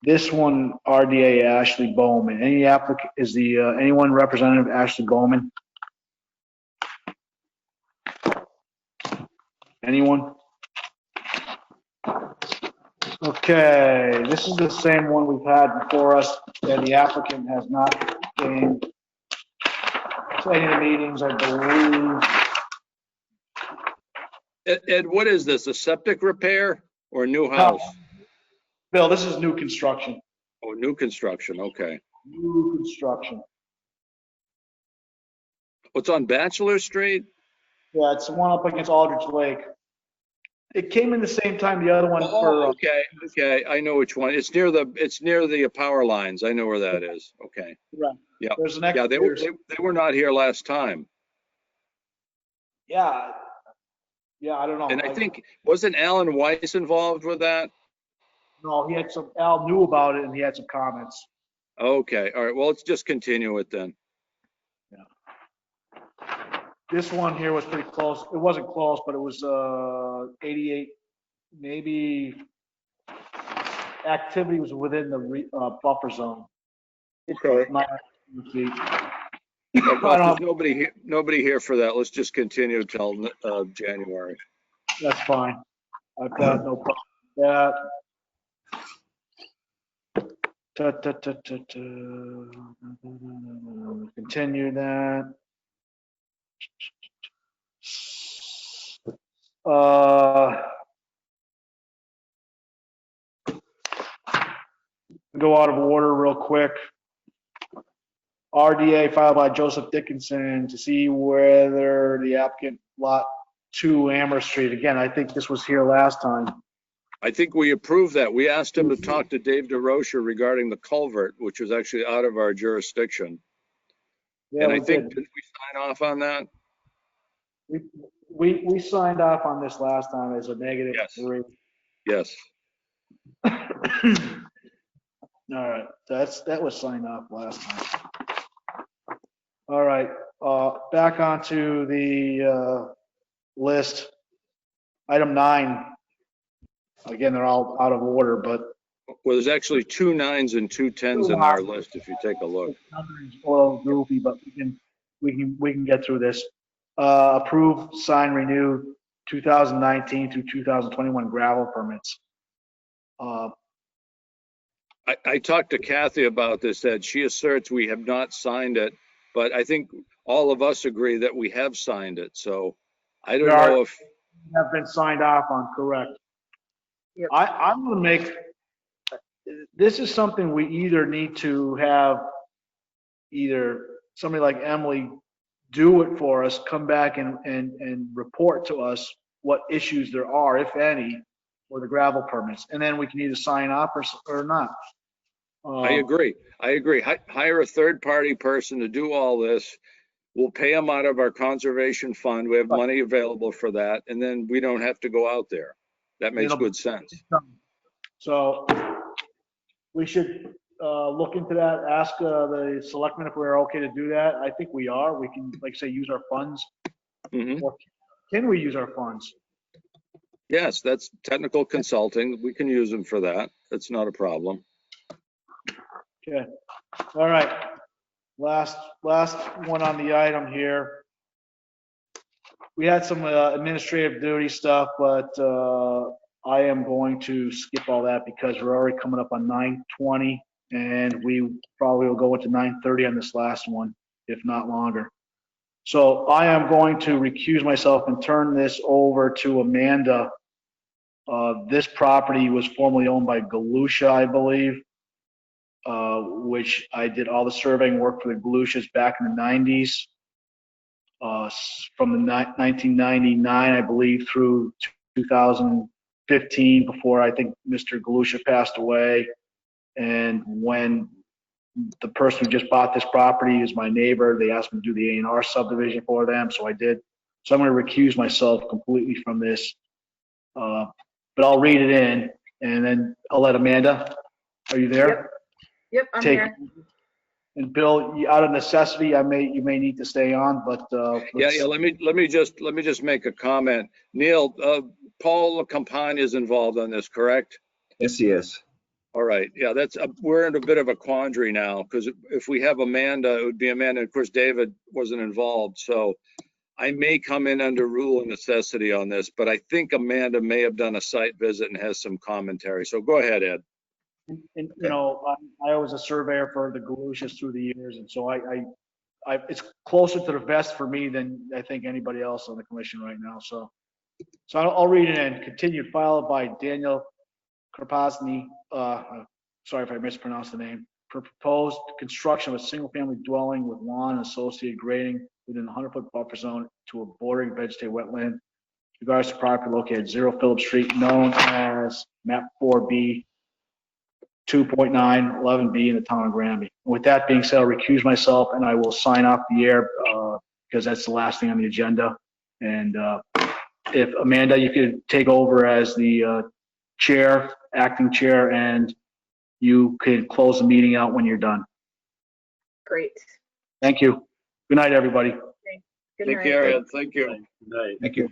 This one, RDA Ashley Bowman. Any applicant, is anyone representative Ashley Bowman? Anyone? Okay, this is the same one we've had before us, and the applicant has not gained any of the meetings, I believe. Ed, what is this, a septic repair or a new house? Bill, this is new construction. Oh, new construction, okay. New construction. What's on Bachelor Street? Yeah, it's the one up against Aldridge Lake. It came in the same time the other one for. Okay, I know which one. It's near the power lines. I know where that is. Okay. Right. Yeah. There's an Yeah, they were not here last time. Yeah. Yeah, I don't know. And I think, wasn't Alan Weiss involved with that? No, he had some, Al knew about it and he had some comments. Okay, all right, well, let's just continue it then. This one here was pretty close. It wasn't close, but it was 88, maybe activity was within the buffer zone. Okay. 900 feet. There's nobody here for that. Let's just continue till January. That's fine. I've got no problem with that. Continue that. Go out of order real quick. RDA filed by Joseph Dickinson to see whether the applicant lot 2 Amherst Street. Again, I think this was here last time. I think we approved that. We asked him to talk to Dave DeRocher regarding the culvert, which was actually out of our jurisdiction. Yeah, and I we think, did. did we sign off on that? We signed off on this last time as a negative. Yes. All right, that was signed off last time. All right, back onto the list. Item 9. Again, they're all out of order, but Well, there's actually 2 9s and 2 10s in our list, if you take a look. it's a little goofy, but we can get through this. Approve, sign, renew 2019 through 2021 gravel permits. I talked to Kathy about this, that she asserts we have not signed it, but I think all of us agree that we have signed it. So I don't know if have been signed off on, correct. I'm gonna make, this is something we either need to have either somebody like Emily do it for us, come back and report to us what issues there are, if any, for the gravel permits. And then we can either sign off or not. I agree. Hire a third-party person to do all this. We'll pay them out of our conservation fund. We have money available for that, and then we don't have to go out there. That makes good sense. So we should look into that, ask the selectmen if we're okay to do that. I think we are. We can, like say, use our funds. Or can we use our funds? Yes, that's technical consulting. We can use them for that. That's not a problem. Okay. All right. Last one on the item here. We had some administrative duty stuff, but I am going to skip all that because we're already coming up on 9:20, and we probably will go into 9:30 on this last one, if not longer. So I am going to recuse myself and turn this over to Amanda. This property was formerly owned by Galusha, I believe, which I did all the surveying work for the Galushas back in the 90s. From the 1999, I believe, through 2015, before I think Mr. Galusha passed away. And when the person who just bought this property is my neighbor, they asked me to do the A&R subdivision for them, so I did. So I'm going to recuse myself completely from this. But I'll read it in, and then I'll let Amanda. Are you there? Yep, I'm here. And Bill, out of necessity, you may need to stay on, but Yeah. Let me just make a comment. Neil, Paul Campagna is involved on this, correct? Yes, he is. All right. Yeah, we're in a bit of a quandary now, because if we have Amanda, it would be Amanda. Of course, David wasn't involved, so I may come in under rule of necessity on this, but I think Amanda may have done a site visit and has some commentary. So go ahead, Ed. And you know, I was a surveyor for the Galushas through the years, and so it's closer to the vest for me than I think anybody else on the commission right now. So I'll read it in. Continued, filed by Daniel Karpazny. Sorry if I mispronounced the name. For proposed construction of a single-family dwelling with lawn and associated grading within the 100-foot buffer zone to a bordering vegetated wetland. Regards to property located at 0 Phillips Street, known as Map 4B. 2.9, 11B in the town of Granby. With that being said, I'll recuse myself and I will sign off the air because that's the last thing on the agenda. And if Amanda, you could take over as the chair, acting chair, and you could close the meeting out when you're done. Great. Thank you. Good night, everybody. Good Take night. care, Ed. Thank you. Thank you.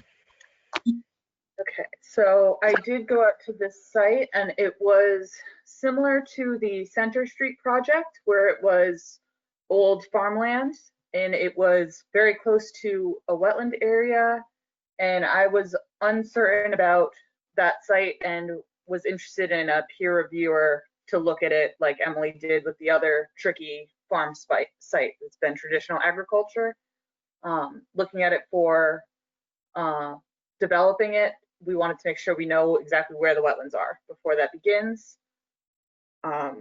Okay, so I did go out to this site and it was similar to the Center Street project where it was old farmland and it was very close to a wetland area. And I was uncertain about that site and was interested in a peer reviewer to look at it like Emily did with the other tricky farm site. It's been traditional agriculture. Looking at it for developing it, we wanted to make sure we know exactly where the wetlands are before that begins. I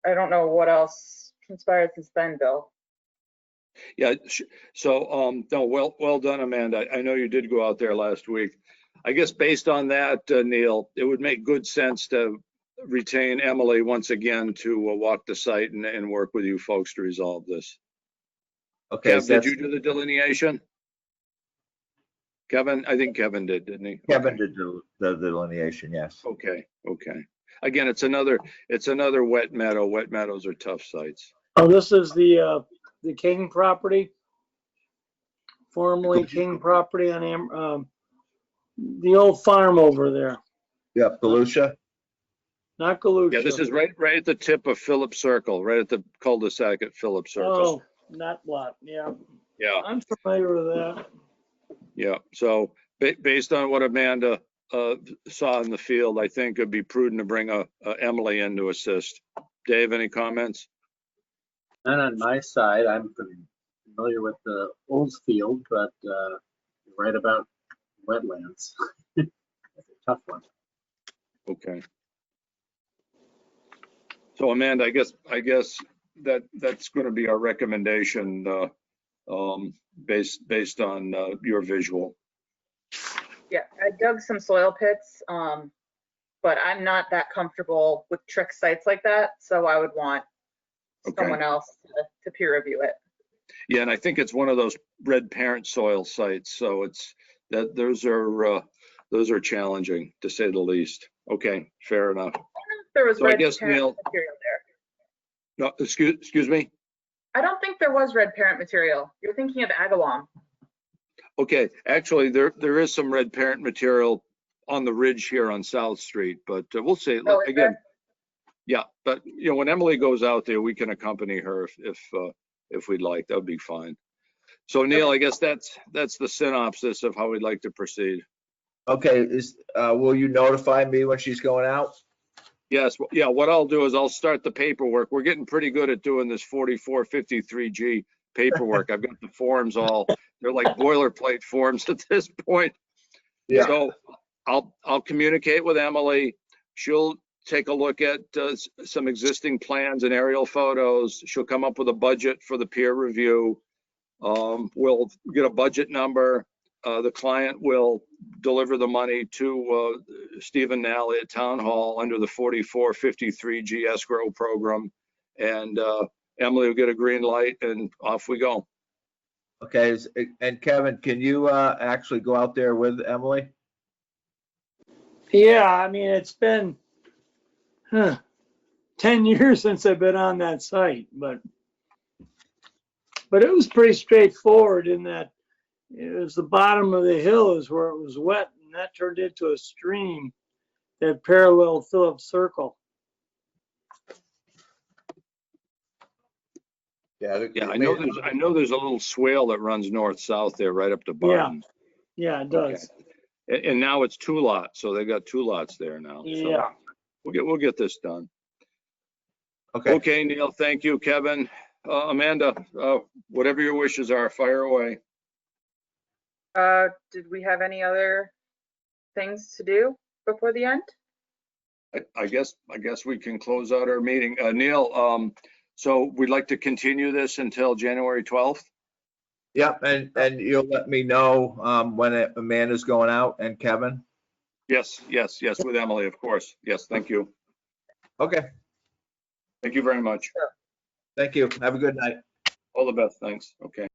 don't know what else transpired since then, Bill. Yeah, so, no, well done, Amanda. I know you did go out there last week. I guess based on that, Neil, it would make good sense to retain Emily once again to walk the site and work with you folks to resolve this. Okay. Kev, did you do the delineation? Kevin, I think Kevin did, didn't he? Kevin Okay. did the delineation, yes. Okay, okay. Again, it's another wet meadow. Wet meadows are tough sites. Oh, this is the King property, formerly King property on the old farm over there, Yeah, Galusha. not Galusha. Yeah, this is right at the tip of Phillips Circle, right at the cul-de-sac at Phillips Circle. Oh, not lot, yeah. Yeah, I'm familiar with that. yeah. So based on what Amanda saw in the field, I think it'd be prudent to bring Emily in to assist. Dave, any comments? And on my side, I'm familiar with the old field, but you're right about wetlands. It's a tough one. Okay. So Amanda, I guess that's going to be our recommendation based on your visual. Yeah, I dug some soil pits, but I'm not that comfortable with trick sites like that, so I would want someone else to peer review it. Yeah, and I think it's one of those red parent soil sites, so those are challenging to say the least. Okay, fair enough. There was So I red guess, parent Neil, material there. no, excuse me. I don't think there was red parent material. You're thinking of Agawam. Okay, actually, there is some red parent material on the ridge here on South Street, but we'll see. Oh, Again, yeah, but when Emily goes out there, we can accompany her if we'd like. That would be fine. So Neil, I guess that's the synopsis of how we'd like to proceed. Okay, will you notify me when she's going out? Yes, yeah, what I'll do is I'll start the paperwork. We're getting pretty good at doing this 4453G paperwork. I've got the forms they're like boilerplate forms at this point. Yeah. So I'll communicate with Emily. She'll take a look at some existing plans and aerial photos. She'll come up with a budget for the peer review. We'll get a budget number. The client will deliver the money to Stephen Nally at Town Hall under the 4453G escrow program. And Emily will get a green light and off we go. Okay, and Kevin, can you actually go out there with Emily? Yeah, I mean, it's been 10 years since I've been on that site, but it was pretty straightforward in that it was the bottom of the hill is where it was wet, and that turned into a stream that paralleled Phillips Circle. Yeah, I know there's a little swale that runs north-south there right up to Barton. Yeah, it does. Okay. And now it's 2 lots, so they got 2 lots there now. Yeah. So we'll get this done. Okay. Okay, Neil, thank you, Kevin. Amanda, whatever your wishes are, fire away. Did we have any other things to do before the end? I guess we can close out our meeting. Neil, so we'd like to continue this until January 12th? Yep, and you'll let me know when Amanda's going out and Kevin? Yes, with Emily, of course. Yes, thank you. Okay, Thank you very much. thank you. Have a good night. All the best, thanks. Okay.